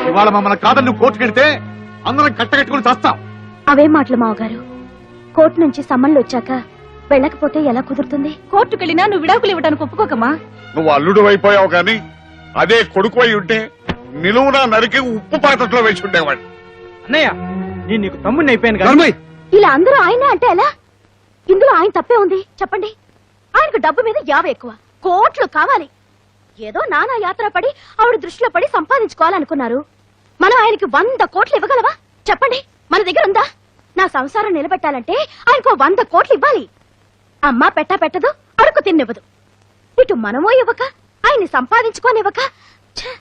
ఇవాళ మమ్మల్ని కాదని నువ్వు కోర్టుకెడితే అందరం కట్టగట్టుకుని చస్తాం. అవే మాటలు మావగారు. కోర్టు నుంచి సమ్మన్లు వచ్చాక వెళ్ళకపోతే ఎలా కుదురుతుంది? కోర్టుకెళ్ళినా నువ్వు విడాకులు ఇవ్వడానికి ఒప్పుకోకమ్మా. నువ్వు అల్లుడు అయిపోయావు కానీ అదే కొడుకు అయి ఉంటే నిలువునా నరికి ఉప్పు పాత్రలో వేసి ఉండేవాడు. అన్నయ్య, నేను నీకు తమ్ముడిని అయిపోయాను. ఇలా అందరూ ఆయనే అంటే ఎలా? ఇందులో ఆయన తప్పే ఉంది చెప్పండి. ఆయనకు డబ్బు మీద యావ ఎక్కువ, కోట్లు కావాలి. ఏదో నానా యాత్ర పడి ఆవిడ దృష్టిలో పడి సంపాదించుకోవాలనుకున్నారు. మనం ఆయనకి 100 కోట్లు ఇవ్వగలవా చెప్పండి? మన దగ్గర ఉందా? నా సంసారం నిలబెట్టాలంటే ఆయనకు 100 కోట్లు ఇవ్వాలి. అమ్మ పెట్టదు, అడుగు తిన్నివ్వదు. ఇటు మనమో ఇవ్వక ఆయన్ని సంపాదించుకోనివ్వక ఛ,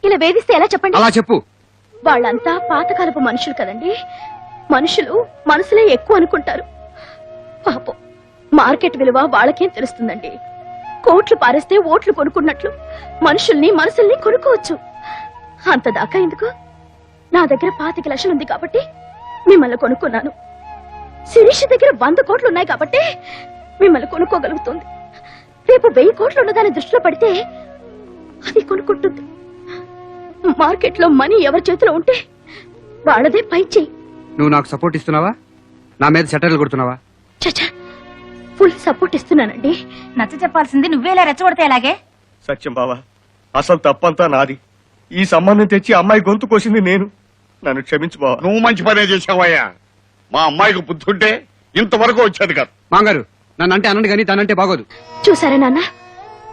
ఇలా వేధిస్తే ఎలా చెప్పండి? అలా చెప్పు. వాళ్ళంతా పాతకాలపు మనుషులు కదండి. మనుషులు మనసులే ఎక్కువ అనుకుంటారు. పాపం, మార్కెట్ విలువ వాళ్ళకేం తెలుస్తుందండి. కోట్లు పారేస్తే ఓట్లు కొనుక్కున్నట్లు మనుషుల్ని మనసుల్ని కొనుక్కోవచ్చు. అంతదాకా ఎందుకు? నా దగ్గర 25 లక్షలు ఉంది కాబట్టి మిమ్మల్ని కొనుక్కున్నాను. శిరీష్ దగ్గర 100 కోట్లు ఉన్నాయి కాబట్టి మిమ్మల్ని కొనుక్కోగలుగుతుంది. రేపు 1000 కోట్లు ఉన్నదాన్ని దృష్టిలో పడితే అది కొనుక్కుంటుంది. మార్కెట్ లో మనీ ఎవరి చేతిలో ఉంటే వాళ్ళదే పై చెయ్యి. నువ్వు నాకు సపోర్ట్ ఇస్తున్నావా? నా మీద సెటర్లు కొడుతున్నావా? చచ్చా, ఫుల్ సపోర్ట్ ఇస్తున్నానండి. నచ్చ చెప్పాల్సింది నువ్వేలా రెచ్చగొడితే ఎలాగే? సత్యం బావా, అసలు తప్పంతా నాది. ఈ సంబంధం తెచ్చి అమ్మాయి గొంతు కోసింది నేను. నన్ను క్షమించు బావా. నువ్వు మంచి పనే చేసావయ్యా. మా అమ్మాయికి బుద్ధి ఉంటే ఇంతవరకు వచ్చేది కాదు. మాంగారు, నన్ను అంటే అనండి కానీ దానంటే బాగోదు. చూసారా నాన్న,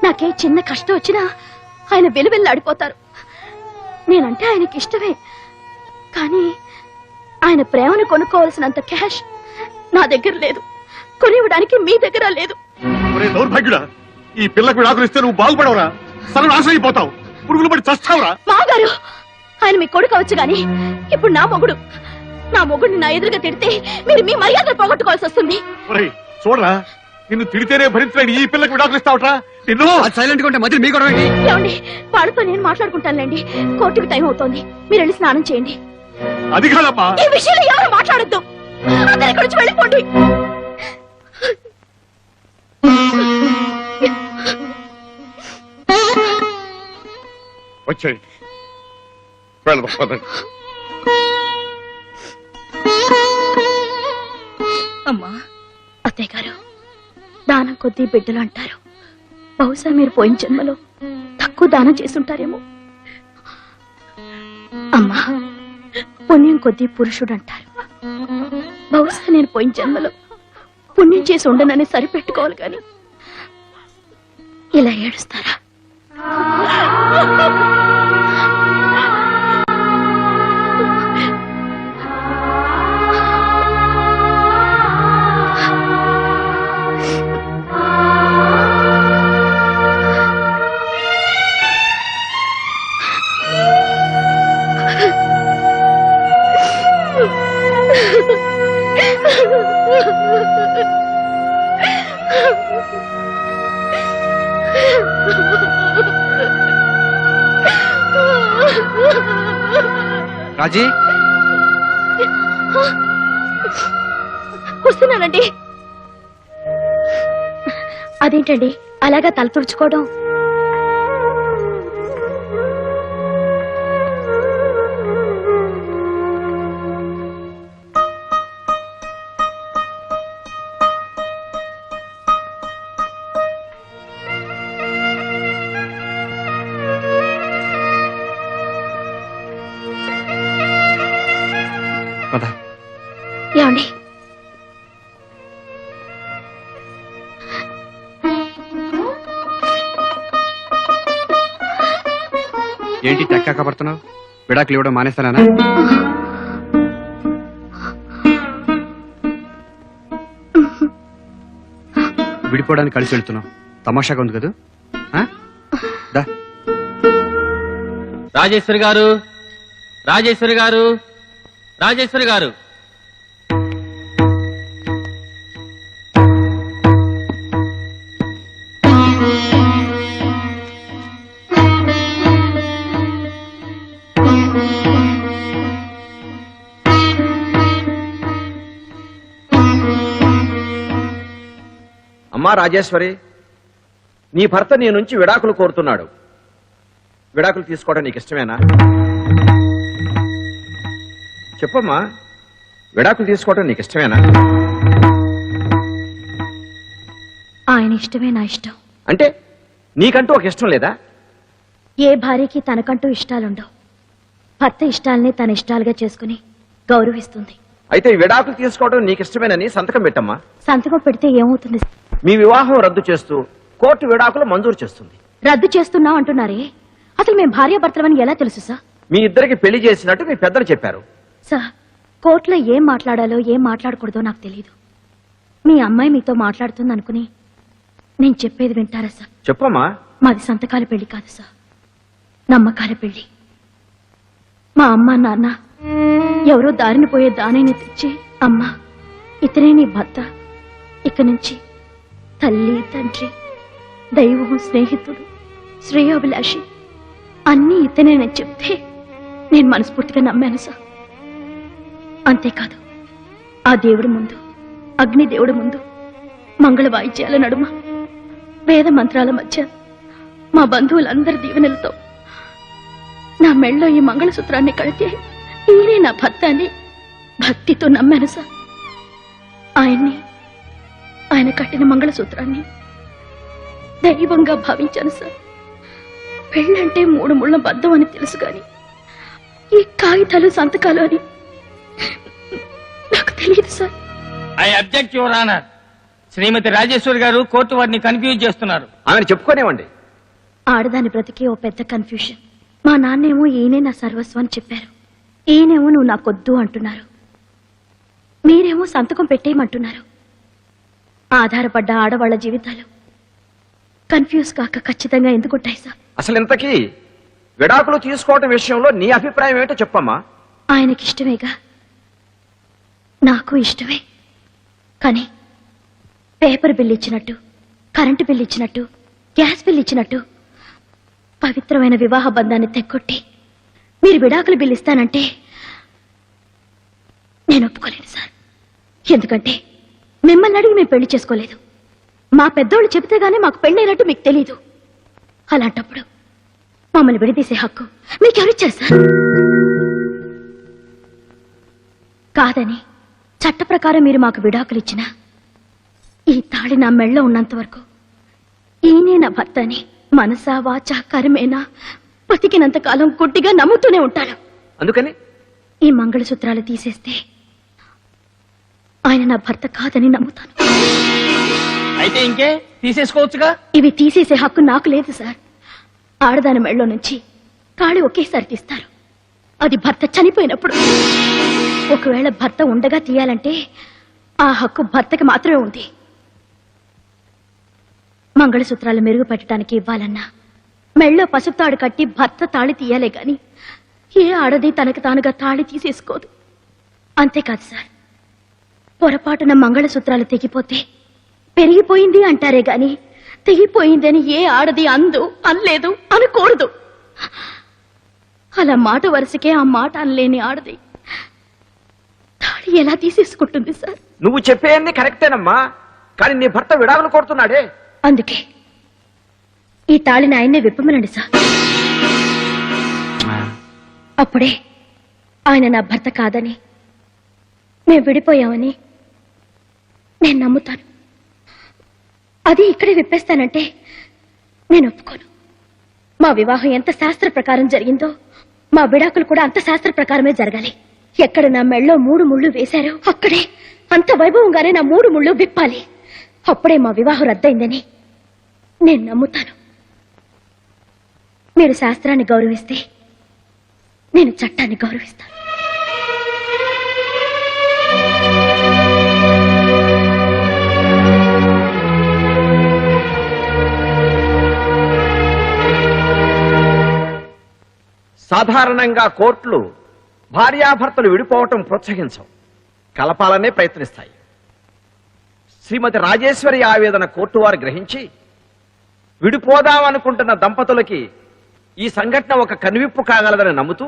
నాకే చిన్న కష్టం వచ్చినా ఆయన వెలువెల్లాడిపోతారు. నేనంటే ఆయనకి ఇష్టమే, కానీ ఆయన ప్రేమను కొనుక్కోవాల్సినంత క్యాష్ నా దగ్గర లేదు. కొనివ్వడానికి మీ దగ్గర లేదు. ఒరే దౌర్భాగ్యుడా, ఈ పిల్లకు విడాకులు ఇస్తే నువ్వు బాగుపడవురా, సర్వనాశనం అయిపోతావు, పురుగులు పడి చస్తావురా. మాగారు, ఆయన మీ కొడుకు అవచ్చు గాని ఇప్పుడు నా మొగుడు. నా మొగుడిని నా ఎదురుగా తిడితే మీరు మీ మర్యాదలు పోగొట్టుకోవాల్సి వస్తుంది. ఒరేయ్ చూడరా, నిన్ను తిడితేనే భరించలేని ఈ పిల్లకు విడాకులు ఇస్తావట్రా నిన్ను. సైలెంట్ గా ఉంటే మధ్య మీ గొడవ ఏంటి? ఏమండి, వాళ్ళతో నేను మాట్లాడుకుంటానులేండి. కోర్టుకు టైం అవుతోంది, మీరు వెళ్ళి స్నానం చేయండి. అది కాదమ్మా. ఈ విషయంలో ఎవరు మాట్లాడద్దు. అందరి ఇక్కడి నుంచి వెళ్ళిపోండి. వచ్చేయండి, వెళ్దాం పదండి. అమ్మా, అత్తయ్య గారు, దానం కొద్దీ బిడ్డలు అంటారు. బహుశా మీరు పోయిన జన్మలో తక్కువ దానం చేసుంటారేమో. అమ్మా, పుణ్యం కొద్దీ పురుషుడు అంటారు. బహుశా నేను పోయిన జన్మలో పుణ్యం చేసి ఉండనని సరిపెట్టుకోవాలి గాని ఇలా ఏడుస్తారా? రాజీ, వస్తున్నానండి. అదేంటండి అలాగా తల తుడుచుకోవడం? పద. ఏమండి ఏంటి టెక్కాక పడుతున్నావు? విడాకులు ఇవ్వడం మానేస్తానా? విడిపోవడానికి కలిసి వెళ్తున్నావు. తమాషాగా ఉంది కదా? దా. రాజేశ్వరి గారు, రాజేశ్వరి గారు, రాజేశ్వరి గారు. అమ్మా రాజేశ్వరి, నీ భర్త నీ నుంచి విడాకులు కోరుతున్నాడు. విడాకులు తీసుకోవడం నీకు ఇష్టమేనా? చెప్పమ్మా, విడాకులు తీసుకోవడం నీకు ఇష్టమేనా? ఆయన ఇష్టమే నా ఇష్టం. అంటే నీకంటూ ఒక ఇష్టం లేదా? ఏ భార్యకి తనకంటూ ఇష్టాలుండవు. భర్త ఇష్టాలని తన ఇష్టాలుగా చేసుకుని గౌరవిస్తుంది. అయితే ఈ విడాకులు తీసుకోవడం నీకు ఇష్టమేనని సంతకం పెట్టమ్మా. సంతకం పెడితే ఏమవుతుంది? మీ వివాహం రద్దు చేస్తూ కోర్టు విడాకులు మంజూరు చేస్తుంది. రద్దు చేస్తున్నాం అంటున్నారే, అసలు మేము భార్యాభర్తలమని ఎలా తెలుసు సార్? మీ ఇద్దరికి పెళ్లి చేసినట్టు మీ పెద్దలు చెప్పారు. సార్, కోర్టులో ఏం మాట్లాడాలో ఏం మాట్లాడకూడదో నాకు తెలియదు. మీ అమ్మాయి మీతో మాట్లాడుతుంది అనుకుని నేను చెప్పేది వింటారా సార్? చెప్పమ్మా. మాది సంతకాల పెళ్లి కాదు సార్, నమ్మకాల పెళ్లి. మా అమ్మ నాన్న ఎవరో దారిని పోయే దానిని తెచ్చి, అమ్మా ఇతనే నీ భర్త, ఇక నుంచి తల్లి తండ్రి దైవం స్నేహితుడు శ్రేయోభిలాషి అన్నీ ఇతనేనని చెప్తే నేను మనస్ఫూర్తిగా నమ్మాను సార్. అంతేకాదు, ఆ దేవుడి ముందు, అగ్ని దేవుడి ముందు, మంగళ వాయిద్యాల నడుమ, వేద మంత్రాల మధ్య, మా బంధువులందరి దీవెనలతో నా మెళ్ళో ఈ మంగళసూత్రాన్ని కడితే ఈయనే నా భర్త అని భక్తితో నమ్మాను సార్. ఆయన కట్టిన మంగళసూత్రాన్ని దైవంగా భావించాను సార్. పెళ్ళంటే 3 ముళ్ళ బద్దం అని తెలుసు గాని ఈ కాగితాలు సంతకాలు అని నాకు తెలియదు sir. I object your honour. Shrimati Rajeshwari గారు కోర్టు వారిని కన్ఫ్యూజ్ చేస్తున్నారు. ఆమెను చెప్పుకోనివ్వండి. ఆడదాని బ్రతికే ఓ పెద్ద కన్ఫ్యూషన్. మా నాన్నేమో ఈయనే నా సర్వస్వం అని చెప్పారు, ఈయనేమో నువ్వు నాకొద్దు అంటున్నారు. మీరేమో సంతకం పెట్టేయమంటున్నారు. ఆధారపడ్డ ఆడవాళ్ల జీవితాలు కన్ఫ్యూజ్ కాక ఖచ్చితంగా ఎందుకుంటాయి సార్? అసలు ఇంతకీ విడాకులు తీసుకోవడం విషయంలో నీ అభిప్రాయం ఏంటో చెప్పమ్మా. ఆయనకిష్టమేగా, నాకు ఇష్టమే. కానీ పేపర్ బిల్ ఇచ్చినట్టు, కరెంటు బిల్ ఇచ్చినట్టు, గ్యాస్ బిల్ ఇచ్చినట్టు పవిత్రమైన వివాహ బంధాన్ని తెక్కొట్టి మీరు విడాకులు బిల్ ఇస్తానంటే నేను ఒప్పుకోలేను సార్. ఎందుకంటే మిమ్మల్ని అడిగి మేము పెళ్లి చేసుకోలేదు. మా పెద్దోళ్ళు చెబితే గానీ మాకు పెళ్ళైనట్టు మీకు తెలీదు. అలాంటప్పుడు మమ్మల్ని విడదీసే హక్కు మీకెవరిచ్చారు సార్? కాదని చట్ట ప్రకారం మీరు మాకు విడాకులు ఇచ్చినా ఈ తాళి నా మెళ్ళో ఉన్నంత వరకు ఈయనే నా భర్త అని మనసా వాచా కర్మేనా బతికినంత కాలం గుడ్డిగా నమ్ముతూనే ఉంటాడు. అందుకని ఈ మంగళసూత్రాలు తీసేస్తే ఆయన నా భర్త కాదని నమ్ముతాను. అయితే ఇంకే తీసేసుకోవచ్చుగా. ఇవి తీసేసే హక్కు నాకు లేదు సార్. ఆడదాని మెళ్ళో నుంచి తాళి ఒకేసారి తీస్తారు, అది భర్త చనిపోయినప్పుడు. ఒకవేళ భర్త ఉండగా తీయాలంటే ఆ హక్కు భర్తకి మాత్రమే ఉంది. మంగళసూత్రాలు మెరుగుపెట్టడానికి ఇవ్వాలన్నా మెళ్ళో పసుపు తాడు కట్టి భర్త తాళి తీయాలే గాని ఏ ఆడది తనకు తానుగా తాళి తీసేసుకోదు. అంతేకాదు సార్, పొరపాటున మంగళసూత్రాలు తెగిపోతే పెరిగిపోయింది అంటారే గాని తెగిపోయిందని ఏ ఆడది అనలేదు, అనకూడదు. అలా మాట వరుసకే ఆ మాట అనలేని ఆడది తాళి ఎలా తీసేసుకుంటుంది సార్? నువ్వు చెప్పేది కరెక్టేనమ్మా, కానీ నీ భర్త విడాకులు కోరుతున్నాడే. అందుకే ఈ తాళిని ఆయన్నే విప్పమనండి సార్. అప్పుడే ఆయన నా భర్త కాదని, మేము విడిపోయామని నేను నమ్ముతాను. అది ఇక్కడే విప్పేస్తానంటే నేను ఒప్పుకోను. మా వివాహం ఎంత శాస్త్ర ప్రకారం జరిగిందో మా విడాకులు కూడా అంత శాస్త్ర ప్రకారమే జరగాలి. ఎక్కడ నా మెళ్ళో 3 ముళ్ళు వేశారో అక్కడే అంత వైభవంగానే నా 3 ముళ్ళు విప్పాలి. అప్పుడే మా వివాహం రద్దయిందని నేను నమ్ముతాను. మీరు శాస్త్రాన్ని గౌరవిస్తే నేను చట్టాన్ని గౌరవిస్తాను. సాధారణంగా కోర్టులు భార్యాభర్తలు విడిపోవటం ప్రోత్సహించవు, కలపాలనే ప్రయత్నిస్తాయి. శ్రీమతి రాజేశ్వరి ఆవేదన కోర్టు వారు గ్రహించి విడిపోదామనుకుంటున్న దంపతులకి ఈ సంఘటన ఒక కనువిప్పు కాగలదని నమ్ముతూ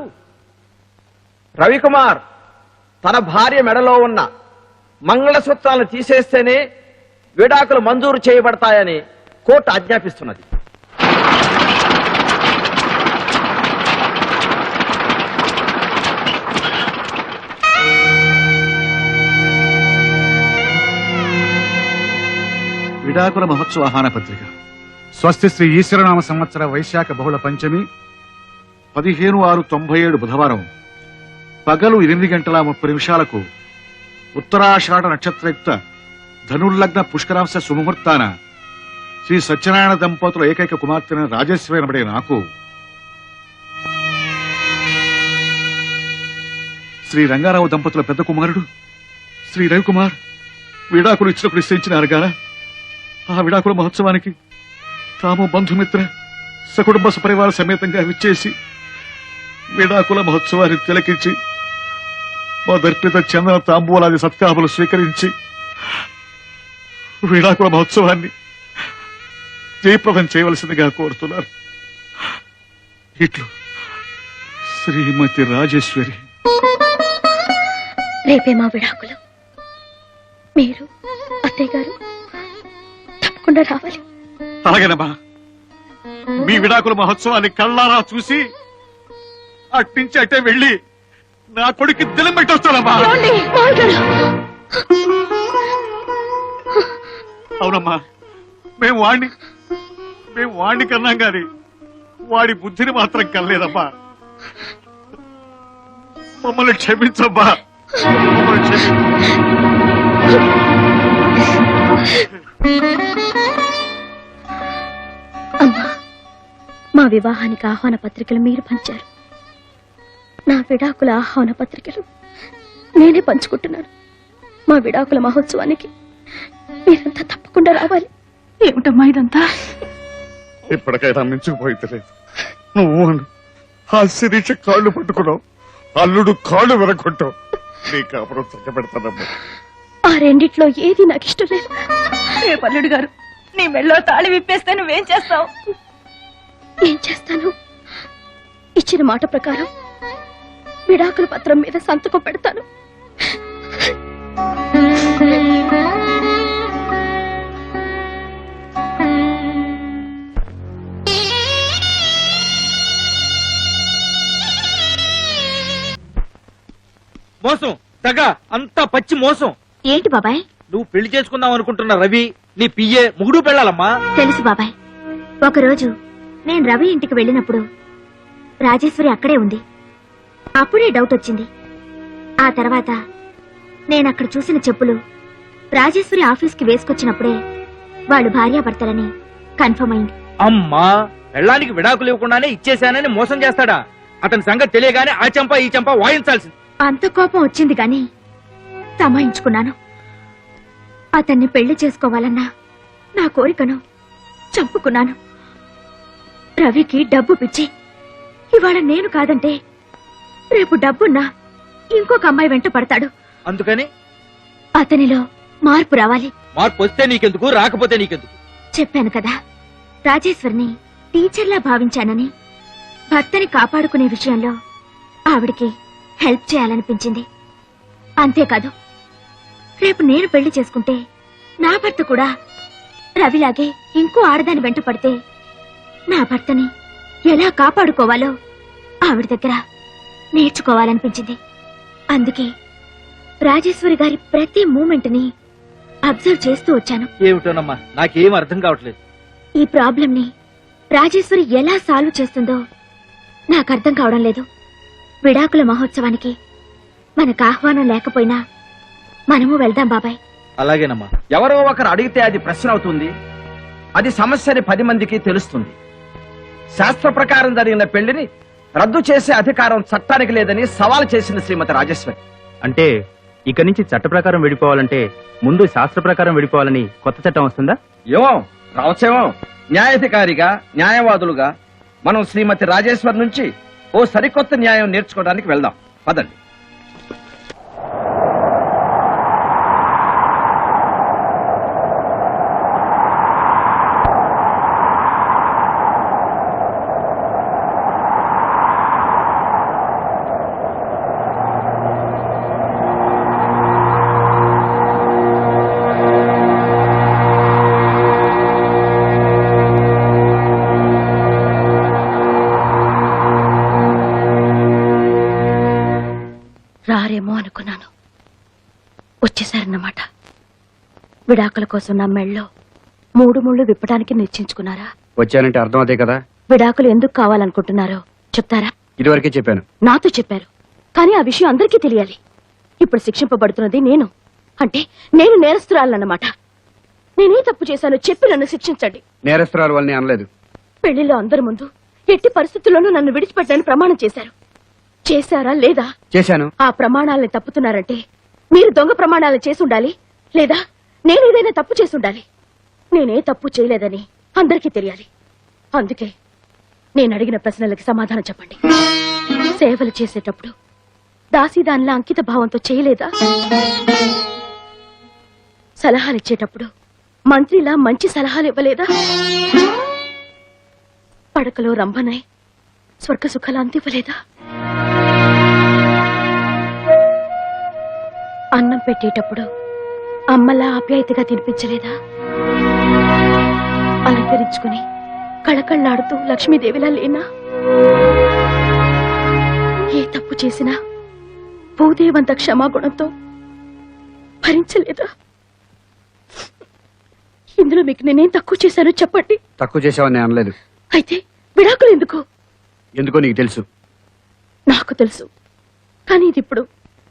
రవికుమార్ తన భార్య మెడలో ఉన్న మంగళసూత్రాలను తీసేస్తేనే విడాకులు మంజూరు చేయబడతాయని కోర్టు ఆజ్ఞాపిస్తున్నది. విడాకుల మహోత్సవ ఆహ్వాన పత్రిక. స్వస్తి శ్రీ ఈశ్వరనామ సంవత్సర వైశాఖ బహుళ పంచమి 15/6/97 బుధవారం పగలు 8:30 ఉత్తరాషాఢ నక్షత్రయుక్త ధనుర్లగ్న పుష్కరాంశ సుముహూర్తాన శ్రీ సత్యనారాయణ దంపతుల ఏకైక కుమార్తెన రాజేశ్వరి అనబడే నాకు శ్రీ రంగారావు దంపతుల పెద్ద కుమారుడు శ్రీ రవికుమార్ విడాకులు ఇచ్చినప్పుడు నిశ్చయించినారు గారా ఆ విడాకుల మహోత్సవానికి తాము బంధుమిత్ర సకుటుంబ సపరివార సమేతంగా విచ్చేసి విడాకుల మహోత్సవాన్ని తిలకించి మొదర్పిత చందన తాంబూలాది సత్కాములు స్వీకరించి విడాకుల మహోత్సవాన్ని జయప్రదం చేయవలసిందిగా కోరుతున్నారు. ఇట్లు శ్రీమతి రాజేశ్వరి. రేపే మా విడాకులు. మీరు అత్తయ్య గారు తప్పకుండా రావాలి. అలాగేనమ్మా, మీ విడాకుల మహోత్సవాన్ని కళ్ళారా చూసి అట్నుంచి అట్టే వెళ్ళి నా కొడుకు దిలం పెట్టి వస్తానమ్మా. అవునమ్మా, మేము వాణ్ణి కన్నాం గాని వాడి బుద్ధిని మాత్రం కనలేదమ్మా. మమ్మల్ని క్షమించమ్మా, మమ్మల్ని అమ్మా, మా వివాహానికి ఆహ్వాన పత్రికలు మీరు పంచారు. నా విడాకుల ఆహ్వాన పత్రికలు నేనే పంచుకుంటున్నాను. మా విడాకుల మహోత్సవానికి మీరంతా తప్పకుండా రావాలి. ఏమిటమ్మా ఇదంతా? ఇప్పటికైనా మించుకుపోయింది లేదు. నువ్వు ఆ శిరీష కాళ్ళు పట్టుకున్నావు, అల్లుడు కాళ్ళు విరగొట్టావు. నీ కాపురం చక్కబెడతానమ్మా. ఆ రెండిట్లో ఏది నాకు ఇష్టం లేదు. రేపు అల్లుడు గారు నీ మెళ్ళో తాళి విప్పేస్తే నువ్వేం చేస్తావు? ఏం చేస్తాను? ఇచ్చిన మాట ప్రకారం విడాకుల పత్రం మీద సంతకం పెడతాను. మోసం, దగ, అంతా పచ్చి మోసం. ఏంటి బాబాయ్? నువ్వు పెళ్లి చేసుకుందాం అనుకుంటున్న రవి నీ పియ్యే ముగుడు పెళ్ళాలమ్మా. తెలుసు బాబాయ్. ఒకరోజు నేను రవి ఇంటికి వెళ్ళినప్పుడు రాజేశ్వరి అక్కడే ఉంది. అప్పుడే డౌట్ వచ్చింది. ఆ తర్వాత నేనక్కడ చూసిన చెప్పులు రాజేశ్వరి ఆఫీస్కి వేసుకొచ్చినప్పుడే వాళ్ళు భార్యాభర్తలని కన్ఫర్మ్ అయింది. అమ్మా, పెళ్ళానికి విడాకులు ఇవ్వకుండానే ఇచ్చేశానని మోసం చేస్తాడా? అతని సంగతి తెలియగానే ఆ చెంప ఈ చెంప వాయించాల్సింది. అంత కోపం వచ్చింది గాని తమాయించుకున్నాను. అతన్ని పెళ్లి చేసుకోవాలన్న నా కోరికను చంపుకున్నాను. రవికి డబ్బు పిచ్చి. ఇవాళ నేను కాదంటే రేపు డబ్బున్నా ఇంకొక అమ్మాయి వెంట పడతాడు. అందుకని అతనిలో మార్పు రావాలి. మార్పు వస్తే నీకెందుకు, రాకపోతే నీకెందుకు? చెప్పాను కదా, రాజేశ్వరిని టీచర్లా భావించానని. భర్తని కాపాడుకునే విషయంలో ఆవిడికి హెల్ప్ చేయాలనిపించింది. అంతేకాదు, రేపు నేను పెళ్లి చేసుకుంటే నా భర్త కూడా రవిలాగే ఇంకో ఆడదాని వెంట పడితే నా భర్తని ఎలా కాపాడుకోవాలో ఆవిడ దగ్గర నేర్చుకోవాలనిపించింది. అందుకే రాజేశ్వరి గారి ప్రతి మూమెంట్ ని అబ్జర్వ్ చేస్తూ వచ్చాను. ఏమిటోనమ్మా నాకేం అర్థం కావట్లేదు. ఈ ప్రాబ్లం ని రాజేశ్వరి ఎలా సాల్వ్ చేస్తుందో నాకు అర్థం కావడం లేదు. విడాకుల మహోత్సవానికి మనకు ఆహ్వానం లేకపోయినా మనము వెళ్దాం బాబాయ్. అలాగేనమ్మా. ఎవరో ఒకరు అడిగితే అది ప్రశ్న అవుతుంది, అది సమస్యని 10 మందికి తెలుస్తుంది. శాస్త్ర ప్రకారం జరిగిన పెళ్లిని రద్దు చేసే అధికారం చట్టానికి లేదని సవాల్ చేసింది శ్రీమతి రాజేశ్వరి. అంటే ఇక నుంచి చట్ట ప్రకారం విడిపోవాలంటే ముందు శాస్త్ర ప్రకారం విడిపోవాలని కొత్త చట్టం వస్తుందా? ఏమో రావచ్చేమో. న్యాయాధికారిగా న్యాయవాదులుగా మనం శ్రీమతి రాజేశ్వరి నుంచి ఓ సరికొత్త న్యాయం నేర్చుకోవడానికి వెళ్దాం పదండి. రారేమో అనుకున్నాను, వచ్చేసారన్నమాట. విడాకుల కోసం నా మెళ్ళలో 3 ముళ్ళు విప్పడానికి నిశ్చయించుకున్నారా? వచ్చానంటే అర్థం అదే కదా. విడాకులు ఎందుకు కావాలనుకుంటున్నారో చెప్తారా? ఇదివరకే చెప్పాను. నాతో చెప్పారు, కానీ ఆ విషయం అందరికీ తెలియాలి. ఇప్పుడు శిక్షింపబడుతున్నది నేను, అంటే నేను నేరస్తురాలన్నమాట. నేనే తప్పు చేశానో చెప్పి నన్ను శిక్షించండి. నేరస్తురాలు వాళ్ళని అనలేదు. పెళ్లిలో అందరి ముందు ఎట్టి పరిస్థితుల్లోనూ నన్ను విడిచిపెట్టని ప్రమాణం చేశారు. చేశారా లేదా? చేశాను. ఆ ప్రమాణాలని తప్పుతున్నారంటే మీరు దొంగ ప్రమాణాలను చేసి ఉండాలి, లేదా నేనేదైనా తప్పు చేసి ఉండాలి. నేనే తప్పు చేయలేదని అందరికీ తెలియాలి. అందుకే నేను అడిగిన ప్రశ్నలకి సమాధానం చెప్పండి. సేవలు చేసేటప్పుడు దాసీదానిలా అంకిత భావంతో చేయలేదా? సలహాలు ఇచ్చేటప్పుడు మంత్రిలా మంచి సలహాలు ఇవ్వలేదా? పడకలో రంభనై స్వర్గ సుఖాలు అందివ్వలేదా? అన్నం పెట్టేటప్పుడు అమ్మలా ఆప్యాయతగా తినిపించలేదా? అలంకరించుకుని కళకళ్ళాడుతూ లక్ష్మీదేవిలా లేనా? ఏ తప్పు చేసినా భూదేవంత క్షమాగుణంతో భరించలేదా? ఇందులో మీకు నేనేం తక్కువ చేశానో చెప్పండి. తక్కువ చేసావని అనలేదు. అయితే విడాకులు ఎందుకు? ఎందుకో నీకు తెలుసు. నాకు తెలుసు, కానీ ఇది ఇప్పుడు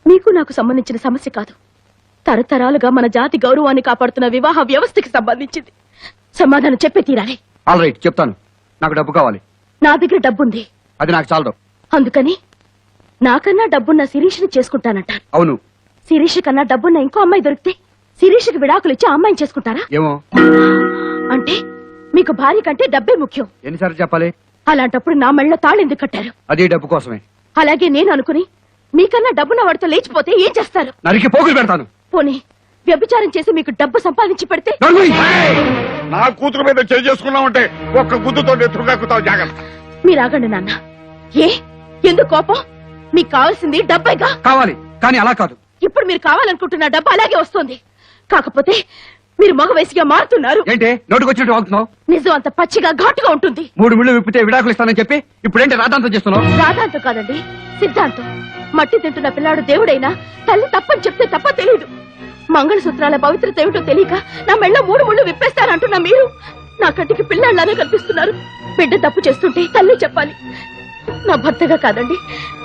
మీకు నాకు సంబంధించిన సమస్య కాదు. తరతరాలుగా మన జాతి గౌరవాన్ని కాపాడుతున్న వివాహ వ్యవస్థకి సంబంధించింది. సమాధానం చెప్పే తీరాలి. ఆల్ రైట్, చెప్తాను. నాకు డబ్బు కావాలి. నా దగ్గర డబ్బుంది. అది నాకు చాలదు. అందుకని నాకన్నా డబ్బున్న శిరీష్ని చేసుకుంటానంటారు. అవును. శిరీష్ కన్నా డబ్బున్న ఇంకో అమ్మాయి దొరికితే శిరీష్కి విడాకులు ఇచ్చి ఆ అమ్మాయిని చేసుకుంటారా? ఏమో. అంటే మీకు భార్య కంటే డబ్బే ముఖ్యం. ఎన్నిసార్లు చెప్పాలి? అలాంటప్పుడు నా మెళ్ళ తాళెందుకు కట్టారు? అది డబ్బు కోసమే. అలాగే నేను అనుకుని మీకన్నా డబ్బున్న వాడితో లేచిపోతే ఏం చేస్తారు? నరికి పోగులు పెడతాను. పోనీ వ్యభిచారం చేసి మీకు డబ్బు సంపాదించి పెడితే? నా కూతురు మీద చేసుకున్నామంటే ఒక్క గుద్దుతో నెత్తురుగాకుతావు, జాగ్రత్త. మీరు ఆగండి నాన్న. ఏ ఎందుకు కోపం? మీకు కావాల్సింది డబ్బేగా? కావాలి, కానీ అలా కాదు. ఇప్పుడు మీరు కావాలనుకుంటున్న డబ్బు అలాగే వస్తుంది. కాకపోతే మీరు మగ వయసుగా మారుతున్నారు. ఏంటి నోటుకొచ్చినట్టు వాగుతున్నావు? నిజం అంత పచ్చిగా ఘాటుగా ఉంటుంది. 3 ముళ్ళు విప్పితే విడాకులు ఇస్తానని చెప్పి ఇప్పుడేంటి రాధాంతం చేస్తున్నావు? రాధాంతం కాదండి, సిద్ధాంతం. మట్టి తింటున్న పిల్లాడు దేవుడైనా తల్లి తప్పని చెప్తే తప్ప తెలీదు. మంగళసూత్రాల పవిత్రత ఏమిటో తెలియక నా మెళ్ళ 3 ముళ్ళు విప్పేస్తారంటున్నా మీరు నా కంటికి పిల్లాళ్ళనే కనిపిస్తున్నారు. బిడ్డ తప్పు చేస్తుంటే తల్లి చెప్పాలి. నా భర్తగా కాదండి,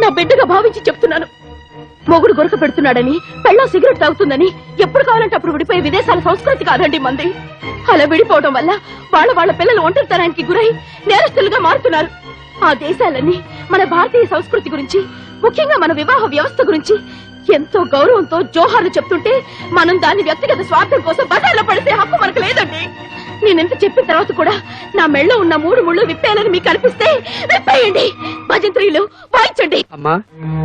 నా బిడ్డగా భావించి చెప్తున్నాను. మొగుడు గొరక పెడుతున్నాడని, పెళ్ళం సిగరెట్ తాగుతుందని ఎప్పుడు కావాలంటే అప్పుడు విడిపోయే విదేశాల సంస్కృతి కాదండి మంది. అలా విడిపోవడం వల్ల వాళ్ళ పిల్లలు ఒంటరితనానికి గురై నేరస్తులుగా మారుతున్నారు. ఆ దేశాలన్నీ మన భారతీయ సంస్కృతి గురించి, ముఖ్యంగా మన వివాహ వ్యవస్థ గురించి ఎంతో గౌరవంతో జోహార్లు చెప్తుంటే మనం దాని వ్యక్తిగత స్వార్థం కోసం బజార్లో పడితే హక్కు మనకు లేదండి. నేనెంత చెప్పిన తర్వాత కూడా నా మెళ్ళో ఉన్న 3 ముళ్ళు విప్పేయాలని మీకు అనిపిస్తే విప్పేయండి. భజంత్రీలు వాయించండి. అమ్మా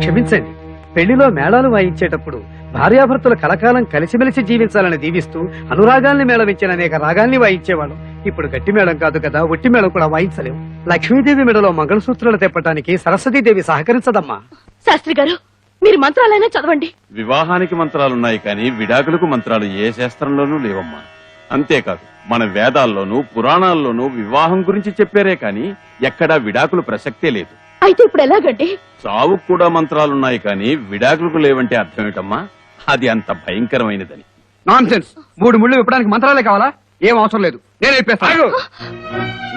క్షమించండి. పెళ్లిలో మేళాలు వాయించేటప్పుడు భార్యాభర్తలు కలకాలం కలిసిమెలిసి జీవించాలని దీవిస్తూ అనురాగాల్ని మేళవించిన అనేక రాగాల్ని వాయించేవాళ్ళం. ఇప్పుడు గట్టి మేళం కాదు కదా, ఒట్టి మేళం కూడా వాయించలేం. లక్ష్మీదేవి మెడలో మంగళసూత్రాలు తెప్పటానికి సరస్వతీదేవి సహకరించదమ్మా. శాస్త్రి గారు, మీరు మంత్రాలైనా చదవండి. వివాహానికి మంత్రాలున్నాయి కానీ విడాకులకు మంత్రాలు ఏ శాస్త్రంలోనూ లేవమ్మా. అంతేకాదు మన వేదాల్లోనూ పురాణాల్లోనూ వివాహం గురించి చెప్పారే కాని ఎక్కడా విడాకులు ప్రసక్తే లేదు. అయితే ఇప్పుడు ఎలాగండి? చావుకు కూడా మంత్రాలున్నాయి కానీ విడాకులకు లేవంటే అర్థమేటమ్మా? అది అంత భయంకరమైనదని. Non sense. 3 ముళ్ళు విప్పడానికి మంత్రాలే కావాలా? ఏం అవసరం లేదు, నేను ఇప్పేస్తాను.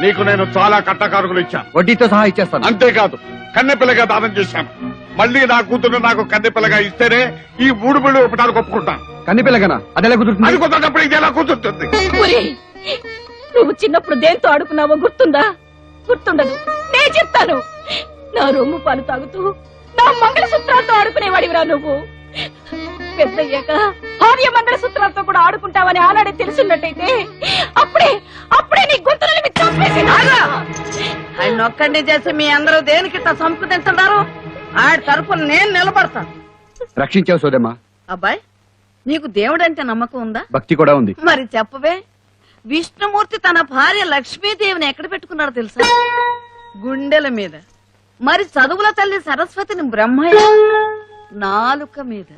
నీకు నేను చాలా కట్టకారుకులు ఇచ్చాను, వడ్డీతో సహా ఇచ్చేస్తాను. అంతేకాదు కన్నెపిల్లగా దానం చేశాను. మళ్ళీ నా కూతురు నాకు కన్నెపిల్లగా ఇస్తేనే ఈ 3 బిళ్ళు ఇవ్వడానికి ఒప్పుకుంటాను. కన్నెపిల్లగనా? అదెలా కుదురుతుంది? అది కుదరనప్పుడు ఇది ఎలా కుదురుతుంది? నువ్వు చిన్నప్పుడు దేంతో ఆడుకున్నావో గుర్తుందా? గుర్తుండదు. నేను చెప్తాను. నా రొమ్ము పాలు తాగుతూ నా మంగళసూత్రాలతో ఆడుకునేవాడివిరా నువ్వు. పెద్దయ్యాక భార్య మంగళసూత్రాలతో కూడా ఆడుకుంటావని ఆనాడే తెలుసున్నట్టయితే అప్పుడే నీ గొంతులని చంపేసి ఆయన ఒక్కడిని చేసి మీ అందరూ దేనికి సంపుదించున్నారు? ఆడి తరపున నేను నిలబడతాను. రక్షించావు సోదమ్మా. అబ్బాయి, నీకు దేవుడంటే నమ్మకం ఉందా? భక్తి కూడా ఉంది. మరి చెప్పవే, విష్ణుమూర్తి తన భార్య లక్ష్మీదేవిని ఎక్కడ పెట్టుకున్నాడో తెలుసా? గుండెల మీద. మరి చదువుల తల్లి సరస్వతిని బ్రహ్మయ్య నాలుక మీద.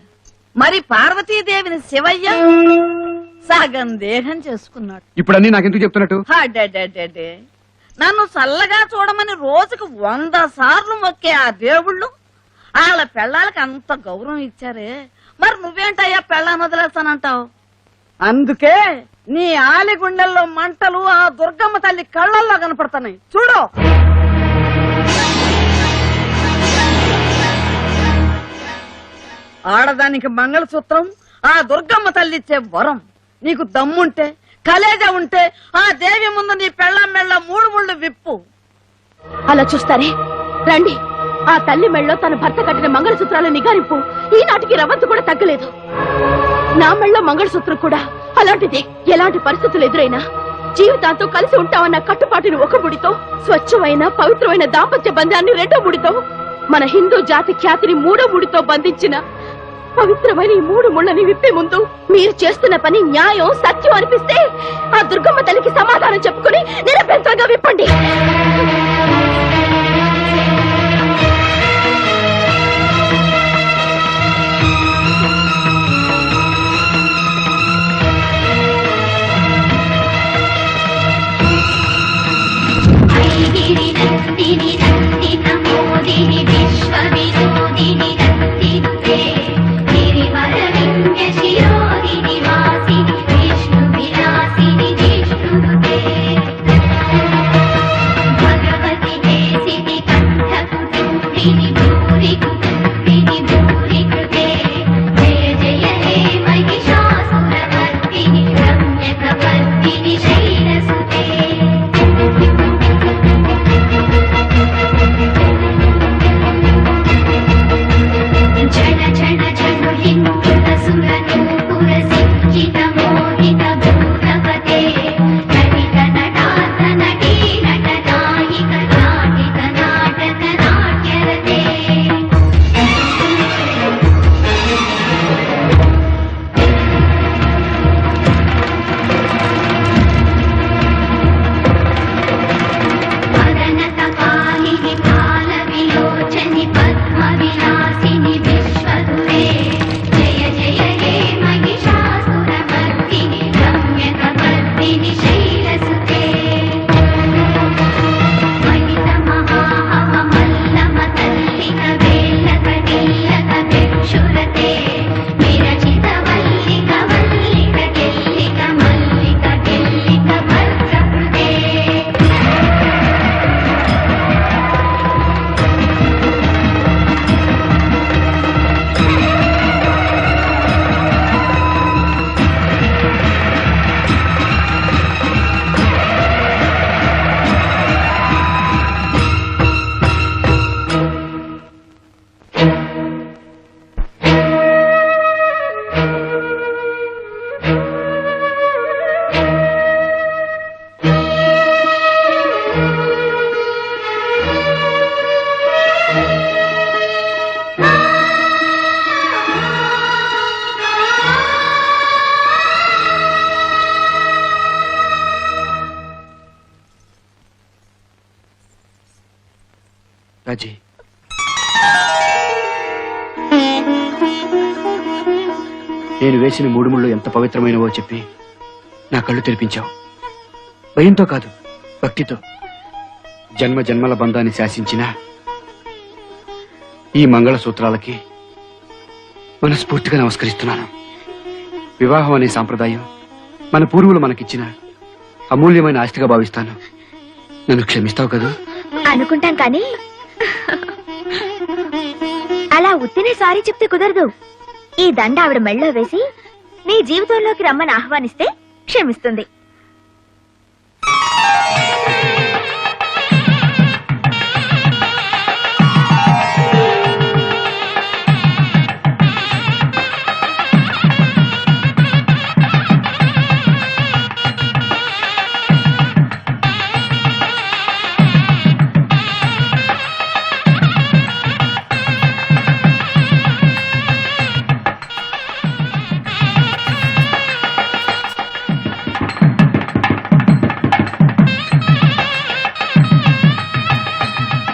మరి పార్వతీదేవిని శివయ్య సగం దేహం చేసుకున్నాడు. ఇప్పుడు అన్ని నాకెందుకు చెప్తున్నట్టు? అడ్డే నన్ను చల్లగా చూడమని రోజుకు 100 సార్లు మొక్కే ఆ దేవుళ్ళు వాళ్ళ పెళ్ళాలకు అంత గౌరవం ఇచ్చారే, మరి నువ్వేంటయ్యా పెళ్ళాన్ని వదిలేస్తానంటావు? అందుకే నీ ఆలి గుండెల్లో మంటలు ఆ దుర్గమ్మ తల్లి కళ్ళల్లో కనపడుతున్నాయి చూడు. ఆడదానికి మంగళసూత్రం ఆ దుర్గమ్మ తల్లి ఇచ్చే వరం. నీకు దమ్ముంటే, కలేజ ఉంటే ఆ దేవి ముందు నీ పెళ్ళం మెళ్ళ 3 ముళ్ళు విప్పు. అలా చూస్తారే రండి. ఆ తల్లి మెళ్ళలో తన భర్త కట్టిన మంగళసూత్రాల నిగారింపు ఈనాటికి రవంతు కూడా తగ్గలేదు. నా మెళ్ళలో మంగళసూత్రం కూడా అలాంటిదే. ఎలాంటి పరిస్థితులు ఎదురైనా జీవితాంతో కలిసి ఉంటామన్న కట్టుబాటుని 1 ముడితో, స్వచ్ఛమైన పవిత్రమైన దాంపత్య బంధాన్ని 2వ ముడితో, మన హిందూ జాతి ఖ్యాతిని 3వ ముడితో బంధించిన పవిత్రమైన ఈ 3 ముళ్ళని విప్పే ముందు మీరు చేస్తున్న పని న్యాయం, సత్యం అనిపిస్తే ఆ దుర్గమ్మ తల్లికి సమాధానం చెప్పుకుని నిరభ్యంతరంగా విప్పండి. రాజీ, నేను వేసిన 3 ముళ్ళు ఎంత పవిత్రమైనవో చెప్పి నా కళ్ళు తెరిపించావు. భయంతో కాదు, భక్తితో. జన్మ జన్మల బంధాన్ని శాసించిన ఈ మంగళ సూత్రాలకి మనస్ఫూర్తిగా నమస్కరిస్తున్నాను. వివాహం అనే సాంప్రదాయం మన పూర్వులు మనకిచ్చిన అమూల్యమైన ఆస్తిగా భావిస్తాను. నన్ను క్షమిస్తావు కదా? అనుకుంటాం కానీ అలా ఉత్తినే సారీ చెప్తే కుదరదు. ఈ దండ ఆవిడ మెళ్ళో వేసి నీ జీవితంలోకి రమ్మని ఆహ్వానిస్తే క్షమిస్తుంది.